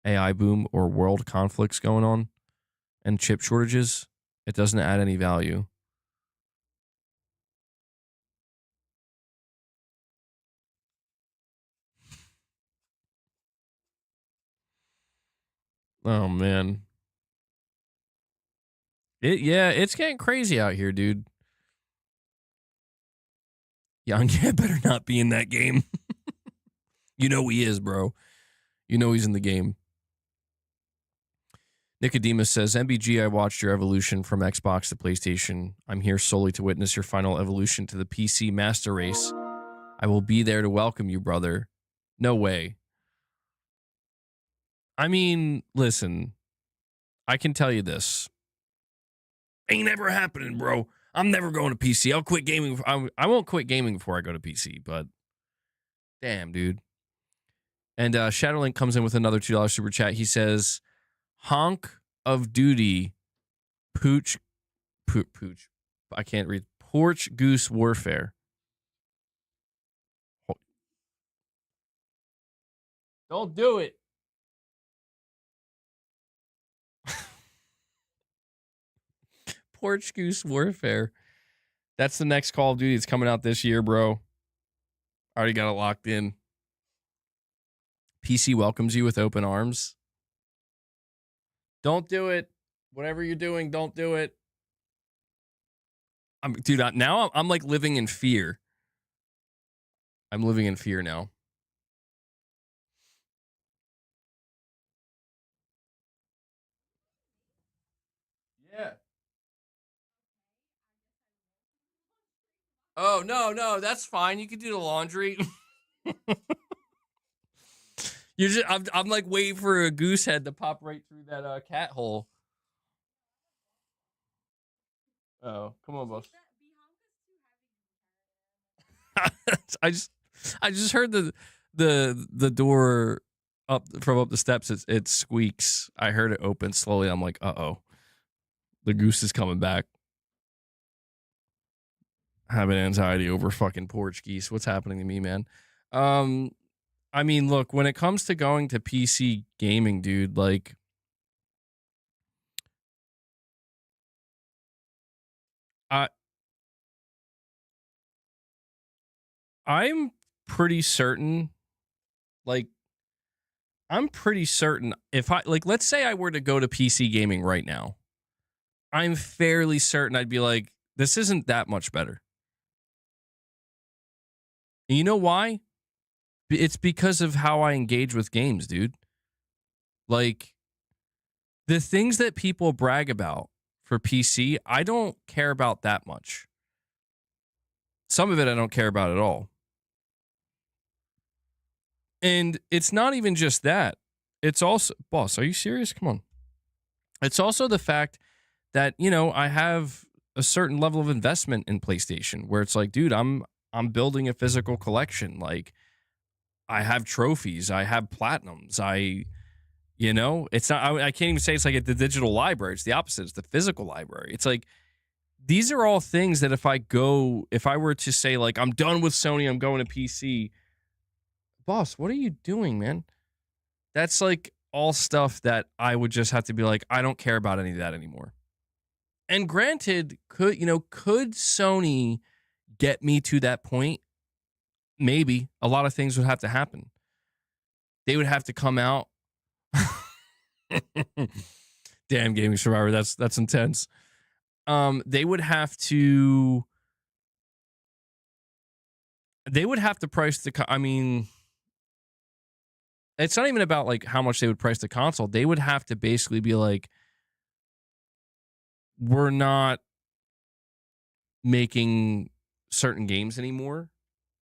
AI boom, or world conflicts going on, and chip shortages? It doesn't add any value. Oh, man. It's getting crazy out here, dude. Young Cat better not be in that game. You know he is, bro. You know he's in the game. Nicodemus says, MBG, I watched your evolution from Xbox to PlayStation. I'm here solely to witness your final evolution to the PC master race. I will be there to welcome you, brother. No way. I mean, listen, I can tell you this. Ain't ever happening, bro. I'm never going to PC. I'll quit gaming. I won't quit gaming before I go to PC, but damn, dude. And Shadowlink comes in with another $2 super chat. He says, Honk of Duty, Pooch. I can't read. Porch Goose Warfare. Don't do it. Porch Goose Warfare. That's the next Call of Duty that's coming out this year, bro. Already got it locked in. PC welcomes you with open arms. Don't do it. Whatever you're doing, don't do it. Now I'm like living in fear. I'm living in fear now. Yeah. Oh, no, that's fine. You can do the laundry. I'm like waiting for a goose head to pop right through that cat hole. Oh, come on, boss. I just heard the door up the steps. It squeaks. I heard it open slowly. I'm like, uh-oh. The goose is coming back. Having anxiety over fucking porch geese. What's happening to me, man? I mean, look, when it comes to going to PC gaming, dude, like I'm pretty certain, like, if let's say I were to go to PC gaming right now, I'm fairly certain I'd be like, this isn't that much better. And you know why? It's because of how I engage with games, dude. Like, the things that people brag about for PC, I don't care about that much. Some of it I don't care about at all. And it's not even just that. It's also, boss, are you serious? Come on. It's also the fact that, I have a certain level of investment in PlayStation where it's like, dude, I'm building a physical collection. Like, I have trophies, I have platinums, it's not, I can't even say it's like the digital library. It's the opposite. It's the physical library. It's like, these are all things that if I were to say, like, I'm done with Sony, I'm going to PC, boss, what are you doing, man? That's like all stuff that I would just have to be like, I don't care about any of that anymore. And granted, could Sony get me to that point? Maybe. A lot of things would have to happen. They would have to come out. Damn, Gaming Survivor, that's intense. They would have to price the it's not even about like how much they would price the console. They would have to basically be like, we're not making certain games anymore.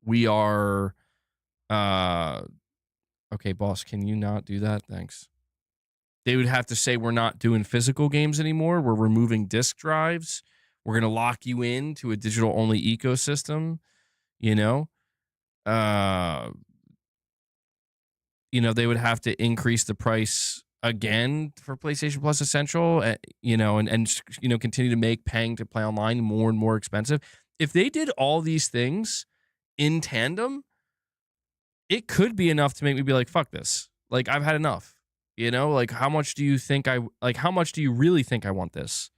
we are okay, boss, can you not do that? Thanks. They would have to say we're not doing physical games anymore. We're removing disk drives. We're going to lock you into a digital only ecosystem, you know? Uh they would have to increase the price again for PlayStation Plus Essential, and continue to make paying to play online more and more expensive. If they did all these things in tandem, it could be enough to make me be like, fuck this. Like, I've had enough. Like, how much do you really think I want this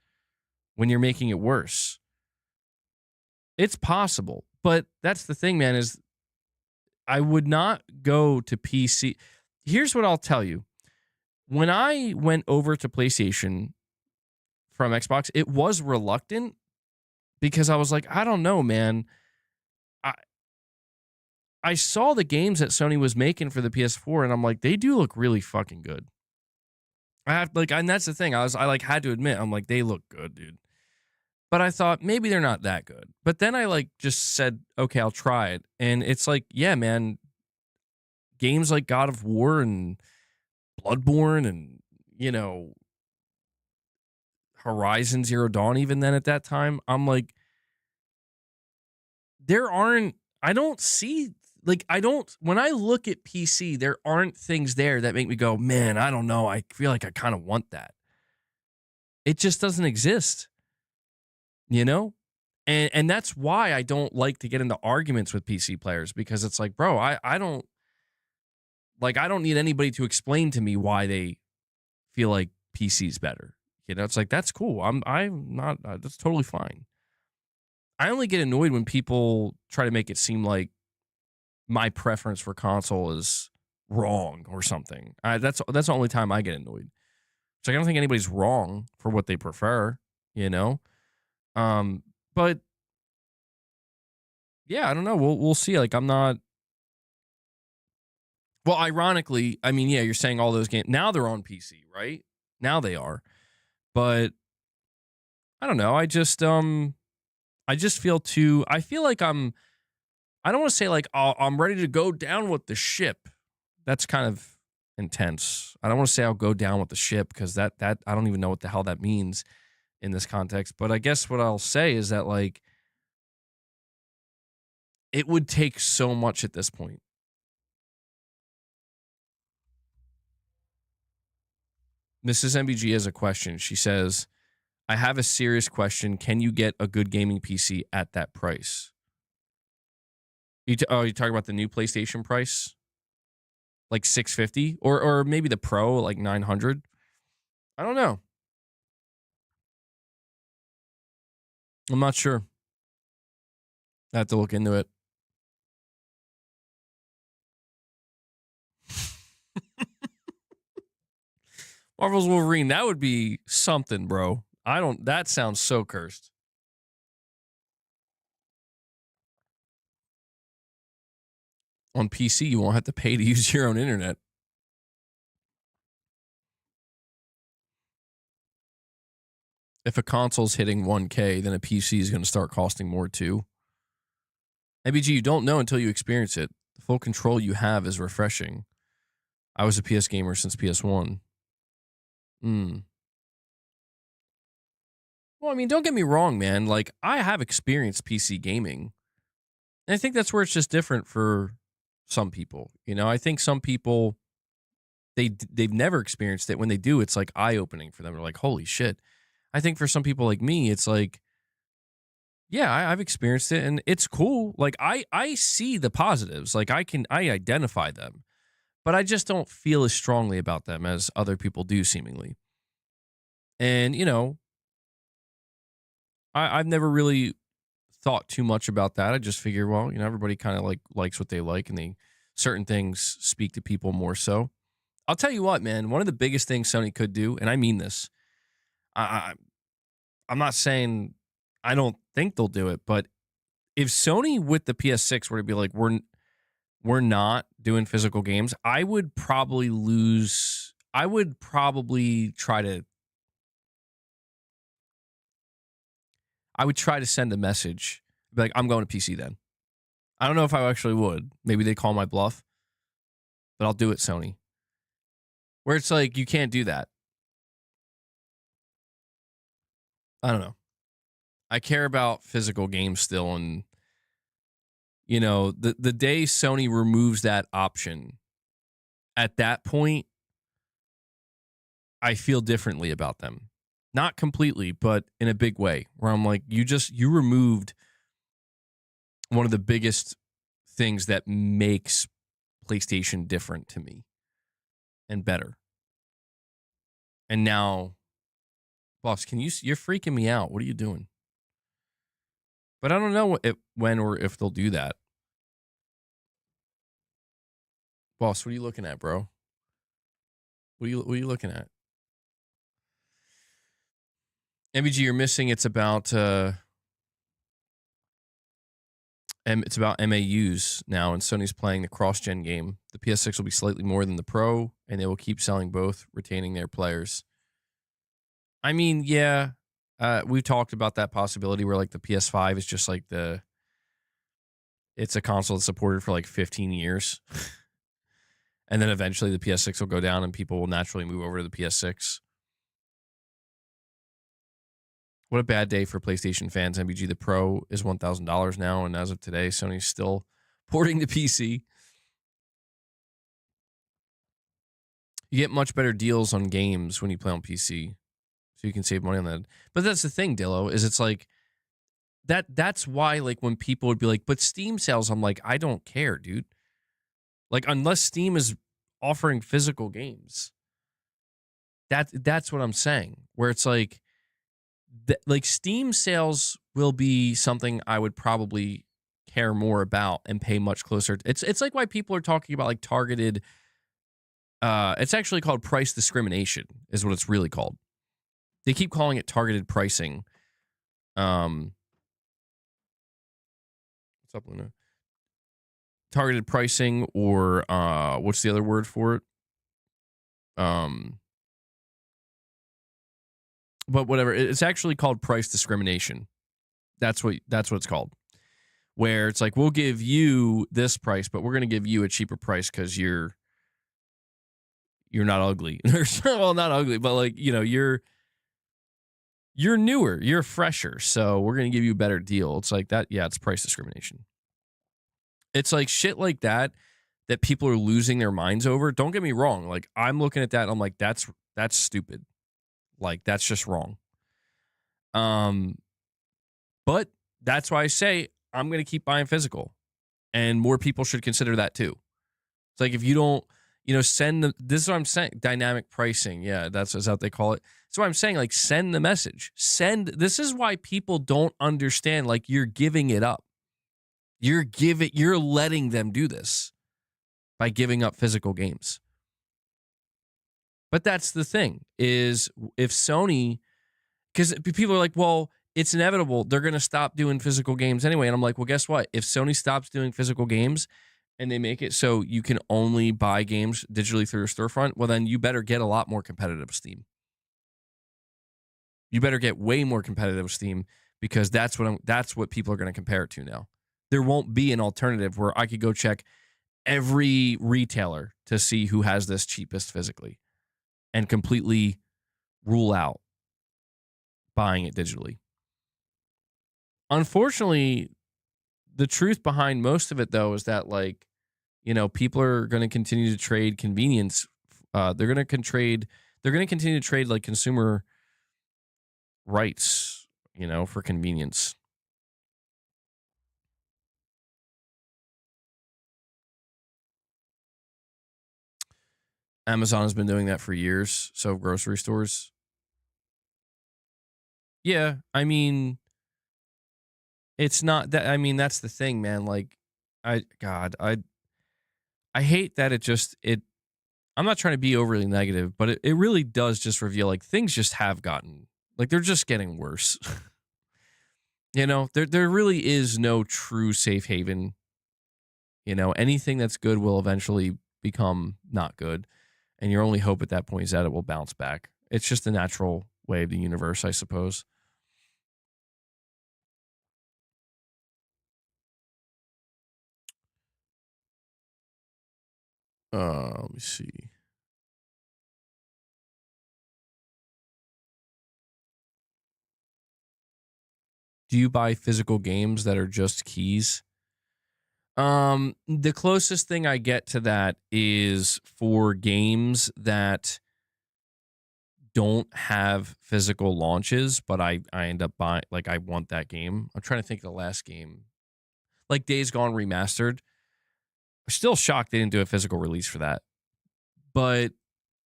when you're making it worse? It's possible. But that's the thing, man, is I would not go to PC. Here's what I'll tell you. When I went over to PlayStation from Xbox, it was reluctant because I was like, I don't know, man. I saw the games that Sony was making for the PS4, and I'm like, they do look really fucking good. And that's the thing. I had to admit, I'm like, they look good, dude. But I thought maybe they're not that good. But then I just said, okay, I'll try it. And it's like, yeah, man, games like God of War and Bloodborne and, Horizon Zero Dawn, even then at that time, I'm like, when I look at PC, there aren't things there that make me go, man, I don't know. I feel like I kind of want that. It just doesn't exist, And that's why I don't like to get into arguments with PC players, because it's like, bro, I don't need anybody to explain to me why they feel like PC's better. It's like, that's cool. I'm not, that's totally fine. I only get annoyed when people try to make it seem like my preference for console is wrong or something. That's the only time I get annoyed. It's like, I don't think anybody's wrong for what they prefer, But yeah, I don't know. We'll see. Like, I'm not. Well, ironically, I mean, yeah, you're saying all those games now they're on PC, right? Now they are, but I don't know. I just feel too. I feel like I don't want to say like, oh, I'm ready to go down with the ship. That's kind of intense. I don't want to say I'll go down with the ship, because that I don't even know what the hell that means in this context. But I guess what I'll say is that, like, it would take so much at this point. Mrs. MBG has a question. She says, I have a serious question. Can you get a good gaming PC at that price? You talking about the new PlayStation price? Like $650? Or maybe the Pro, like $900? I don't know. I'm not sure. I have to look into it. Marvel's Wolverine, that would be something, bro. That sounds so cursed. On PC, you won't have to pay to use your own internet. If a console's hitting 1K, then a PC is going to start costing more too. MBG, you don't know until you experience it. The full control you have is refreshing. I was a PS gamer since PS1. Well, I mean, don't get me wrong, man. Like, I have experienced PC gaming. And I think that's where it's just different for some people. I think some people, they've never experienced it. When they do, it's like eye-opening for them. They're like, holy shit. I think for some people like me, it's like, yeah, I've experienced it and it's cool. Like, I see the positives. Like, I identify them, but I just don't feel as strongly about them as other people do, seemingly. And, I've never really thought too much about that. I just figure, well, everybody kind of likes what they like, and certain things speak to people more so. I'll tell you what, man, one of the biggest things Sony could do, and I mean this, I'm not saying I don't think they'll do it, but if Sony with the PS6 were to be like, we're not doing physical games, I would probably try to send a message, be like, I'm going to PC then. I don't know if I actually would. Maybe they call my bluff, but I'll do it, Sony. Where it's like, you can't do that. I don't know. I care about physical games still. And, you know, the day Sony removes that option, at that point, I feel differently about them. Not completely, but in a big way, where I'm like, you removed one of the biggest things that makes PlayStation different to me and better. And now, boss, you're freaking me out. What are you doing? But I don't know when or if they'll do that. Boss, what are you looking at, bro? What are you looking at? MBG, you're missing. It's about MAUs now, and Sony's playing the cross-gen game. The PS6 will be slightly more than the Pro, and they will keep selling both, retaining their players. I mean, yeah, we've talked about that possibility where like the PS5 is just like it's a console that's supported for like 15 years. And then eventually the PS6 will go down and people will naturally move over to the PS6. What a bad day for PlayStation fans. MBG, the Pro is $1,000 now, and as of today, Sony's still porting the PC. You get much better deals on games when you play on PC, so you can save money on that. But that's the thing, Dillo, is it's like that's why like when people would be like, but Steam sales, I'm like, I don't care, dude. Like, unless Steam is offering physical games, that's what I'm saying. Where it's like, like Steam sales will be something I would probably care more about and pay much closer. It's like why people are talking about like targeted. It's actually called price discrimination, is what it's really called. They keep calling it targeted pricing. What's up, Luna? Targeted pricing, or what's the other word for it? But whatever, it's actually called price discrimination. That's what it's called. Where it's like, we'll give you this price, but we're going to give you a cheaper price because you're not ugly. Well, not ugly, but like, you know, you're newer, you're fresher, so we're going to give you a better deal. It's like that. Yeah, it's price discrimination. It's like shit like that people are losing their minds over. Don't get me wrong. Like, I'm looking at that and I'm like, that's stupid. Like, that's just wrong. But that's why I say I'm going to keep buying physical, and more people should consider that too. It's like, if you don't, you know, this is what I'm saying. Dynamic pricing. Yeah, that's what they call it. So I'm saying, like, send the message. This is why people don't understand. Like, you're giving it up. You're letting them do this by giving up physical games. But that's the thing, is if Sony, because people are like, well, it's inevitable, they're going to stop doing physical games anyway. And I'm like, well, guess what? If Sony stops doing physical games and they make it so you can only buy games digitally through your storefront, well, then you better get a lot more competitive with Steam. You better get way more competitive with Steam, because that's what people are going to compare it to now. There won't be an alternative where I could go check every retailer to see who has this cheapest physically and completely rule out buying it digitally. Unfortunately, the truth behind most of it, though, is that, like, you know, people are going to continue to trade convenience. They're going to continue to trade like consumer rights, you know, for convenience. Amazon has been doing that for years. So grocery stores. Yeah, I mean, it's not that. I mean, that's the thing, man. Like, I hate that I'm not trying to be overly negative, but it really does just reveal, like, things just have gotten, like, they're just getting worse. You know, there really is no true safe haven. You know, anything that's good will eventually become not good. And your only hope at that point is that it will bounce back. It's just the natural way of the universe, I suppose. Let me see. Do you buy physical games that are just keys? The closest thing I get to that is for games that don't have physical launches, but I end up buying, like, I want that game. I'm trying to think of the last game. Like Days Gone Remastered. I'm still shocked they didn't do a physical release for that. But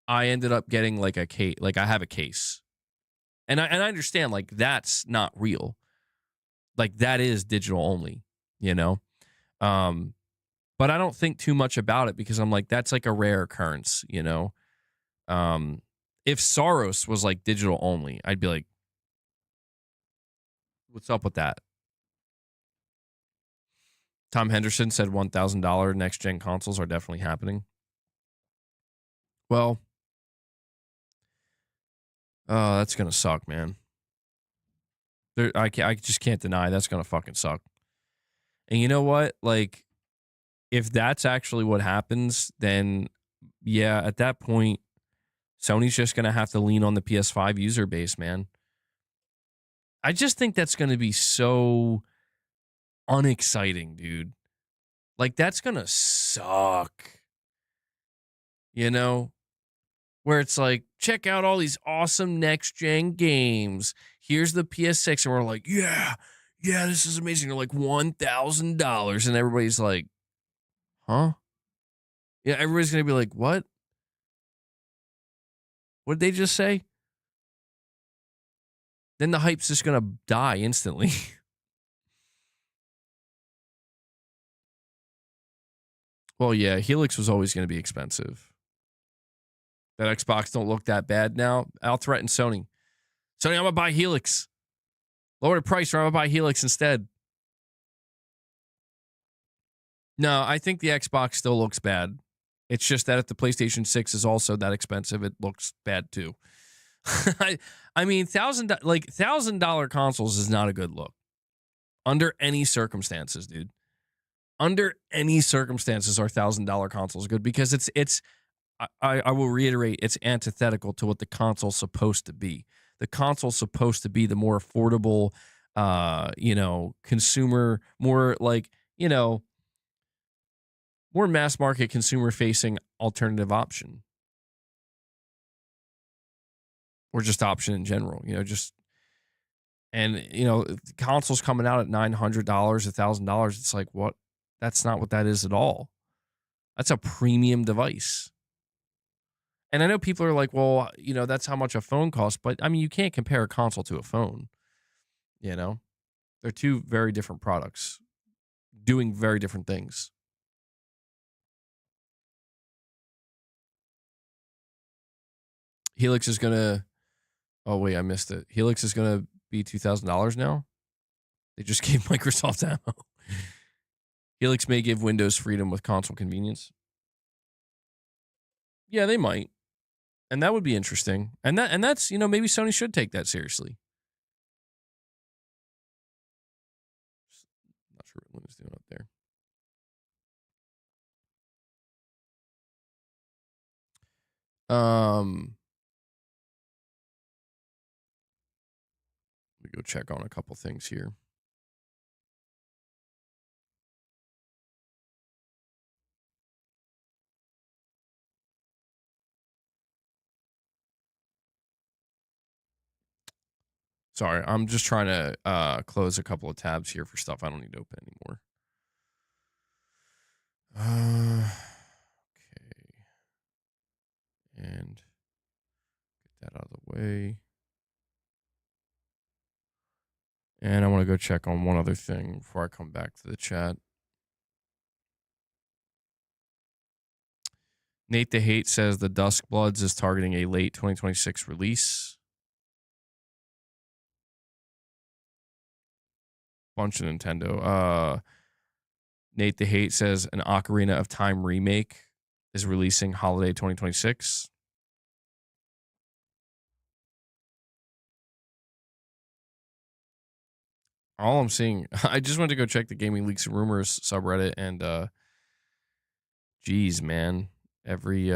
I ended up getting like a case, like I have a case. And I understand, like, that's not real. Like, that is digital only, you know? But I don't think too much about it because I'm like, that's like a rare occurrence, you know? If Soros was like digital only, I'd be like, what's up with that? Tom Henderson said $1,000 next gen consoles are definitely happening. Well, that's gonna suck, man. I just can't deny that's gonna fucking suck. And you know what? Like, if that's actually what happens, then yeah, at that point, Sony's just gonna have to lean on the PS5 user base, man. I just think that's gonna be so unexciting, dude. Like, that's gonna suck. You know? Where it's like, check out all these awesome next gen games. Here's the PS6, and we're like, yeah, this is amazing. They're like $1,000, and everybody's like, huh? Yeah, everybody's gonna be like, what? What did they just say? Then the hype's just gonna die instantly. Well, yeah, Helix was always gonna be expensive. That Xbox don't look that bad now. I'll threaten Sony. Sony, I'm gonna buy Helix. Lower the price, or I'm gonna buy Helix instead. No, I think the Xbox still looks bad. It's just that if the PlayStation 6 is also that expensive, it looks bad too. I mean, $1,000 consoles is not a good look under any circumstances, dude. Under any circumstances, are $1,000 consoles good because it's. I will reiterate, it's antithetical to what the console's supposed to be. The console's supposed to be the more affordable, consumer, more like, more mass market consumer facing alternative option. Or just option in general, consoles coming out at $900, $1,000. It's like, what? That's not what that is at all. That's a premium device. And I know people are like, well, that's how much a phone costs. But I mean, you can't compare a console to a phone. They're two very different products doing very different things. Helix is going to, oh, wait, I missed it. Helix is going to be $2,000 now. They just gave Microsoft ammo. Helix may give Windows freedom with console convenience. Yeah, they might. And that would be interesting. And that's, maybe Sony should take that seriously. Not sure what Luna's doing up there. Let me go check on a couple things here. Sorry, I'm just trying to close a couple of tabs here for stuff I don't need to open anymore. Okay. And get that out of the way. And I want to go check on one other thing before I come back to the chat. Nate the Hate says the Dusk Bloods is targeting a late 2026 release. Bunch of Nintendo. Nate the Hate says an Ocarina of Time remake is releasing holiday 2026. All I'm seeing, I just went to go check the Gaming Leaks and Rumors subreddit, and geez, man, Every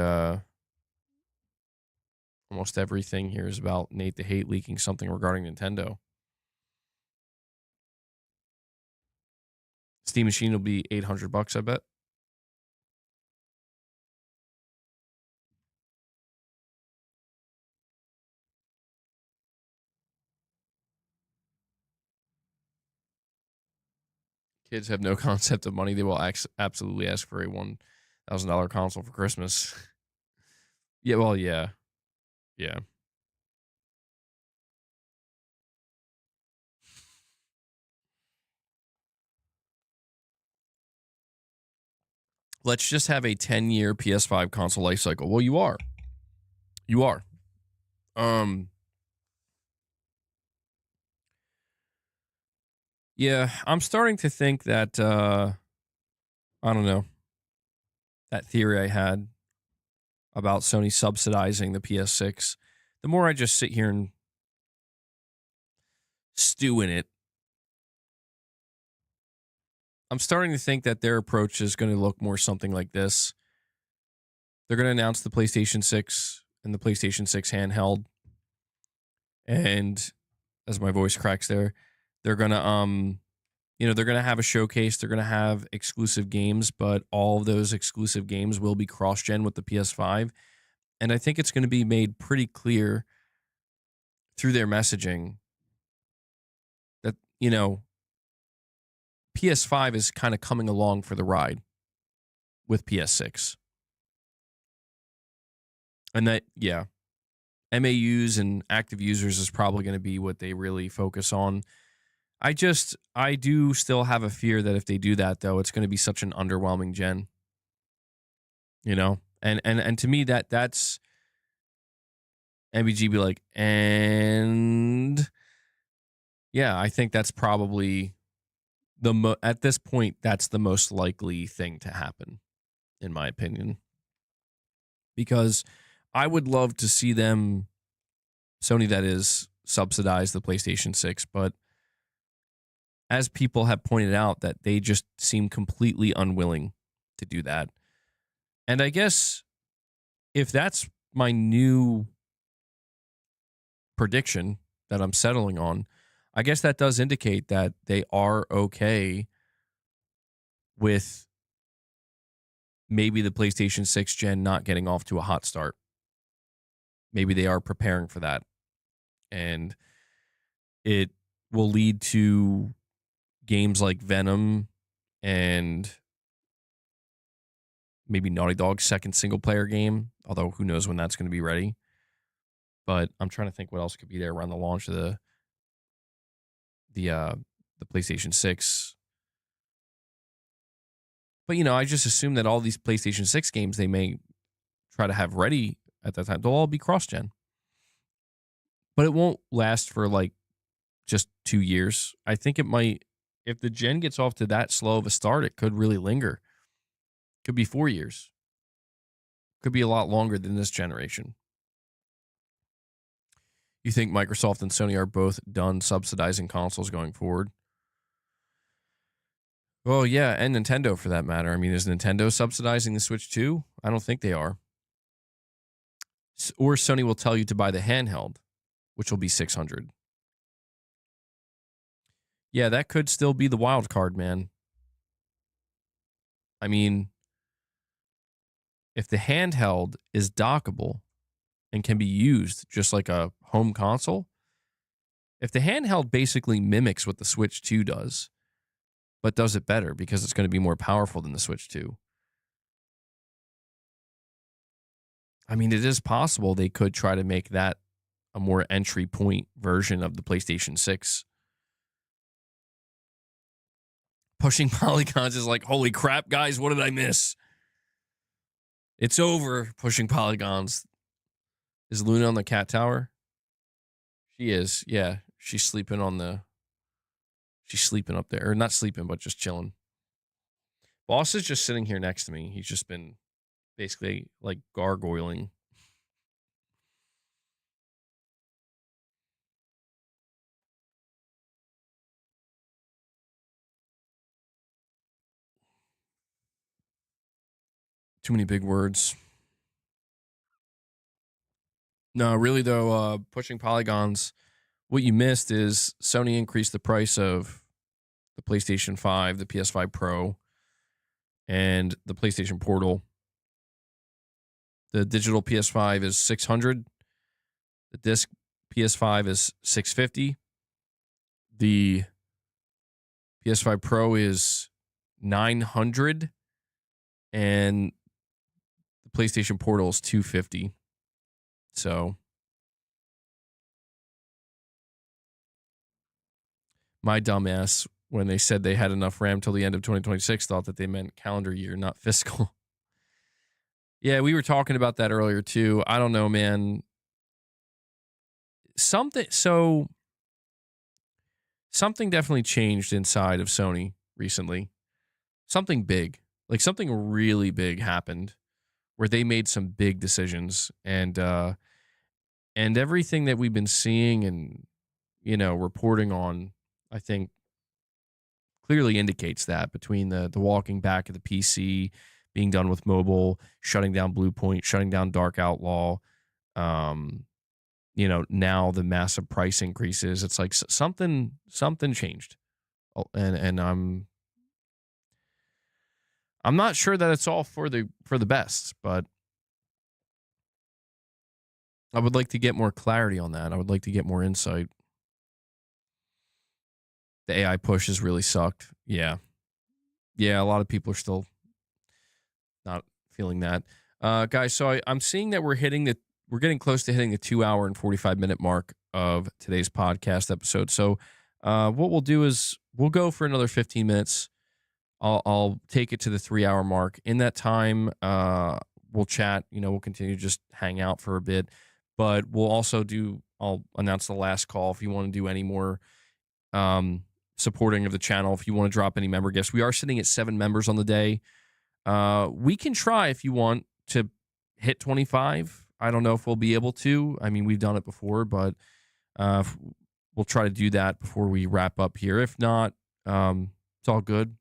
almost everything here is about Nate the Hate leaking something regarding Nintendo. Steam Machine will be $800, I bet. Kids have no concept of money. They will absolutely ask for a $1,000 console for Christmas. Yeah, well, yeah. Yeah. Let's just have a 10-year PS5 console life cycle. Well, you are. You are. Yeah, I'm starting to think that I don't know. That theory I had about Sony subsidizing the PS6. The more I just sit here and stew in it, I'm starting to think that their approach is going to look more something like this. They're going to announce the PlayStation 6 and the PlayStation 6 handheld. And as my voice cracks there, they're going to they're going to have a showcase, they're going to have exclusive games, but all of those exclusive games will be cross-gen with the PS5. And I think it's going to be made pretty clear through their messaging that, PS5 is kind of coming along for the ride with PS6. And that, yeah, MAUs and active users is probably going to be what they really focus on. I do still have a fear that if they do that, though, it's going to be such an underwhelming gen. And to me, that's MBG be like, and yeah, I think that's probably at this point, that's the most likely thing to happen, in my opinion. Because I would love to see them, Sony that is, subsidize the PlayStation 6, but as people have pointed out, that they just seem completely unwilling to do that. And I guess if that's my new prediction that I'm settling on, I guess that does indicate that they are okay with maybe the PlayStation 6 gen not getting off to a hot start. Maybe they are preparing for that. And it will lead to games like Venom and maybe Naughty Dog's second single player game, although who knows when that's going to be ready. But I'm trying to think what else could be there around the launch of the PlayStation 6. But I just assume that all these PlayStation 6 games they may try to have ready at that time, they'll all be cross-gen. But it won't last for like just 2 years. I think it might, if the gen gets off to that slow of a start, it could really linger. Could be 4 years. Could be a lot longer than this generation. You think Microsoft and Sony are both done subsidizing consoles going forward? Well, yeah, and Nintendo for that matter. I mean, is Nintendo subsidizing the Switch too? I don't think they are. Or Sony will tell you to buy the handheld, which will be $600. Yeah, that could still be the wild card, man. I mean, if the handheld is dockable and can be used just like a home console, if the handheld basically mimics what the Switch 2 does, but does it better because it's going to be more powerful than the Switch 2. I mean, it is possible they could try to make that a more entry point version of the PlayStation 6. Pushing polygons is like, holy crap, guys, what did I miss? It's over, pushing polygons. Is Luna on the cat tower? She is, yeah. She's sleeping up there. Or not sleeping, but just chilling. Boss is just sitting here next to me. He's just been basically like gargoyling. Too many big words. No, really though, pushing polygons. What you missed is Sony increased the price of the PlayStation 5, the PS5 Pro, and the PlayStation Portal. The digital PS5 is 600. The disc PS5 is 650. The PS5 Pro is 900, and the PlayStation Portal is 250. So my dumbass, when they said they had enough RAM till the end of 2026, thought that they meant calendar year, not fiscal. Yeah, we were talking about that earlier too. I don't know, man. Something definitely changed inside of Sony recently. Something big, like something really big happened where they made some big decisions, and everything that we've been seeing and reporting on, I think clearly indicates that, between the walking back of the PC, being done with mobile, shutting down Bluepoint, shutting down Dark Outlaw, now the massive price increases. It's like something changed, and I'm not sure that it's all for the best, but I would like to get more clarity on that. I would like to get more insight. The AI push has really sucked. Yeah. Yeah, a lot of people are still not feeling that. Guys, so I'm seeing that we're getting close to hitting the 2 hour and 45-minute mark of today's podcast episode. So what we'll do is we'll go for another 15 minutes. I'll take it to the 3 hour mark. In that time, we'll chat. We'll continue to just hang out for a bit. But we'll also I'll announce the last call if you want to do any more supporting of the channel. If you want to drop any member gifts, we are sitting at 7 members on the day. We can try, if you want, to hit 25. I don't know if we'll be able to. I mean, we've done it before, but we'll try to do that before we wrap up here. If not, it's all good,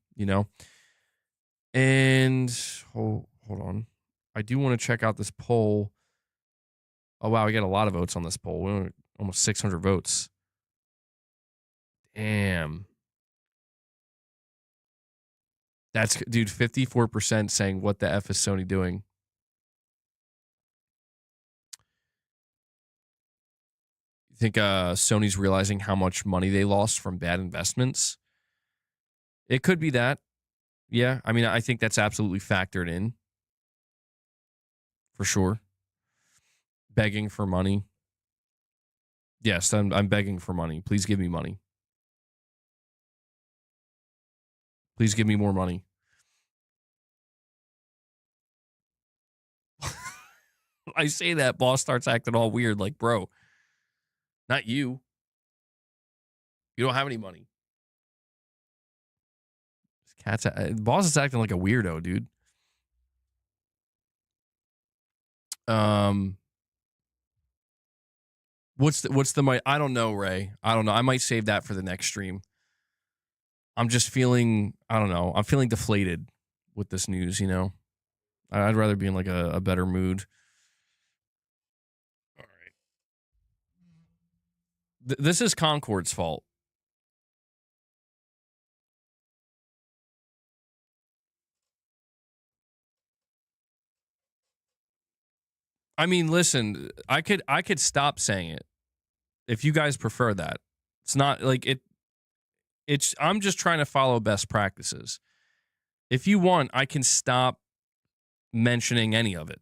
And hold on. I do want to check out this poll. Oh, wow, we got a lot of votes on this poll. We're almost 600 votes. Damn. That's, dude, 54% saying, what the F is Sony doing? You think Sony's realizing how much money they lost from bad investments? It could be that. Yeah, I mean, I think that's absolutely factored in. For sure. Begging for money. Yes, I'm begging for money. Please give me money. Please give me more money. I say that, boss starts acting all weird, like, bro, not you. You don't have any money. Boss is acting like a weirdo, dude. What's the I don't know, Ray. I don't know. I might save that for the next stream. I'm just feeling, I don't know. I'm feeling deflated with this news, I'd rather be in like a better mood. All right. This is Concord's fault. I mean, listen, I could stop saying it if you guys prefer that. It's not like I'm just trying to follow best practices. If you want, I can stop mentioning any of it.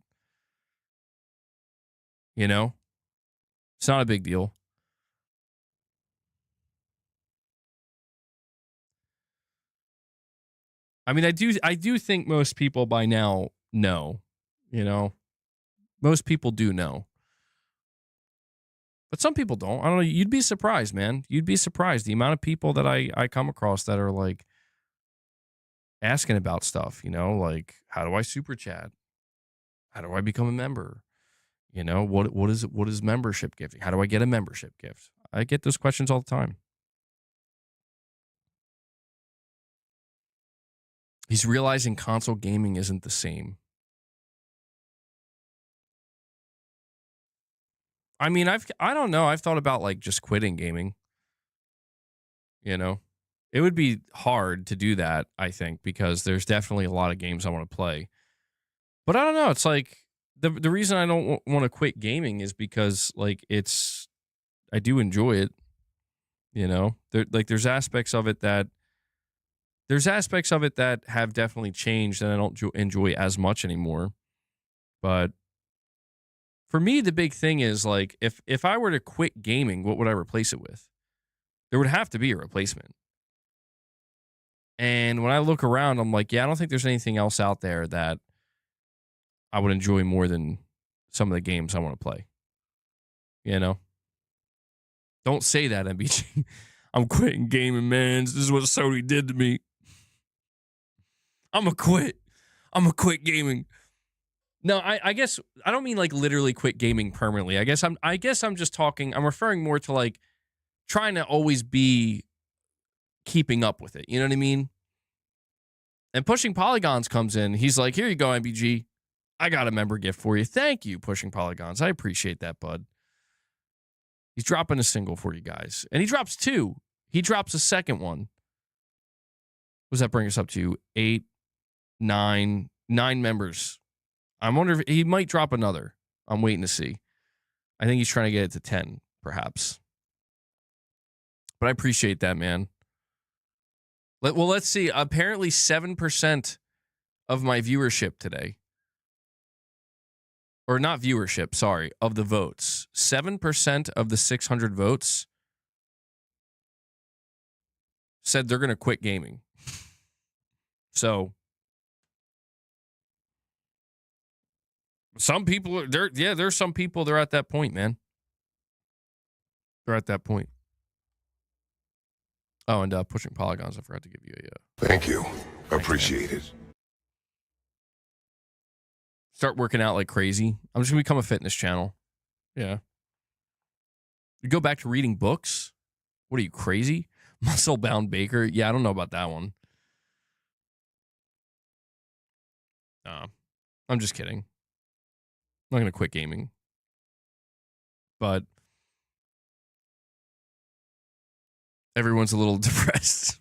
It's not a big deal. I mean, I do think most people by now know, most people do know. But some people don't. I don't know. You'd be surprised, man. You'd be surprised the amount of people that I come across that are like asking about stuff, like, how do I super chat? How do I become a member? What is membership gifting? How do I get a membership gift? I get those questions all the time. He's realizing console gaming isn't the same. I mean, I don't know. I've thought about like just quitting gaming. You know, it would be hard to do that, I think, because there's definitely a lot of games I want to play. But I don't know. It's like the reason I don't want to quit gaming is because like I do enjoy it. You know, there's aspects of it that have definitely changed, and I don't enjoy as much anymore. But for me, the big thing is like if I were to quit gaming, what would I replace it with? There would have to be a replacement. And when I look around, I'm like, yeah, I don't think there's anything else out there that I would enjoy more than some of the games I want to play. You know? Don't say that, MBG. I'm quitting gaming, man. This is what Sony did to me. I'm going to quit. I'm going to quit gaming. No, I guess I don't mean like literally quit gaming permanently. I guess I'm just talking, I'm referring more to like trying to always be keeping up with it. You know what I mean? And Pushing Polygons comes in. He's like, here you go, MBG. I got a member gift for you. Thank you, Pushing Polygons. I appreciate that, bud. He's dropping a single for you guys. And he drops 2. He drops a second one. What does that bring us up to? 8, 9 members. I wonder if he might drop another. I'm waiting to see. I think he's trying to get it to 10, perhaps. But I appreciate that, man. Well, let's see. Apparently 7% of my viewership today, or not viewership, sorry, of the votes, 7% of the 600 votes said they're going to quit gaming. So some people are there. Yeah, there's some people, they're at that point, man. They're at that point. Oh, and Pushing Polygons, I forgot to give you a... Thank you. Appreciate it. Start working out like crazy. I'm just going to become a fitness channel. Yeah. You go back to reading books? What are you, crazy? Muscle Bound Baker? Yeah, I don't know about that one. I'm just kidding. I'm not going to quit gaming. But everyone's a little depressed.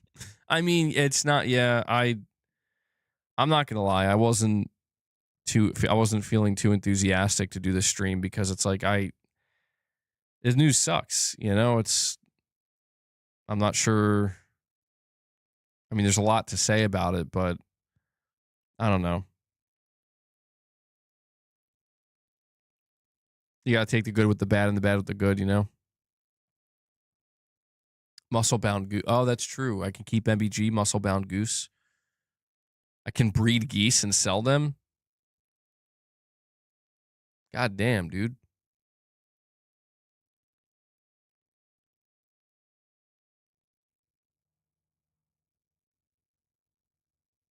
I mean, it's not, yeah, I'm not going to lie. I wasn't feeling too enthusiastic to do this stream because it's like the news sucks, you know? I'm not sure. I mean, there's a lot to say about it, but I don't know. You got to take the good with the bad and the bad with the good, you know? Muscle Bound Goose. Oh, that's true. I can keep MBG, Muscle Bound Goose. I can breed geese and sell them. God damn, dude.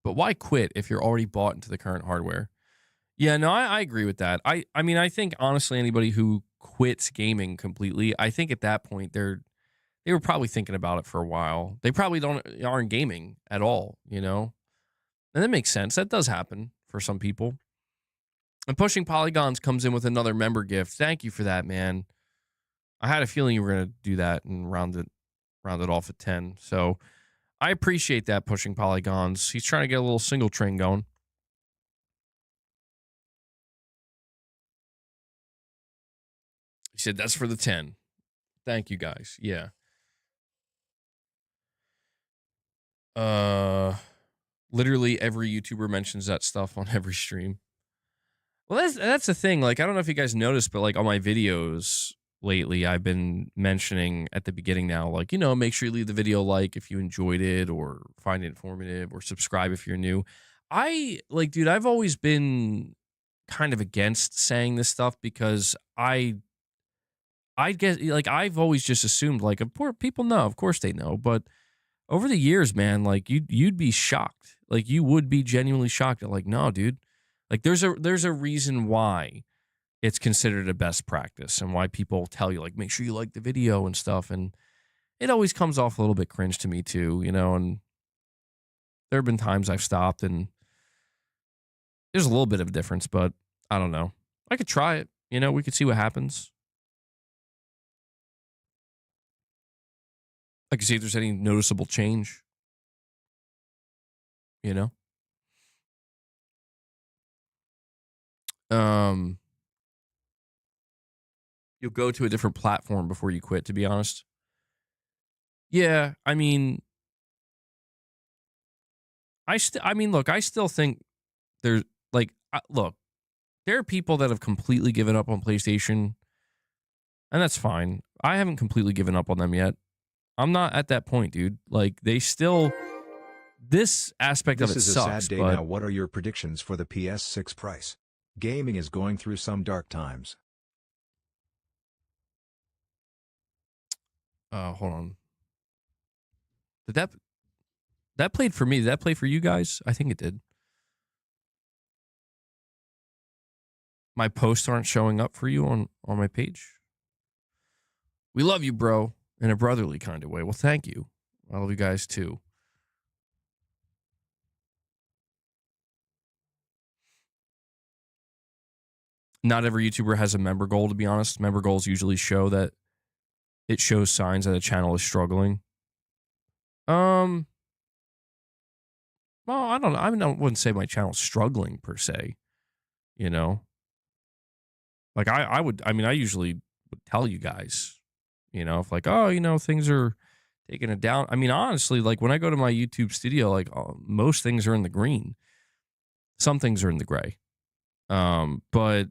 But why quit if you're already bought into the current hardware? Yeah, no, I agree with that. I mean, I think honestly, anybody who quits gaming completely, I think at that point they were probably thinking about it for a while. They probably aren't gaming at all, you know? And that makes sense. That does happen for some people. And Pushing Polygons comes in with another member gift. Thank you for that, man. I had a feeling you were going to do that and round it off at 10. So I appreciate that, Pushing Polygons. He's trying to get a little single train going. He said, that's for the 10. Thank you, guys. Yeah. Literally every YouTuber mentions that stuff on every stream. Well, that's the thing. Like, I don't know if you guys noticed, but like on my videos lately, I've been mentioning at the beginning now, like, you know, make sure you leave the video like if you enjoyed it or find it informative, or subscribe if you're new. Dude, I've always been kind of against saying this stuff because I guess, like, I've always just assumed, like, people know, of course they know, but over the years, man, like, you'd be shocked. Like, you would be genuinely shocked at, like, no, dude. Like, there's a reason why it's considered a best practice and why people tell you, like, make sure you like the video and stuff. And it always comes off a little bit cringe to me too, you know, and there have been times I've stopped and there's a little bit of a difference, but I don't know. I could try it. You know, we could see what happens. I can see if there's any noticeable change. You know? You'll go to a different platform before you quit, to be honest. Yeah, I mean, look, I still think there's like, look, there are people that have completely given up on PlayStation, and that's fine. I haven't completely given up on them yet. I'm not at that point, dude. Like, they still, this aspect of This it is a sucks, sad day but now. What are your predictions for the PS6 price? Gaming is going through some dark times. hold on. Did that played for me? Did that play for you guys? I think it did. My posts aren't showing up for you on my page. We love you, bro, in a brotherly kind of way. Well, thank you. I love you guys too. Not every YouTuber has a member goal, to be honest. Member goals usually show that it shows signs that a channel is struggling. Well, I don't know. I mean, I wouldn't say my channel's struggling per se. You know, like I usually would tell you guys, you know, if like, oh, you know, things are taking it down. I mean, honestly, like when I go to my YouTube studio, like most things are in the green. Some things are in the gray. But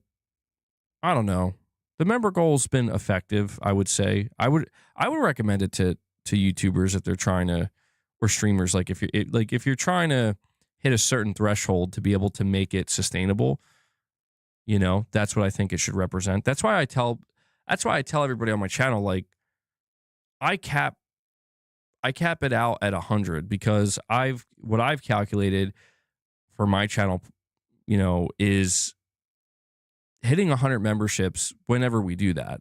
I don't know. The member goal's been effective, I would say. I would recommend it to YouTubers if they're trying to, or streamers, like if you're trying to hit a certain threshold to be able to make it sustainable, you know, that's what I think it should represent. That's why I tell everybody on my channel, like, I cap it out at 100 because what I've calculated for my channel, you know, is hitting 100 memberships whenever we do that.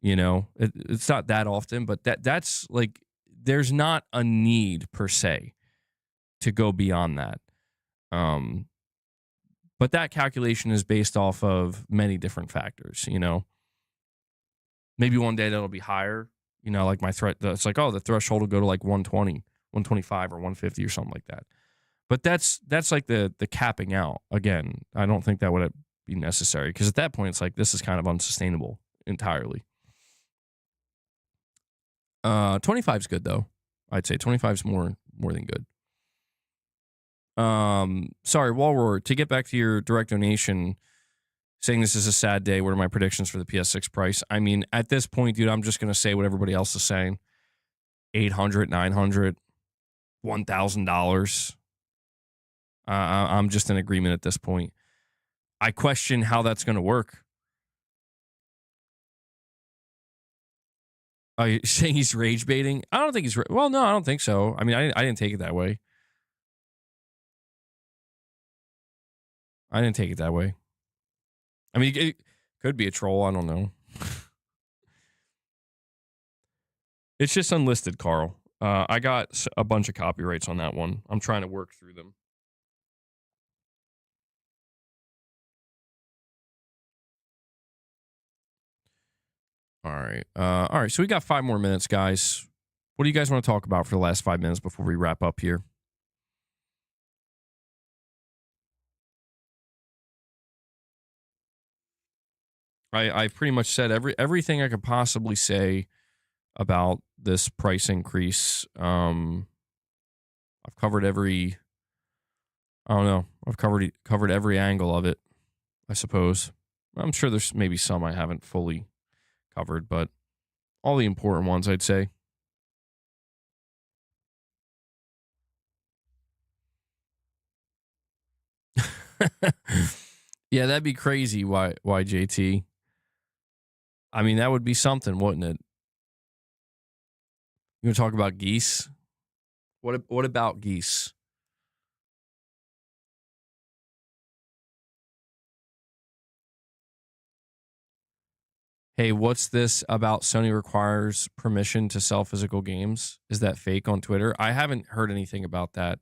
You know, it's not that often, but that's like, there's not a need per se to go beyond that. But that calculation is based off of many different factors, you know. Maybe one day that'll be higher, you know, like it's like, oh, the threshold will go to like 120, 125 or 150 or something like that. But that's like the capping out. Again, I don't think that would be necessary because at that point it's like, this is kind of unsustainable entirely. 25 is good though. I'd say 25 is more than good. Sorry, Walroar, to get back to your direct donation, saying this is a sad day, what are my predictions for the PS6 price? I mean, at this point, dude, I'm just going to say what everybody else is saying. $800, $900, $1,000. I'm just in agreement at this point. I question how that's going to work. Are you saying he's rage baiting? I don't think he's... Well, no, I don't think so. I mean, I didn't take it that way. I didn't take it that way. I mean, it could be a troll. I don't know. It's just unlisted, Carl. I got a bunch of copyrights on that one. I'm trying to work through them. All right. All right. So we got 5 more minutes, guys. What do you guys want to talk about for the last 5 minutes before we wrap up here? I've pretty much said everything I could possibly say about this price increase. I've covered every... I don't know. I've covered every angle of it, I suppose. I'm sure there's maybe some I haven't fully covered, but all the important ones, I'd say. Yeah, that'd be crazy, YJT. I mean, that would be something, wouldn't it? You want to talk about geese? What about geese? Hey, what's this about Sony requires permission to sell physical games? Is that fake on Twitter? I haven't heard anything about that.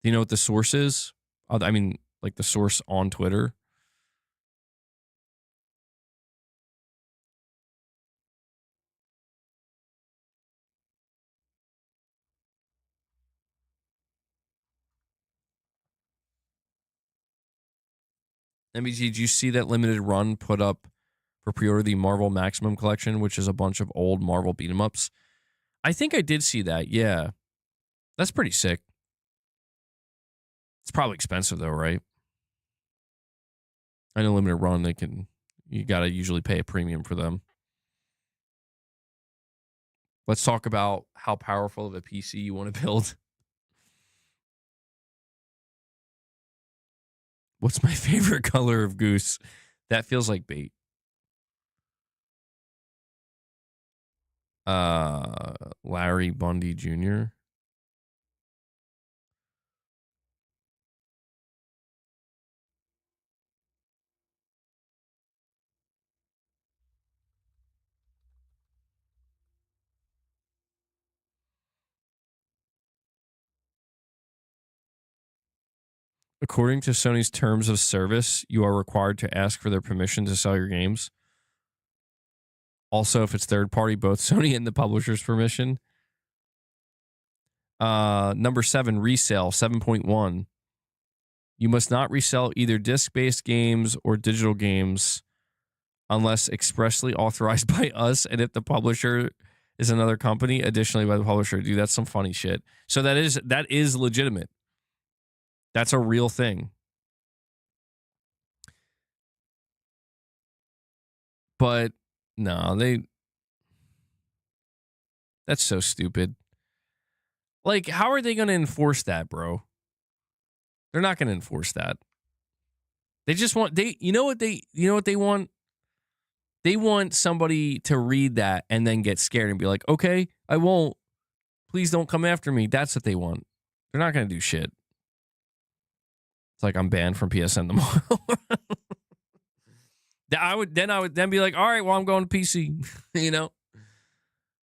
Do you know what the source is? I mean, like the source on Twitter. MBG, did you see that limited run put up for pre-order the Marvel Maximum Collection, which is a bunch of old Marvel beat-em-ups? I think I did see that, yeah. That's pretty sick. It's probably expensive, though, right? I know limited run, you got to usually pay a premium for them. Let's talk about how powerful of a PC you want to build. What's my favorite color of goose? That feels like bait. Larry Bundy Jr. According to Sony's terms of service, you are required to ask for their permission to sell your games. Also, if it's third party, both Sony and the publisher's permission. Number 7, resale 7.1. You must not resell either disc-based games or digital games unless expressly authorized by us, and if the publisher is another company, additionally by the publisher. Dude, that's some funny shit. So that is legitimate. That's a real thing. But no, that's so stupid. Like, how are they going to enforce that, bro? They're not going to enforce that. They just want you know what they want? They want somebody to read that and then get scared and be like, "Okay, I won't. Please don't come after me." That's what they want. They're not going to do shit. It's like I'm banned from PSN tomorrow. I would then be like, "All right, well, I'm going to PC." You know?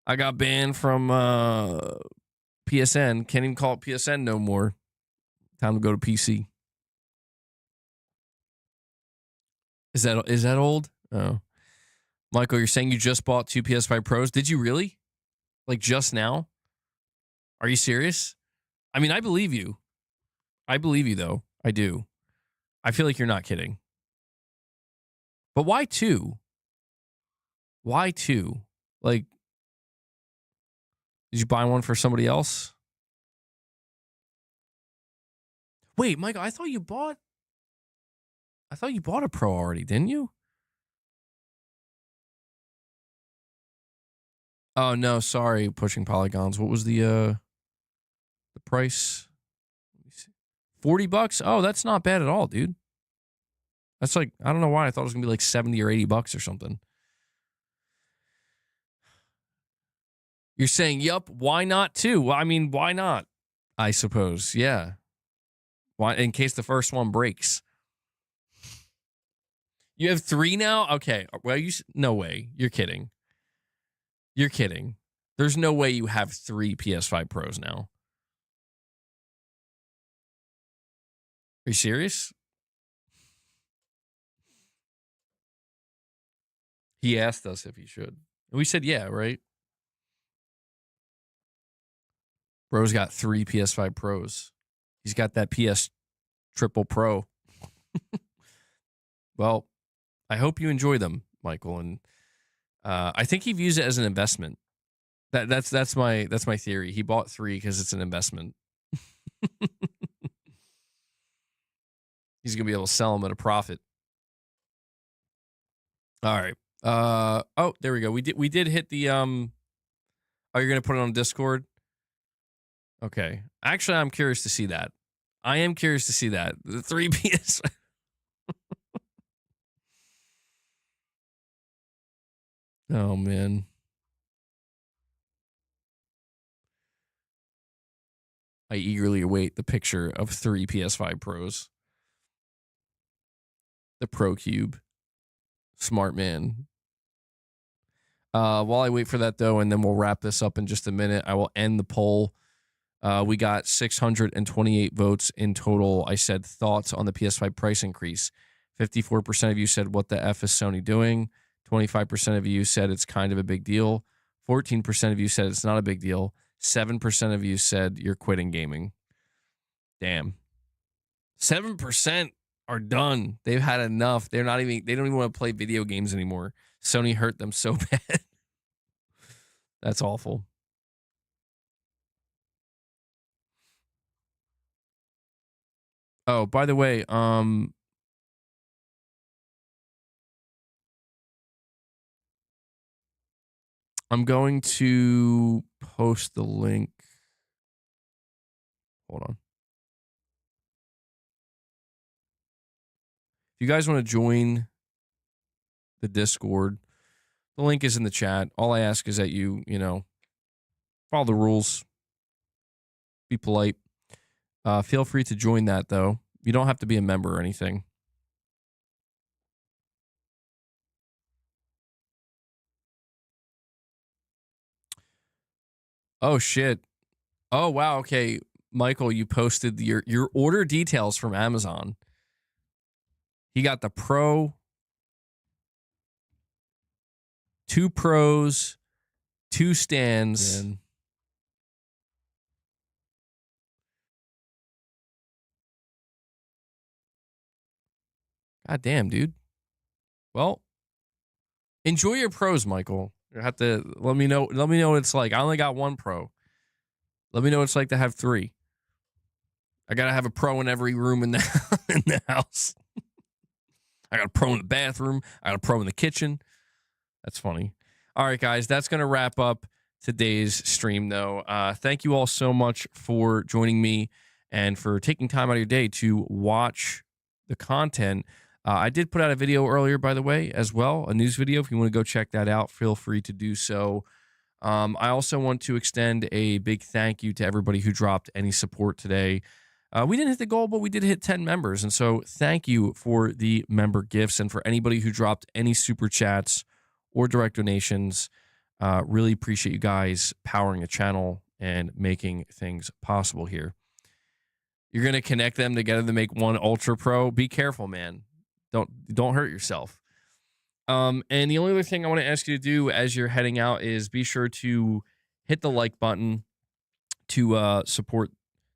I got banned from PSN. Can't even call it PSN no more. Time to go to PC. Is that old? Oh. Michael, you're saying you just bought 2 PS5 Pros? Did you really? Like just now? Are you serious? I mean, I believe you. I believe you, though. I do. I feel like you're not kidding. But why 2? Why 2? Like, did you buy one for somebody else? Wait, Michael, I thought you bought a Pro already, didn't you? Oh no, sorry, pushing polygons. What was the price? $40? Oh, that's not bad at all, dude. That's like, I don't know why I thought it was gonna be like $70 or $80 or something. You're saying, yup, why not 2? Well, I mean, why not? I suppose, yeah. Why, in case the first one breaks. You have 3 now? Okay. Well, no way. You're kidding. You're kidding. There's no way you have 3 PS5 Pros now. Are you serious? He asked us if he should. And we said, yeah, right? Bro's got 3 PS5 Pros. He's got that PS Triple Pro. Well, I hope you enjoy them, Michael. And I think he views it as an investment. That's my theory. He bought 3 because it's an investment. He's gonna be able to sell them at a profit. All right. Oh, there we go. We did hit the Oh, you're gonna put it on Discord? Okay. Actually, I'm curious to see that. I am curious to see that. The 3 PS. Oh man. I eagerly await the picture of 3 PS5 Pros. The Pro Cube. Smart man. While I wait for that, though, and then we'll wrap this up in just a minute, I will end the poll. We got 628 votes in total. I said thoughts on the PS5 price increase. 54% of you said, what the F is Sony doing? 25% of you said it's kind of a big deal. 14% of you said it's not a big deal. 7% of you said you're quitting gaming. Damn. 7% are done. They've had enough. They don't even want to play video games anymore. Sony hurt them so bad. That's awful. Oh, by the way, I'm going to post the link. Hold on. If you guys want to join the Discord, the link is in the chat. All I ask is that you follow the rules. Be polite. Feel free to join that, though. You don't have to be a member or anything. Oh, shit. Oh, wow. Okay. Michael, you posted your order details from Amazon. He got the Pro, 2 Pros, 2 stands. Man. God damn, dude. Well, enjoy your Pros, Michael. You have to let me know what it's like. I only got 1 Pro. Let me know what it's like to have 3. I gotta have a Pro in every room in the house. I got a Pro in the bathroom. I got a Pro in the kitchen. That's funny. All right, guys, that's gonna wrap up today's stream, though. Thank you all so much for joining me and for taking time out of your day to watch the content. I did put out a video earlier, by the way, as well, a news video. If you want to go check that out, feel free to do so. I also want to extend a big thank you to everybody who dropped any support today. We didn't hit the goal, but we did hit 10 members. And so thank you for the member gifts and for anybody who dropped any super chats or direct donations. Really appreciate you guys powering the channel and making things possible here. You're going to connect them together to make one Ultra Pro. Be careful, man. Don't hurt yourself. And the only other thing I want to ask you to do as you're heading out is be sure to hit the like button to support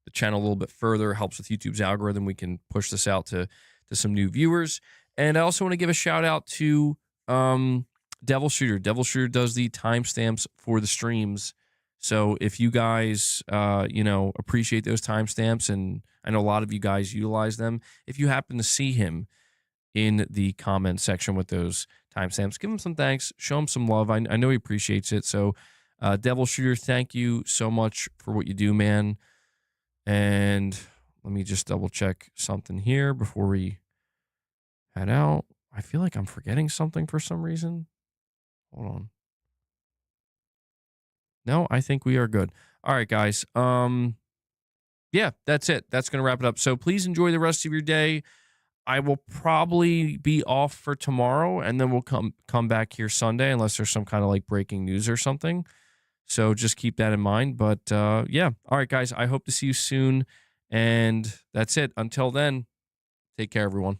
the channel a little bit further. Helps with YouTube's algorithm. We can push this out to some new viewers. And I also want to give a shout out to Devil Shooter. Devil Shooter does the timestamps for the streams. So if you guys appreciate those timestamps, and I know a lot of you guys utilize them, if you happen to see him in the comment section with those timestamps, give him some thanks, show him some love. I know he appreciates it. So Devil Shooter, thank you so much for what you do, man. And let me just double check something here before we head out. I feel like I'm forgetting something for some reason. Hold on. No, I think we are good. All right, guys. Yeah, that's it. That's going to wrap it up. So please enjoy the rest of your day. I will probably be off for tomorrow, and then we'll come back here Sunday unless there's some kind of like breaking news or something. So just keep that in mind. But yeah. All right, guys. I hope to see you soon. And that's it. Until then, take care, everyone.